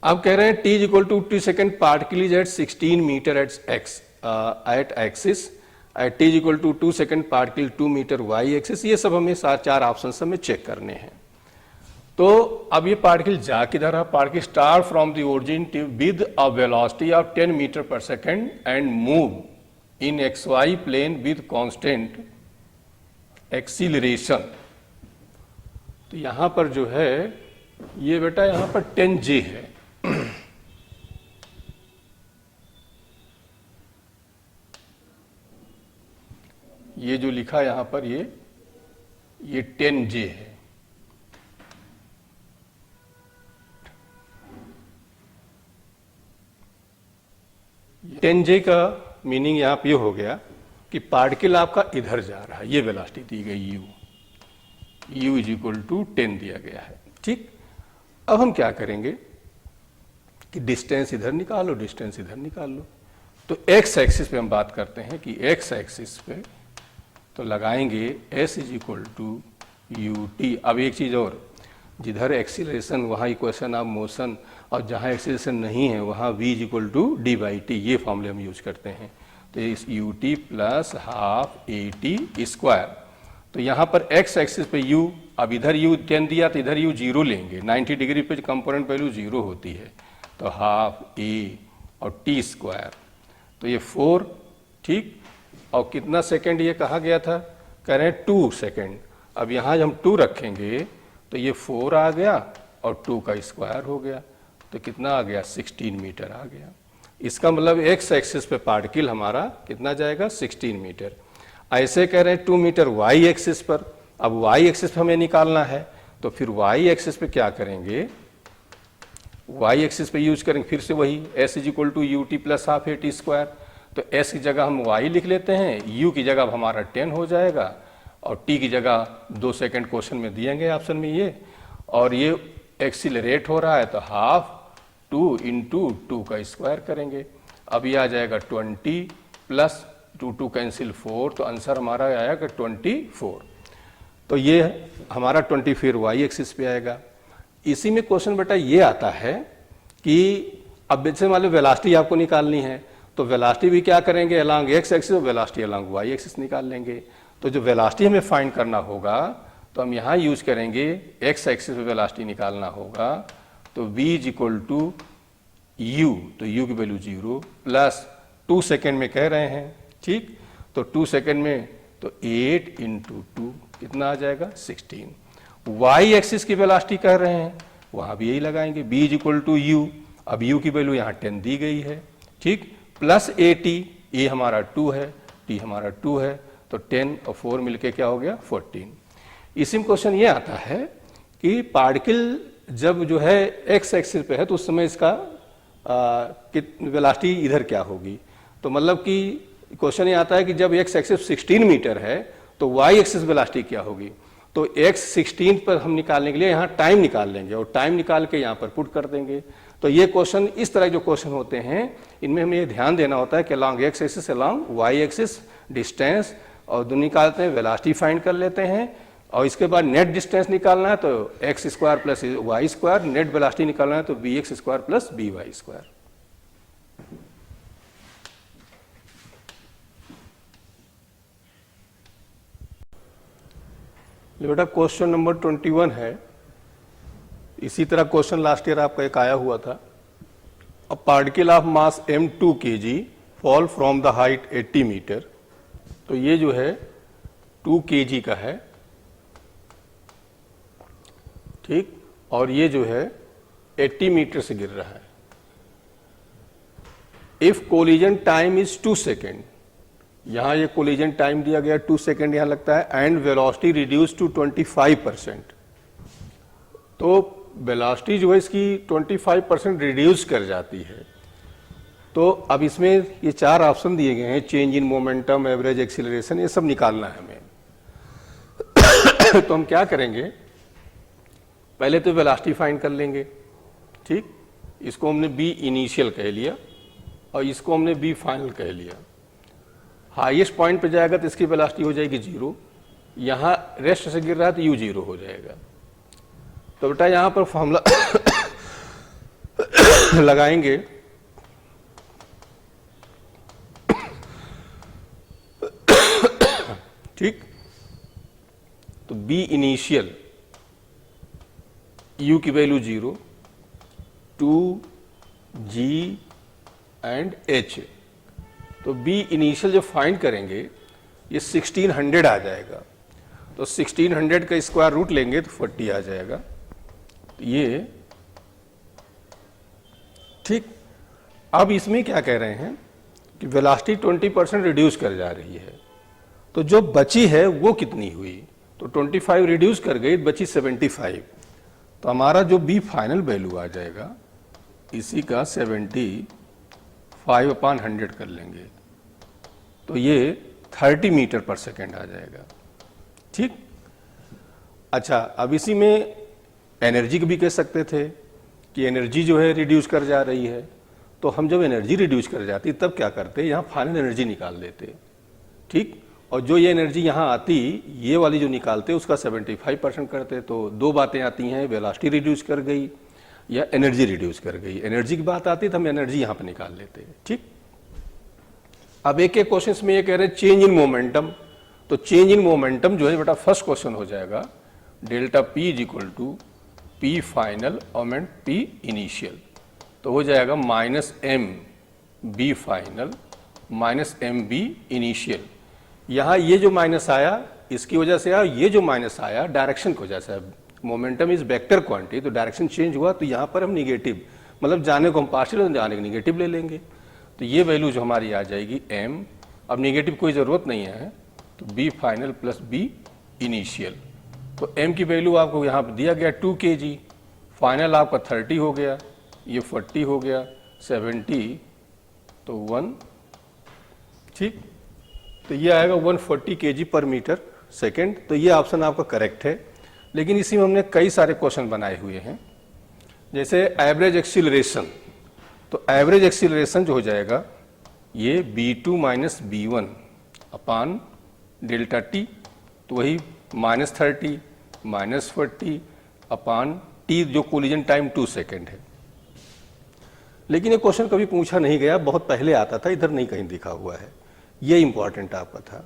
अब कह रहे हैं t is equal to 2 second, particle is at 16 metre at axis, t is equal to 2 second, particle 2 metre y axis. ये सब हमें 4 ऑप्शन हमें चेक करने हैं। तो अब ये पार्टिकल जा किधर है, particle start from the origin with a velocity of 10 metre पर second and move in x y plane with constant acceleration. तो यहां पर जो है ये बेटा यहां पर 10J है, ये जो लिखा यहां पर ये 10J है। j का मीनिंग यहां पे हो गया कि पार्टिकल आपका इधर जा रहा है, ये वेलोसिटी दी गई u इज इक्वल टू 10 दिया गया है। ठीक, अब हम क्या करेंगे कि डिस्टेंस इधर निकालो, डिस्टेंस इधर निकाल लो। तो x एक्सिस पे हम बात करते हैं कि x एक्सिस पे तो लगाएंगे s is equal to ut। अब एक चीज और, जिधर एक्सीलरेशन वहाँ इक्वेशन ऑफ मोशन, और जहाँ एक्सीलरेशन नहीं है वहाँ v is equal to d by t, ये फॉर्मूले हम यूज करते हैं। तो इस ut plus half at square. तो यहाँ पर x एक्सिस पे u, अब इधर u 10 दिया तो इधर u 0 लेंगे, 90 डिग्री पे कंपोनेंट वैल्यू 0 होती है, तो हाफ a और t स्क्वायर, तो ये 4। ठीक, और कितना सेकेंड ये कहा गया था, कह रहे हैं 2 सेकेंड। अब यहाँ जब हम 2 रखेंगे तो ये 4 आ गया और 2 का स्क्वायर हो गया, तो कितना आ गया 16 मीटर आ गया। इसका मतलब x एक्सिस पे पार्टिकल हमारा कितना जाएगा 16 मीटर। ऐसे कह रहे हैं 2 मीटर y एक्सिस पर। अब y एक्सिस पे हमें निकालना है, तो फिर y एक्सिस पे क्या करेंगे, y एक्सिस पे यूज करेंगे फिर से वही s is equal to ut plus half at square. तो s की जगह हम y लिख लेते हैं, u की जगह हमारा 10 हो जाएगा, और t की जगह 2 सेकंड क्वेश्चन में दिएंगे ऑप्शन में ये, और ये एक्सीलरेट हो रहा है तो हाफ 2 इंटू 2 का स्क्वायर करेंगे। अब ये आ जाएगा 20 प्लस 2 कैंसिल 4, तो आंसर हमारा आएगा 24। तो ये हमारा 20 फिर वाई एक्सिस पे आएगा। इसी में क्वेश्चन बेटा ये आता है कि अब जैसे मान लो वेलोसिटी आपको निकालनी है, तो वेलोसिटी भी क्या करेंगे, अलोंग एक्स एक्सिस, और वेलोसिटी अलोंग वाई एक्सिस निकाल लेंगे। तो जो वेलोसिटी हमें फाइंड करना होगा तो हम यहाँ यूज करेंगे, एक्स एक्सिस पे वेलोसिटी निकालना होगा, तो v is equal to u, तो u की वैल्यू 0 प्लस 2 सेकेंड में कह रहे हैं, ठीक, तो 2 सेकेंड में तो 8 इंटू 2 कितना आ जाएगा 16। वाई एक्सिस की वेलोसिटी कह रहे हैं, वहां भी यही लगाएंगे, v is equal to u, अब u की वैल्यू यहाँ 10 दी गई है, ठीक, प्लस 80, a हमारा 2 है, t हमारा 2 है, तो 10 और 4 मिलके क्या हो गया 14। इसी में क्वेश्चन ये आता है कि पार्टिकल जब जो है एक्स एक्सिस पे है तो उस समय इसका वेलोसिटी इधर क्या होगी, तो मतलब कि क्वेश्चन ये आता है कि जब एक्स एक्सिस 16 मीटर है तो वाई एक्सिस वेलोसिटी क्या होगी। तो एक्स 16 पर हम निकालने के लिए यहाँ टाइम निकाल लेंगे और टाइम निकाल के यहाँ पर पुट कर देंगे। तो ये क्वेश्चन, इस तरह जो क्वेश्चन होते हैं इनमें हमें ये ध्यान देना होता है कि along x axis along y axis distance, और दोनों निकालते हैं, वेलोसिटी फाइंड कर लेते हैं, और इसके बाद नेट डिस्टेंस निकालना है तो x square plus y square, net velocity निकालना है तो b x square plus b y square. बेटा क्वेश्चन नंबर 21 है, इसी तरह क्वेश्चन लास्ट ईयर आपका एक आया हुआ था। A particle of mass m2 kg fall from the height 80 metre, तो ये जो है 2 kg का है, ठीक, और ये जो है 80 मीटर से गिर रहा है। If collision time is 2 second, यहां ये कोलिजन टाइम दिया गया 2 सेकेंड यहां लगता है, एंड वेलोसिटी रिड्यूस टू 25%, तो वेलोसिटी जो है इसकी 25% रिड्यूस कर जाती है। तो अब इसमें ये 4 ऑप्शन दिए गए हैं, change in momentum, average acceleration, ये सब निकालना है हमें। तो हम क्या करेंगे, पहले तो वेलोसिटी फाइंड कर लेंगे, ठीक, इसको हमने बी इनिशियल कह लिया और इसको हमने बी फाइनल कह लिया। हाईएस्ट पॉइंट पे जाएगा तो इसकी वेलोसिटी हो जाएगी 0, यहाँ रेस्ट से गिर रहा है तो यू 0 हो जाएगा। तो बेटा यहाँ पर फॉर्मूला लगाएंगे, ठीक, तो बी इनिशियल, u की वैल्यू 0, 2 g एंड h, तो b इनिशियल जो फाइंड करेंगे ये 1600 आ जाएगा, तो 1600 का स्क्वायर रूट लेंगे तो 40 आ जाएगा, तो ये ठीक। अब इसमें क्या कह रहे हैं कि वेलोसिटी 20% रिड्यूस कर जा रही है, तो जो बची है वो कितनी हुई, तो 25 रिड्यूस कर गई, बची 75, तो हमारा जो बी फाइनल वैल्यू आ जाएगा इसी का 75/100 कर लेंगे, तो ये 30 मीटर पर सेकेंड आ जाएगा, ठीक। अच्छा, अब इसी में एनर्जी को भी कह सकते थे कि एनर्जी जो है रिड्यूस कर जा रही है, तो हम जब एनर्जी रिड्यूस कर जाती तब क्या करते, यहाँ फाइनल एनर्जी निकाल लेते, ठीक, और जो ये एनर्जी यहाँ आती, ये वाली जो निकालते उसका 75% करते। तो 2 बातें आती हैं, वेलोसिटी रिड्यूस कर गई या एनर्जी रिड्यूस कर गई। एनर्जी की बात आती तो हम एनर्जी यहाँ पे निकाल लेते, ठीक। अब एक एक क्वेश्चन में ये कह रहे हैं चेंज इन मोमेंटम, तो चेंज इन मोमेंटम जो है बेटा फर्स्ट क्वेश्चन हो जाएगा delta p is equal to p final और पी इनिशियल, तो हो जाएगा -m b final -m b initial. यहाँ ये जो माइनस आया इसकी वजह से आया, ये जो माइनस आया डायरेक्शन की वजह से। मोमेंटम इज वेक्टर क्वांटिटी, तो डायरेक्शन चेंज हुआ, तो यहाँ पर हम निगेटिव, मतलब जाने को हम पार्शियल, जाने को निगेटिव ले लेंगे, तो ये वैल्यू जो हमारी आ जाएगी m, अब निगेटिव कोई ज़रूरत नहीं है, तो b final plus b initial, तो m की वैल्यू आपको यहाँ पर दिया गया 2 kg, फाइनल आपका 30 हो गया, ये 40 हो गया, 70 तो 1, ठीक, तो ये आएगा 140 kg पर मीटर सेकेंड, तो ये ऑप्शन आपका करेक्ट है। लेकिन इसी में हमने कई सारे क्वेश्चन बनाए हुए हैं, जैसे एवरेज एक्सीलरेशन। तो एवरेज एक्सीलरेशन जो हो जाएगा ये b2 माइनस b1 अपान डेल्टा टी, तो वही -30 -40 अपान टी, जो कोलिजन टाइम 2 सेकेंड है। लेकिन ये क्वेश्चन कभी पूछा नहीं गया, बहुत पहले आता था, इधर नहीं कहीं दिखा हुआ है, ये इंपॉर्टेंट आपका था।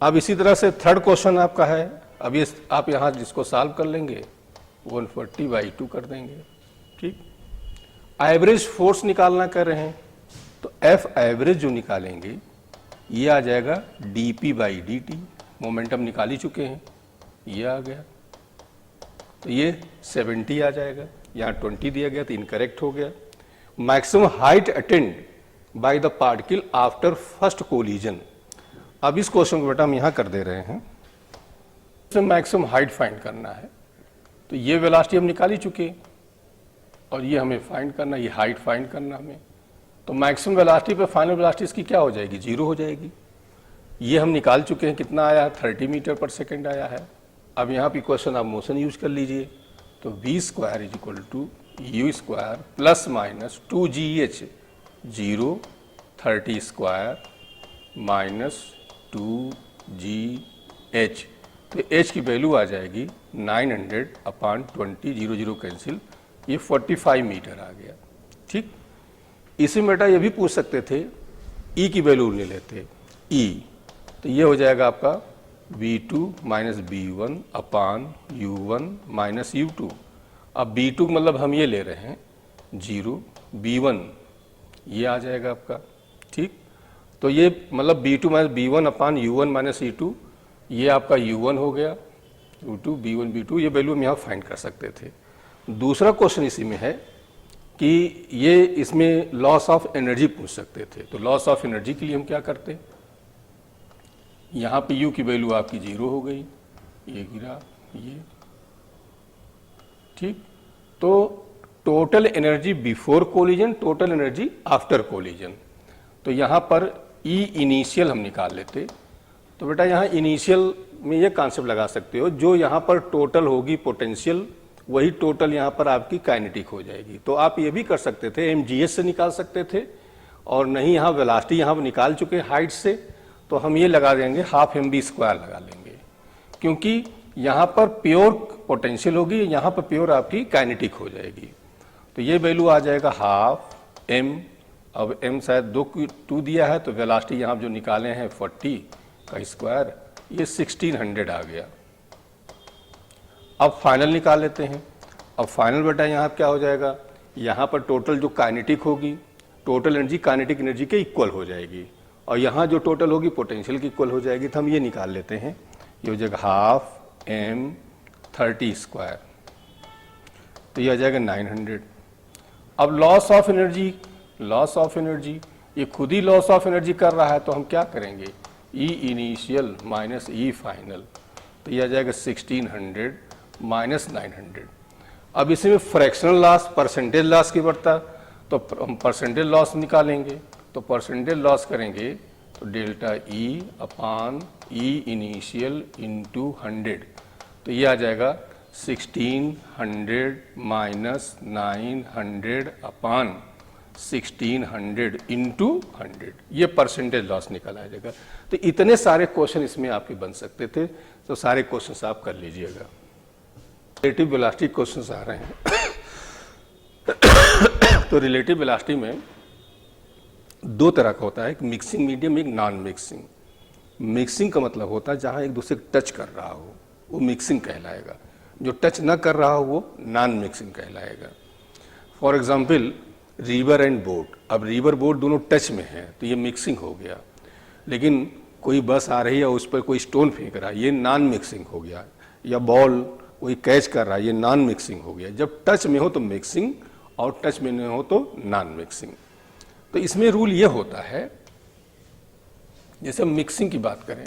अब इसी तरह से थर्ड क्वेश्चन आपका है, अब ये आप यहाँ जिसको सॉल्व कर लेंगे 140/2 कर देंगे, ठीक। एवरेज फोर्स निकालना कर रहे हैं, तो एफ एवरेज जो निकालेंगे ये आ जाएगा dp/dt, मोमेंटम निकाल ही चुके हैं, ये आ गया, तो ये 70 आ जाएगा, यहाँ 20 दिया गया तो इनकरेक्ट हो गया। Maximum height attend by the particle after first collision. अब इस क्वेश्चन को बेटा हम यहाँ कर दे रहे हैं, इसमें मैक्सिमम हाइट फाइंड करना है, तो ये वेलोसिटी हम निकाल ही चुके और ये हमें फाइंड करना, ये हाइट फाइंड करना हमें। तो मैक्सिमम वेलोसिटी पे फाइनल वेलोसिटी इसकी क्या हो जाएगी, 0 हो जाएगी। ये हम निकाल चुके हैं, कितना आया है, 30 मीटर पर सेकेंड आया है। अब यहाँ पे क्वेश्चन आप मोशन यूज कर लीजिए, तो v² = u² plus minus 2gh 0 30² minus 2gh, तो h की वैल्यू आ जाएगी 900/20, 0 0 कैंसिल, ये 45 मीटर आ गया, ठीक। इसी में बेटा ये भी पूछ सकते थे, E की वैल्यू ले लेते, E, तो ये हो जाएगा आपका v2 माइनस b1 अपान u1 माइनस u2। अब b2 मतलब हम ये ले रहे हैं 0, b1 ये आ जाएगा आपका, ठीक। तो ये मतलब b2 माइनस b1 अपान u1 माइनस e2, ये आपका u1 हो गया, u2 b1 b2, ये वैल्यू हम यहाँ फाइंड कर सकते थे। दूसरा क्वेश्चन इसी में है कि ये इसमें लॉस ऑफ एनर्जी पूछ सकते थे, तो लॉस ऑफ एनर्जी के लिए हम क्या करते, यहाँ पे u की वैल्यू आपकी 0 हो गई, ये गिरा, ये, ठीक। तो total energy before collision, total energy after collision, तो यहाँ पर E इनिशियल हम निकाल लेते। तो बेटा यहाँ इनिशियल में ये कॉन्सेप्ट लगा सकते हो, जो यहाँ पर टोटल होगी पोटेंशियल, वही टोटल यहाँ पर आपकी काइनेटिक हो जाएगी। तो आप ये भी कर सकते थे, mgh से निकाल सकते थे, और नहीं यहाँ वेलोसिटी यहाँ निकाल चुके हाइट से, तो हम ये लगा देंगे ½ mv² लगा लेंगे, क्योंकि यहाँ पर प्योर पोटेंशियल होगी, यहाँ पर प्योर आपकी काइनेटिक हो जाएगी। तो ये वैल्यू आ जाएगा ½ m, अब m शायद 2 दिया है, तो वेलोसिटी यहाँ जो निकाले हैं 40 का स्क्वायर, ये 1600 आ गया। अब फाइनल निकाल लेते हैं। अब फाइनल बेटा यहाँ क्या हो जाएगा, यहाँ पर टोटल जो काइनेटिक होगी, टोटल एनर्जी काइनेटिक एनर्जी के इक्वल हो जाएगी, और यहाँ जो टोटल होगी पोटेंशियल की इक्वल हो जाएगी। तो हम ये निकाल लेते हैं, ये हो जाएगा ½ m 30², तो ये आ जाएगा 900। अब loss of energy, loss of energy ये खुद ही लॉस ऑफ एनर्जी कर रहा है, तो हम क्या करेंगे, E initial minus E final, तो ये आ जाएगा 1600 माइनस 900। अब इसमें फ्रैक्शनल लॉस, परसेंटेज लॉस की बढ़ता, तो हम परसेंटेज लॉस निकालेंगे, तो परसेंटेज लॉस करेंगे तो डेल्टा E अपान E इनिशियल इंटू 100, तो ये आ जाएगा 1600 माइनस 900 अपान 1600 इंटू 100, ये परसेंटेज लॉस निकल आ जाएगा। तो इतने सारे क्वेश्चन इसमें आपके बन सकते थे, तो सारे क्वेश्चन आप कर लीजिएगा। रिलेटिव वेलोसिटी क्वेश्चन आ रहे हैं तो रिलेटिव वेलोसिटी में 2 तरह का होता है, एक मिक्सिंग मीडियम, एक नॉन मिक्सिंग। मिक्सिंग का मतलब होता है जहाँ एक दूसरे को टच कर रहा हो, वो मिक्सिंग कहलाएगा, जो टच ना कर रहा हो वो नॉन मिक्सिंग कहलाएगा। For example river and boat, अब रिवर बोट दोनों टच में है तो ये मिक्सिंग हो गया, लेकिन कोई बस आ रही है उस पर कोई स्टोन फेंक रहा है, ये नॉन मिक्सिंग हो गया, या बॉल कोई कैच कर रहा है, ये नॉन मिक्सिंग हो गया। जब टच में हो तो मिक्सिंग, और टच में नहीं हो तो नॉन मिक्सिंग। तो इसमें रूल ये होता है, जैसे हम मिक्सिंग की बात करें,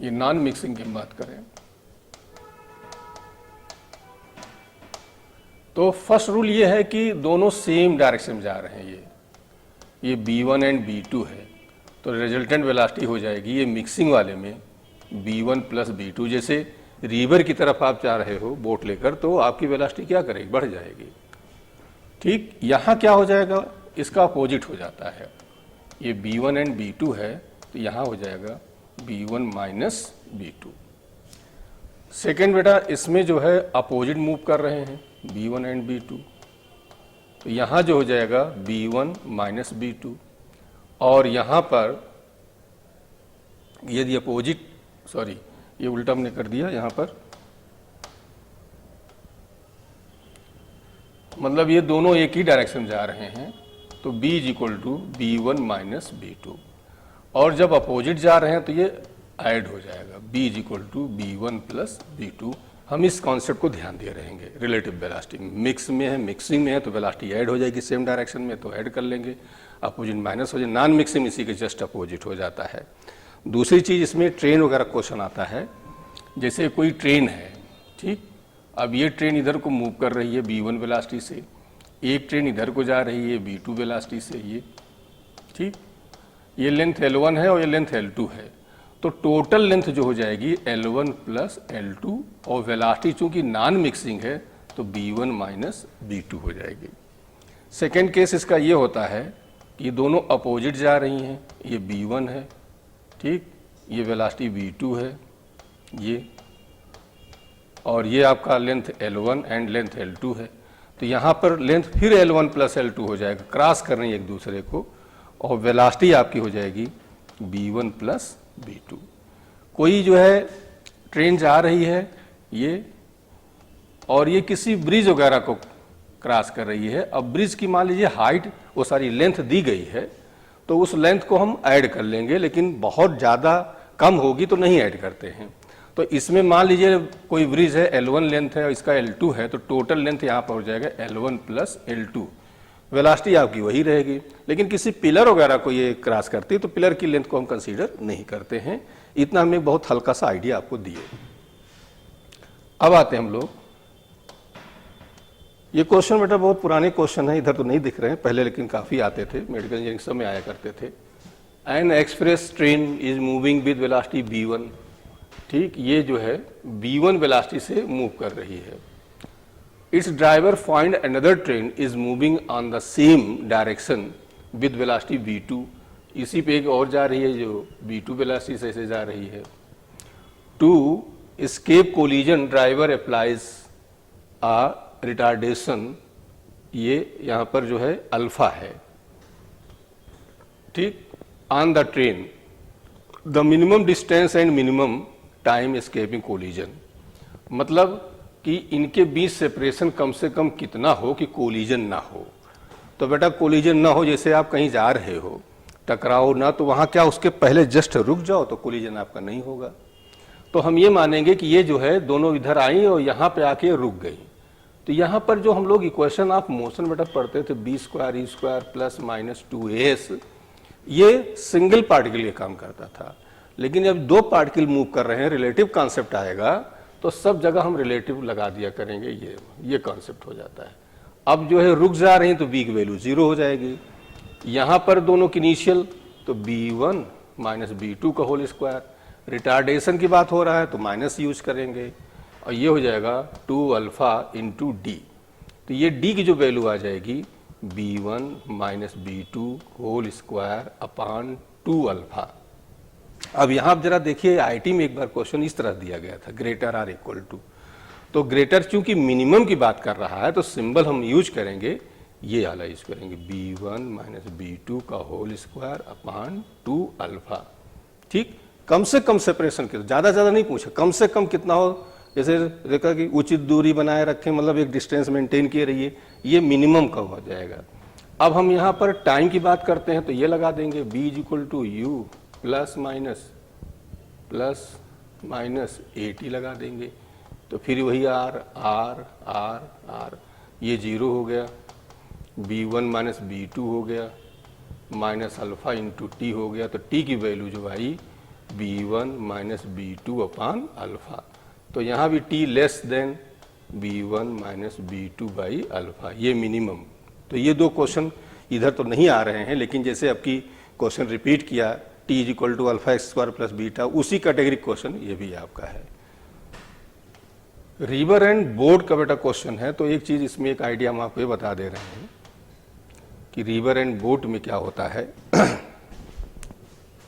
ये नॉन मिक्सिंग की बात करें, तो फर्स्ट रूल ये है कि दोनों सेम डायरेक्शन में जा रहे हैं। ये B1 एंड B2 है, तो रिजल्टेंट वेलोसिटी हो जाएगी ये मिक्सिंग वाले में b1 प्लस b2। जैसे रिवर की तरफ आप जा रहे हो बोट लेकर, तो आपकी वेलोसिटी क्या करेगी, बढ़ जाएगी। ठीक, यहाँ क्या हो जाएगा, इसका अपोजिट हो जाता है। ये b1 एंड b2 है, तो यहाँ हो जाएगा b1 माइनस b2। सेकेंड बेटा, इसमें जो है अपोजिट मूव कर रहे हैं b1 एंड b2, तो यहाँ जो हो जाएगा b1 माइनस b2। और यहाँ पर यदि अपोजिट, सॉरी ये उल्टा हमने कर दिया, यहाँ पर मतलब ये दोनों एक ही डायरेक्शन जा रहे हैं, तो b is equal to b1 minus b2। और जब अपोजिट जा रहे हैं तो ये ऐड हो जाएगा, b is equal to b1 plus b2। हम इस कॉन्सेप्ट को ध्यान दे रहेंगे। रिलेटिव वेलोसिटी मिक्स में है, मिक्सिंग में है तो वेलोसिटी ऐड हो जाएगी सेम डायरेक्शन में, तो ऐड कर लेंगे, अपोजिट माइनस हो जाए। नॉन मिक्सिंग इसी के जस्ट अपोजिट हो जाता है। दूसरी चीज़, इसमें ट्रेन वगैरह क्वेश्चन आता है। जैसे कोई ट्रेन है, ठीक, अब ये ट्रेन इधर को मूव कर रही है b1 वेलोसिटी से, एक ट्रेन इधर को जा रही है b2 वेलोसिटी से, ये ठीक, ये लेंथ L1 है और ये लेंथ L2 है, तो टोटल लेंथ जो हो जाएगी L1 प्लस L2, और वेलोसिटी चूंकि नॉन मिक्सिंग है तो b1 माइनस b2 हो जाएगी। सेकेंड केस इसका ये होता है कि ये दोनों अपोजिट जा रही हैं, ये b1 है, ठीक, ये वेलोसिटी v2 है ये, और ये आपका length L1 and length L2 है, तो यहाँ पर लेंथ फिर L1 प्लस L2 हो जाएगा, क्रॉस कर रही है एक दूसरे को, और वेलोसिटी आपकी हो जाएगी b1 प्लस b2। कोई जो है ट्रेन जा रही है ये, और ये किसी ब्रिज वगैरह को क्रॉस कर रही है। अब ब्रिज की मान लीजिए हाइट, वो सारी लेंथ दी गई है, तो उस लेंथ को हम ऐड कर लेंगे, लेकिन बहुत ज़्यादा कम होगी तो नहीं ऐड करते हैं। तो इसमें मान लीजिए कोई ब्रिज है, L1 लेंथ है और इसका L2 है, तो टोटल लेंथ यहाँ पर हो जाएगा L1 प्लस L2। वेलोसिटी आपकी वही रहेगी, लेकिन किसी पिलर वगैरह को ये क्रॉस करती है तो पिलर की लेंथ को हम कंसीडर नहीं करते हैं। इतना हमें बहुत हल्का सा आइडिया आपको दिए। अब आते हैं हम लोग, ये क्वेश्चन बेटा बहुत पुराने क्वेश्चन है, इधर तो नहीं दिख रहे हैं पहले, लेकिन काफ़ी आते थे, मेडिकल इंजीनियरिंग सब में आया करते थे। N express train is moving with velocity b1, ठीक, ये जो है b1 वेलोसिटी से मूव कर रही है। It's driver find another train is moving on the same direction with velocity v2, इसी पे एक और जा रही है जो b2 वेलोसिटी से ऐसे जा रही है। To escape collision driver applies a retardation, ये यहाँ पर जो है अल्फा है, ठीक, on the train, the minimum distance and minimum time escaping collision, मतलब कि इनके बीच सेपरेशन कम से कम कितना हो कि कोलिजन ना हो। तो बेटा कोलिजन ना हो, जैसे आप कहीं जा रहे हो, टकराओ ना, तो वहाँ क्या उसके पहले जस्ट रुक जाओ तो कोलिजन आपका नहीं होगा। तो हम ये मानेंगे कि ये जो है दोनों इधर आई और यहाँ पे आके रुक गई। तो यहाँ पर जो हम लोग इक्वेशन ऑफ मोशन बेटा पढ़ते थे, b square E square plus minus 2as, ये सिंगल पार्टिकल के लिए काम करता था, लेकिन जब दो पार्टिकल मूव कर रहे हैं, रिलेटिव कॉन्सेप्ट आएगा तो सब जगह हम रिलेटिव लगा दिया करेंगे, ये कॉन्सेप्ट हो जाता है। अब जो है रुक जा रही हैं तो b की वैल्यू 0 हो जाएगी। यहाँ पर दोनों की इनिशियल, तो b1 माइनस b2 का होल स्क्वायर, रिटार्डेशन की बात हो रहा है तो माइनस यूज करेंगे, और ये हो जाएगा 2 अल्फा इंटू डी। तो ये डी की जो वैल्यू आ जाएगी b1 minus b2 whole square upon 2 alpha. अब यहाँ आप जरा देखिए, आईटी में एक बार क्वेश्चन इस तरह दिया गया था, ग्रेटर आर इक्वल टू, तो ग्रेटर चूंकि मिनिमम की बात कर रहा है तो सिंबल हम यूज करेंगे, ये वाला यूज करेंगे, b1 माइनस b2 का होल स्क्वायर अपान 2 अल्फा, ठीक। कम से कम सेपरेशन के, ज़्यादा ज़्यादा नहीं पूछा, कम से कम कितना हो, जैसे देखा कि उचित दूरी बनाए रखें, मतलब एक डिस्टेंस मेंटेन किए रहिए, ये मिनिमम का हो जाएगा। अब हम यहाँ पर टाइम की बात करते हैं तो ये लगा देंगे b is equal to u plus minus AT लगा देंगे, तो फिर वही r, ये 0 हो गया, b1 माइनस b2 हो गया, माइनस अल्फा इंटू टी हो गया, तो t की वैल्यू जो आई b1 माइनस b2 अपान अल्फा, तो यहाँ भी t less than b1 minus b2 by alpha, ये मिनिमम। तो ये दो क्वेश्चन इधर तो नहीं आ रहे हैं, लेकिन जैसे आपकी क्वेश्चन रिपीट किया t is equal to alpha x square plus beta, उसी कैटेगरी क्वेश्चन ये भी आपका है। रिवर एंड बोट का बेटा क्वेश्चन है, तो एक चीज इसमें एक आइडिया हम आपको ये बता दे रहे हैं कि रिवर एंड बोट में क्या होता है।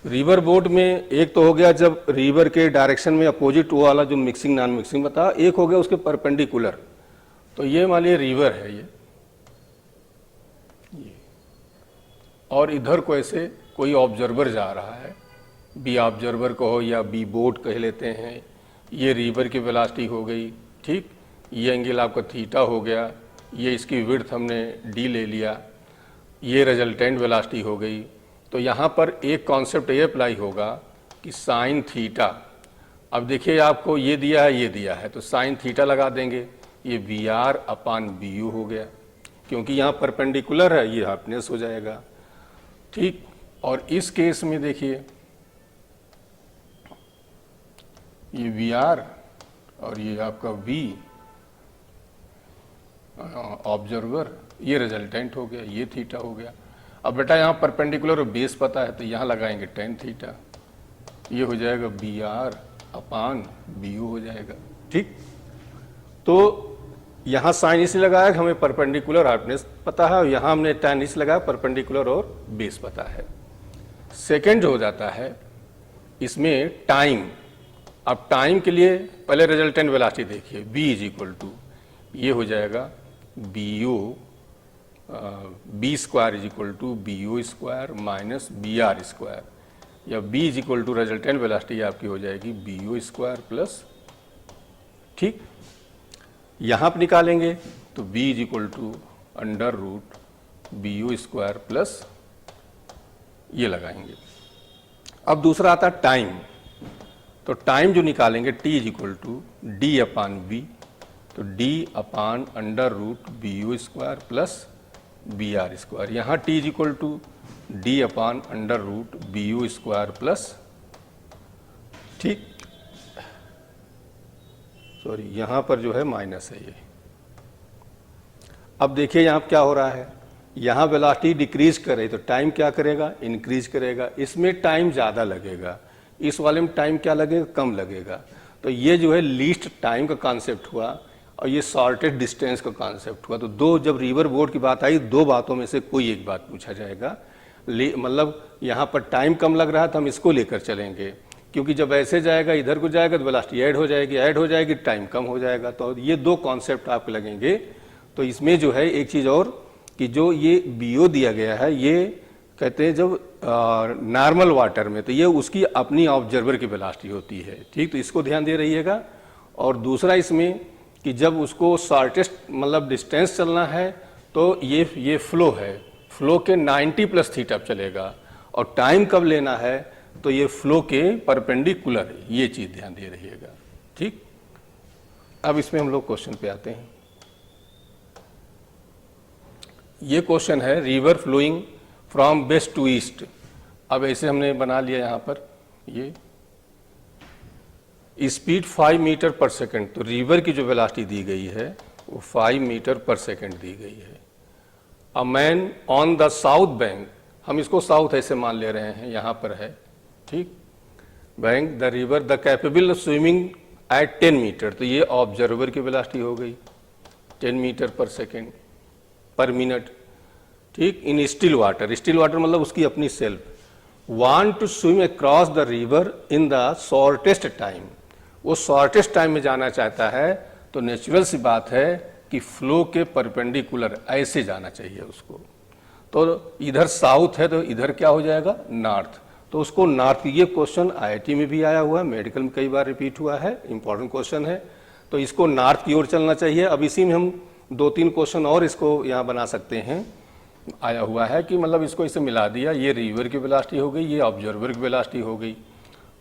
रिवर बोट में एक तो हो गया जब रिवर के डायरेक्शन में अपोजिट वो वाला जो मिक्सिंग नॉन मिक्सिंग बता, एक हो गया उसके परपेंडिकुलर। तो ये मान लीजिए रिवर है ये, और इधर को ऐसे कोई ऑब्जर्वर जा रहा है, बी ऑब्जर्वर कहो या बी बोट कह लेते हैं। ये रिवर की वेलोसिटी हो गई, ठीक, ये एंगल आपका थीटा हो गया, ये इसकी विड्थ हमने डी ले लिया, ये रिजल्टेंट वेलोसिटी हो गई। तो यहाँ पर एक कॉन्सेप्ट ये अप्लाई होगा कि साइन थीटा, अब देखिए आपको ये दिया है, ये दिया है, तो साइन थीटा लगा देंगे, ये v r upon b u हो गया, क्योंकि यहाँ परपेंडिकुलर है, ये हार्पनेस हो जाएगा, ठीक। और इस केस में देखिए ये वी आर और ये आपका वी ऑब्जर्वर, ये रिजल्टेंट हो गया, ये थीटा हो गया। अब बेटा यहाँ परपेंडिकुलर और बेस पता है, तो यहाँ लगाएंगे टेन थीटा, ये हो जाएगा b r upon b u हो जाएगा, ठीक। तो यहाँ साइन इसलिए लगाया कि हमें परपेंडिकुलर हार्पनेस पता है, और यहाँ हमने टेन इसलिए लगाया परपेंडिकुलर और बेस पता है। सेकेंड हो जाता है इसमें टाइम। अब टाइम के लिए पहले रिजल्टेंट वेलोसिटी देखिए, v इज इक्वल टू, ये हो जाएगा b u, b square is equal to b u square minus b r square, या b is equal to resultant velocity आपकी हो जाएगी बी यू स्क्वायर प्लस, ठीक। यहाँ पर निकालेंगे तो b is equal to under root b u square plus, ये लगाएंगे। अब दूसरा आता है टाइम, तो टाइम जो निकालेंगे t is equal to d upon v, तो d upon under root b u square plus b r square. यहाँ t is equal to d upon under root b u square plus, ठीक, सॉरी यहाँ पर जो है माइनस है ये। अब देखिए यहाँ क्या हो रहा है, यहाँ वेलोसिटी डिक्रीज कर रही, तो टाइम क्या करेगा, इंक्रीज करेगा। इसमें टाइम ज़्यादा लगेगा, इस वाले में टाइम क्या लगेगा, कम लगेगा। तो ये जो है लीस्ट टाइम का कॉन्सेप्ट हुआ, और ये शॉर्टेस्ट डिस्टेंस का कॉन्सेप्ट हुआ। तो दो, जब रिवर बोट की बात आई, दो बातों में से कोई एक बात पूछा जाएगा। मतलब यहाँ पर टाइम कम लग रहा है तो हम इसको लेकर चलेंगे, क्योंकि जब ऐसे जाएगा इधर को जाएगा तो वेलोसिटी ऐड हो जाएगी, टाइम कम हो जाएगा। तो ये दो कॉन्सेप्ट आपको लगेंगे। तो इसमें जो है एक चीज़ और कि जो ये बीओ दिया गया है, ये कहते हैं जब नॉर्मल वाटर में, तो ये उसकी अपनी ऑब्जर्वर की वेलोसिटी होती है, ठीक। तो इसको ध्यान दे रहिएगा। और दूसरा इसमें कि जब उसको शॉर्टेस्ट मतलब डिस्टेंस चलना है, तो ये फ्लो है, फ्लो के 90 प्लस थीटा चलेगा, और टाइम कब लेना है तो ये फ्लो के परपेंडिकुलर है, ये चीज़ ध्यान दे रहिएगा, ठीक। अब इसमें हम लोग क्वेश्चन पे आते हैं। ये क्वेश्चन है river flowing from west to east. अब ऐसे हमने बना लिया यहाँ पर, ये स्पीड 5 मीटर पर सेकंड, तो रिवर की जो वेलोसिटी दी गई है वो 5 मीटर पर सेकंड दी गई है। A man on the south bank, हम इसको साउथ ऐसे मान ले रहे हैं, यहाँ पर है, ठीक, bank the river the capable of swimming at 10 metre, तो ये ऑब्जर्वर की वेलोसिटी हो गई 10 मीटर पर सेकेंड पर मिनट, ठीक। In still water, still water मतलब उसकी अपनी self, want to swim across the river in the shortest time, वो शॉर्टेस्ट टाइम में जाना चाहता है। तो नेचुरल सी बात है कि फ्लो के परपेंडिकुलर ऐसे जाना चाहिए उसको। तो इधर साउथ है तो इधर क्या हो जाएगा, नॉर्थ, तो उसको नॉर्थ। ये क्वेश्चन आईआईटी में भी आया हुआ है, मेडिकल में कई बार रिपीट हुआ है, इंपॉर्टेंट क्वेश्चन है। तो इसको नॉर्थ की ओर चलना चाहिए। अब इसी में हम 2-3 क्वेश्चन और इसको यहाँ बना सकते हैं, आया हुआ है कि मतलब इसको इसे मिला दिया, ये रिवर की वेलोसिटी हो गई, ये ऑब्जर्वर की वेलोसिटी हो गई।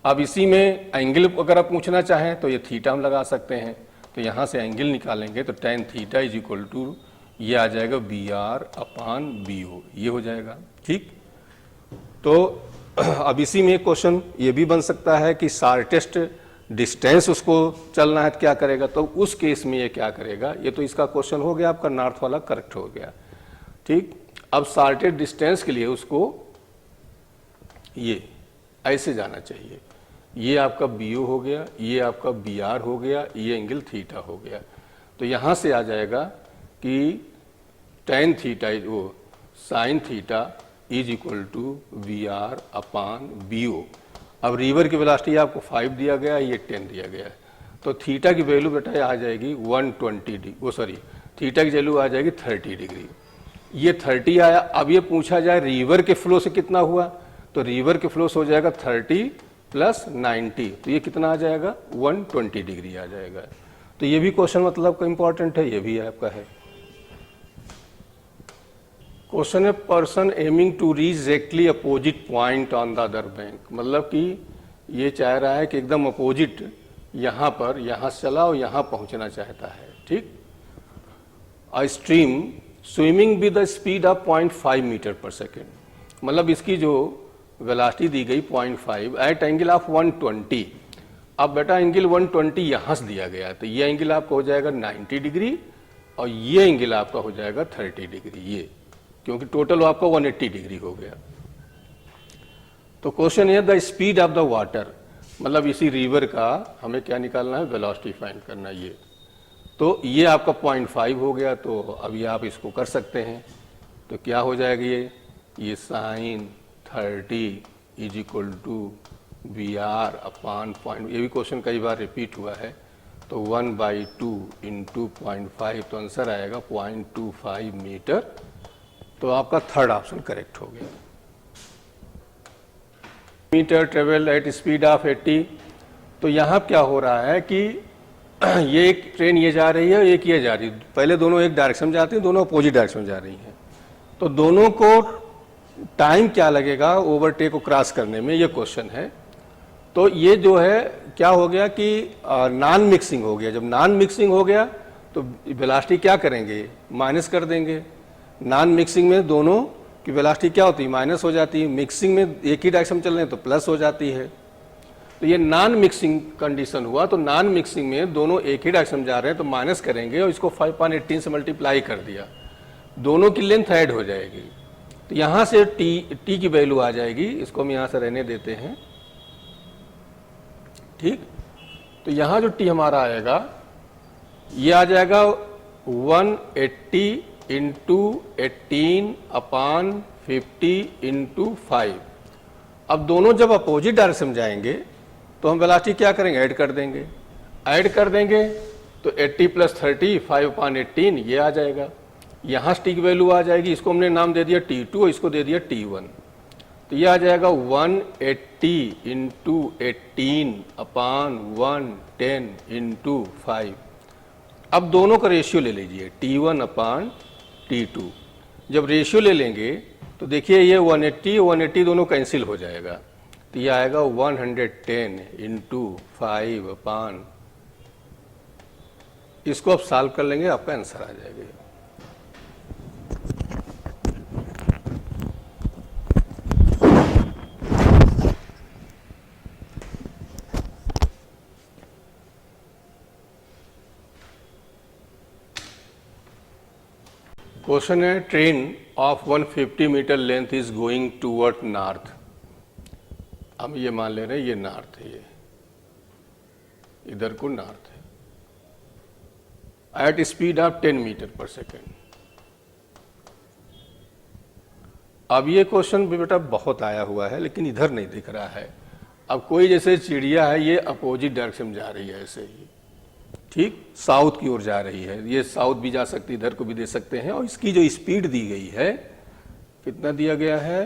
अब इसी में एंगल अगर आप पूछना चाहें तो ये थीटा हम लगा सकते हैं, तो यहाँ से एंगल निकालेंगे तो tan theta is equal to ये आ जाएगा b r upon b o, ये हो जाएगा, ठीक। तो अब इसी में क्वेश्चन ये भी बन सकता है कि शॉर्टेस्ट डिस्टेंस उसको चलना है तो क्या करेगा, तो उस केस में ये क्या करेगा। ये तो इसका क्वेश्चन हो गया आपका, नॉर्थ वाला करेक्ट हो गया, ठीक। अब शॉर्टेस्ट डिस्टेंस के लिए उसको ये ऐसे जाना चाहिए। ये आपका BO हो गया, ये आपका BR हो गया, ये एंगल थीटा हो गया। तो यहाँ से आ जाएगा कि tan थीटा वो sine theta is equal to VR upon BO। अब रिवर की वेलोसिटी आपको 5 दिया गया है, ये 10 दिया गया है, तो थीटा की वैल्यू बेटा आ जाएगी 120 थीटा की वैल्यू आ जाएगी 30 डिग्री। ये 30 आया। अब ये पूछा जाए रिवर के फ्लो से कितना हुआ, तो रिवर के फ्लो से हो जाएगा 30 प्लस 90, तो ये कितना आ जाएगा 120 डिग्री आ जाएगा। तो ये भी क्वेश्चन मतलब का इंपॉर्टेंट है, ये भी आपका है। क्वेश्चन है person aiming to reach actually opposite point on the other bank, मतलब कि ये चाह रहा है कि एकदम अपोजिट यहाँ पर, यहाँ से चला और यहाँ पहुँचना चाहता है। ठीक, a stream swimming with the speed of 0.5 metre पर सेकेंड, मतलब इसकी जो वेलोसिटी दी गई 0.5 एट एंगल ऑफ 120। अब बेटा एंगल 120 यहाँ से दिया गया है, तो ये एंगल आपका हो जाएगा 90 डिग्री और ये एंगल आपका हो जाएगा 30 डिग्री, ये क्योंकि टोटल आपका 180 डिग्री हो गया। तो क्वेश्चन है the speed of the water, मतलब इसी रिवर का हमें क्या निकालना है, वेलोसिटी फाइंड करना है। ये तो ये आपका 0.5 हो गया, तो अभी आप इसको कर सकते हैं। तो क्या हो जाएगा ये sine 30 is equal to VR upon point, ये भी क्वेश्चन कई बार रिपीट हुआ है, तो 1/2 इंटू 0.5, तो आंसर आएगा 0.25 मीटर। तो आपका थर्ड ऑप्शन करेक्ट हो गया। Metre travel at speed of 80, तो यहाँ क्या हो रहा है कि ये एक ट्रेन ये जा रही है, एक ये जा रही है, पहले दोनों एक डायरेक्शन में जाती हैं, दोनों अपोजिट डायरेक्शन में जा रही हैं, तो दोनों को टाइम क्या लगेगा ओवरटेक को क्रॉस करने में, ये क्वेश्चन है। तो ये जो है क्या हो गया कि नॉन मिक्सिंग हो गया। जब नॉन मिक्सिंग हो गया तो वेलोसिटी क्या करेंगे, माइनस कर देंगे। नॉन मिक्सिंग में दोनों की वेलोसिटी क्या होती है, माइनस हो जाती है। मिक्सिंग में एक ही डायरेक्शन में चल रहे हैं तो प्लस हो जाती है। तो ये नॉन मिक्सिंग कंडीशन हुआ, तो नॉन मिक्सिंग में दोनों एक ही डायरेक्शन में जा रहे हैं तो माइनस करेंगे और इसको 5.18 से मल्टीप्लाई कर दिया, दोनों की लेंथ ऐड हो जाएगी। तो यहाँ से टी की वैल्यू आ जाएगी, इसको हम यहाँ से रहने देते हैं। ठीक, तो यहाँ जो टी हमारा आएगा ये आ जाएगा 180 इंटू 18 अपान 50 इंटू 5। अब दोनों जब अपोजिट डायरेक्शन में जाएंगे तो हम वेलोसिटी क्या करेंगे, ऐड कर देंगे। ऐड कर देंगे तो 80 प्लस 30 5/18 ये आ जाएगा। यहाँ टी की वैल्यू आ जाएगी, इसको हमने नाम दे दिया T2 और इसको दे दिया T1। तो ये आ जाएगा 180 इंटू 18 अपान 110 इंटू 5। अब दोनों का रेशियो ले लीजिए, T1 अपान T2। जब रेशियो ले लेंगे तो देखिए ये 180 दोनों कैंसिल हो जाएगा, तो ये आएगा 110 इंटू 5 अपान, इसको आप सॉल्व कर लेंगे आपका आंसर आ जाएगा। क्वेश्चन है train of 150 metre length is going toward north. हम ये मान ले रहे हैं ये नॉर्थ है, ये इधर को नॉर्थ है, एट स्पीड ऑफ 10 मीटर पर सेकेंड। अब ये क्वेश्चन भी बेटा बहुत आया हुआ है लेकिन इधर नहीं दिख रहा है। अब कोई जैसे चिड़िया है, ये अपोजिट डायरेक्शन में जा रही है, ऐसे ही ठीक साउथ की ओर जा रही है, ये साउथ भी जा सकती है, इधर को भी दे सकते हैं। और इसकी जो स्पीड दी गई है, कितना दिया गया है,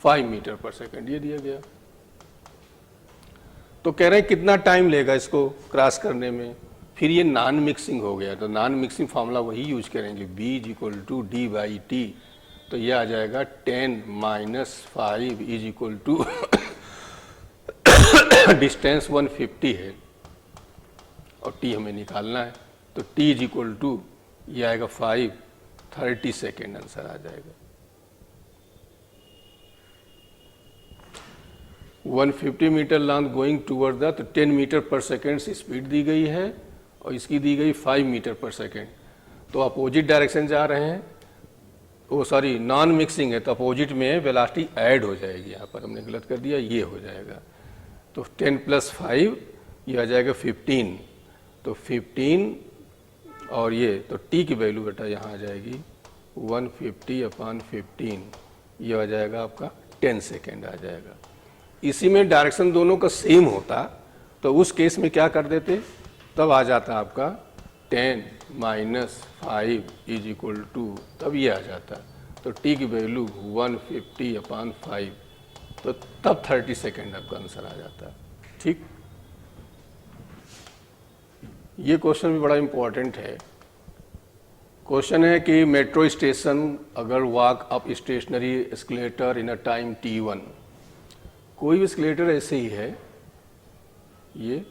5 मीटर पर सेकेंड ये दिया गया। तो कह रहे हैं कितना टाइम लेगा इसको क्रॉस करने में। फिर ये नॉन मिक्सिंग हो गया, तो नॉन मिक्सिंग फार्मूला वही यूज करेंगे, B = D/T। तो ये आ जाएगा 10 - 5 = डिस्टेंस 150 है और T हमें निकालना है, तो T = ये आएगा 5, 30 सेकेंड आंसर आ जाएगा। 150 metre long going toward the, तो 10 मीटर पर सेकेंड से स्पीड दी गई है और इसकी दी गई 5 मीटर पर सेकेंड। तो अपोजिट डायरेक्शन जा रहे हैं वो सॉरी नॉन मिक्सिंग है तो अपोजिट में वेलोसिटी ऐड हो जाएगी, यहाँ पर हमने गलत कर दिया, ये हो जाएगा। तो 10 + 5 ये आ जाएगा 15, तो 15 और ये तो टी की वैल्यू बेटा यहाँ आ जाएगी 150/15, ये आ जाएगा आपका 10 सेकेंड आ जाएगा। इसी में डायरेक्शन दोनों का सेम होता तो उस केस में क्या कर देते, तब आ जाता आपका 10 - 5 = तब ये आ जाता, तो टी की वैल्यू 150/5, तो तब 30 सेकेंड आपका आंसर आ जाता। ठीक, ये क्वेश्चन भी बड़ा इंपॉर्टेंट है। क्वेश्चन है कि मेट्रो स्टेशन अगर walk up stationary escalator in a time t1, कोई भी एस्केलेटर ऐसे ही है ये,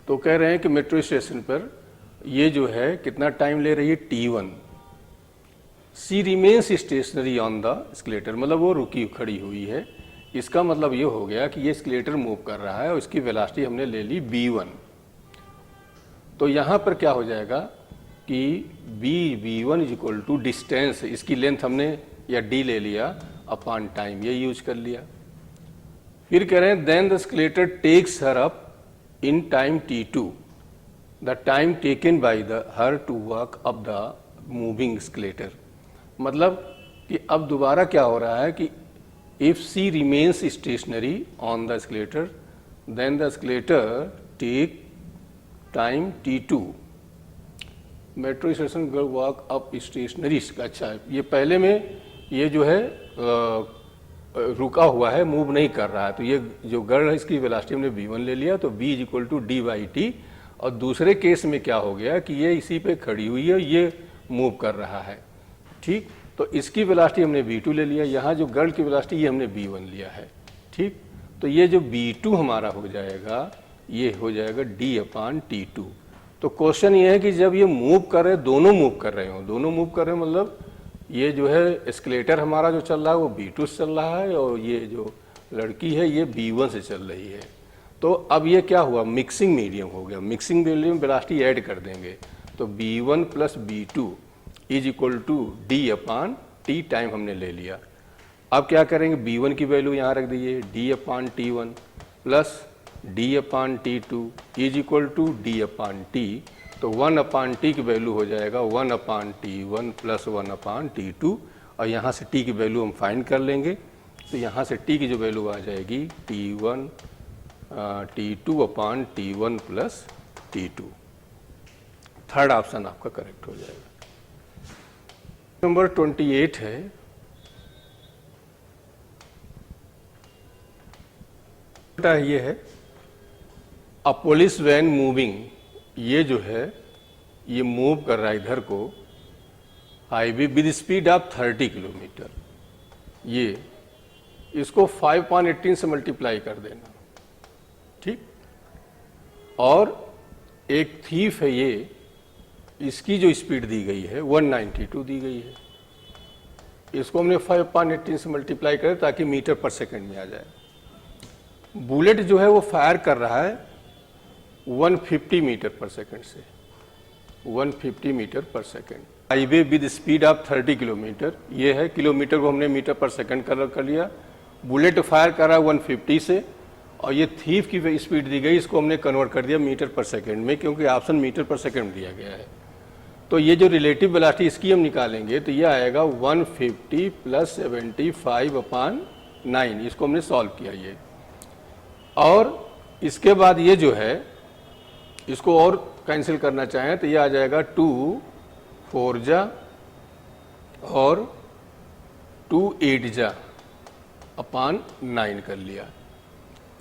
तो कह रहे हैं कि मेट्रो स्टेशन पर ये जो है कितना टाइम ले रही है t1, she remains stationary on the escalator, मतलब वो रुकी खड़ी हुई है। इसका मतलब ये हो गया कि ये एस्केलेटर मूव कर रहा है और इसकी वेलोसिटी हमने ले ली v1। तो यहाँ पर क्या हो जाएगा कि v1 = डिस्टेंस, इसकी लेंथ हमने या d ले लिया अपॉन टाइम, ये यूज कर लिया। फिर कह रहे हैं then the escalator takes her up in time t2, the time taken by her to walk up the moving escalator. मतलब कि अब दोबारा क्या हो रहा है कि if she remains stationary on the escalator then the escalator take time t2, metro station girl walk up stationary. अच्छा, ये पहले में ये जो है रुका हुआ है, मूव नहीं कर रहा है, तो ये जो गर्ल है इसकी वेलोसिटी हमने v1 ले लिया, तो v = d/t। और दूसरे केस में क्या हो गया कि ये इसी पे खड़ी हुई है, ये मूव कर रहा है। ठीक, तो इसकी वेलोसिटी हमने v2 ले लिया, यहाँ जो गर्ल की वेलोसिटी ये हमने v1 लिया है। ठीक, तो ये जो v2 हमारा हो जाएगा ये हो जाएगा d/t2। तो क्वेश्चन ये है कि जब ये मूव कर रहे, दोनों मूव कर रहे हो, दोनों मूव कर रहे हैं, मतलब ये जो है एस्केलेटर हमारा जो चल रहा है वो v2 से चल रहा है और ये जो लड़की है ये v1 से चल रही है। तो अब ये क्या हुआ, मिक्सिंग मीडियम हो गया। मिक्सिंग मीडियम वेलोसिटी ऐड कर देंगे, तो v1 + v2 = d/t टाइम हमने ले लिया। अब क्या करेंगे, v1 की वैल्यू यहाँ रख दीजिए d/t1 प्लस d/t2 = d/t, तो 1/t की वैल्यू हो जाएगा 1/t1 + 1/t2, और यहाँ से t की वैल्यू हम फाइंड कर लेंगे। तो यहाँ से t की जो वैल्यू आ जाएगी t2/t1 + t2। थर्ड ऑप्शन आपका करेक्ट हो जाएगा। नंबर 28 है, ये है अ पुलिस वैन मूविंग, ये जो है ये मूव कर रहा है इधर को highway with speed of 30 kilometre. ये इसको 5/18 से मल्टीप्लाई कर देना। ठीक, और एक थीफ है ये, इसकी जो स्पीड दी गई है 192 दी गई है, इसको हमने 5/18 से मल्टीप्लाई करें ताकि मीटर पर सेकंड में आ जाए। बुलेट जो है वो फायर कर रहा है 150 मीटर पर सेकंड से, 150 मीटर पर second. Highway with speed of 30 kilometre, ये है, किलोमीटर को हमने मीटर पर सेकंड कर लिया। बुलेट फायर कर रहा है 150 से, और ये थीफ की स्पीड दी गई, इसको हमने कन्वर्ट कर दिया मीटर पर सेकंड में, क्योंकि ऑप्शन मीटर पर सेकंड दिया गया है। तो ये जो रिलेटिव वेलोसिटी इसकी हम निकालेंगे तो ये आएगा 150 + 75/9, इसको हमने सॉल्व किया ये। और इसके बाद ये जो है इसको और कैंसिल करना चाहें तो ये आ जाएगा 2 4 जा और 2 8 जा अपॉन 9 कर लिया।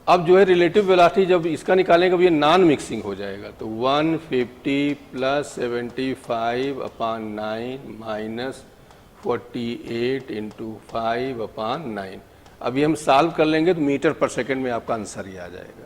अब जो है रिलेटिव वेलोसिटी जब इसका निकालेंगे, अब ये नॉन मिक्सिंग हो जाएगा, तो 150 + 75/9 - 48 × 5/9। अभी हम सॉल्व कर लेंगे तो मीटर पर सेकंड में आपका आंसर ही आ जाएगा।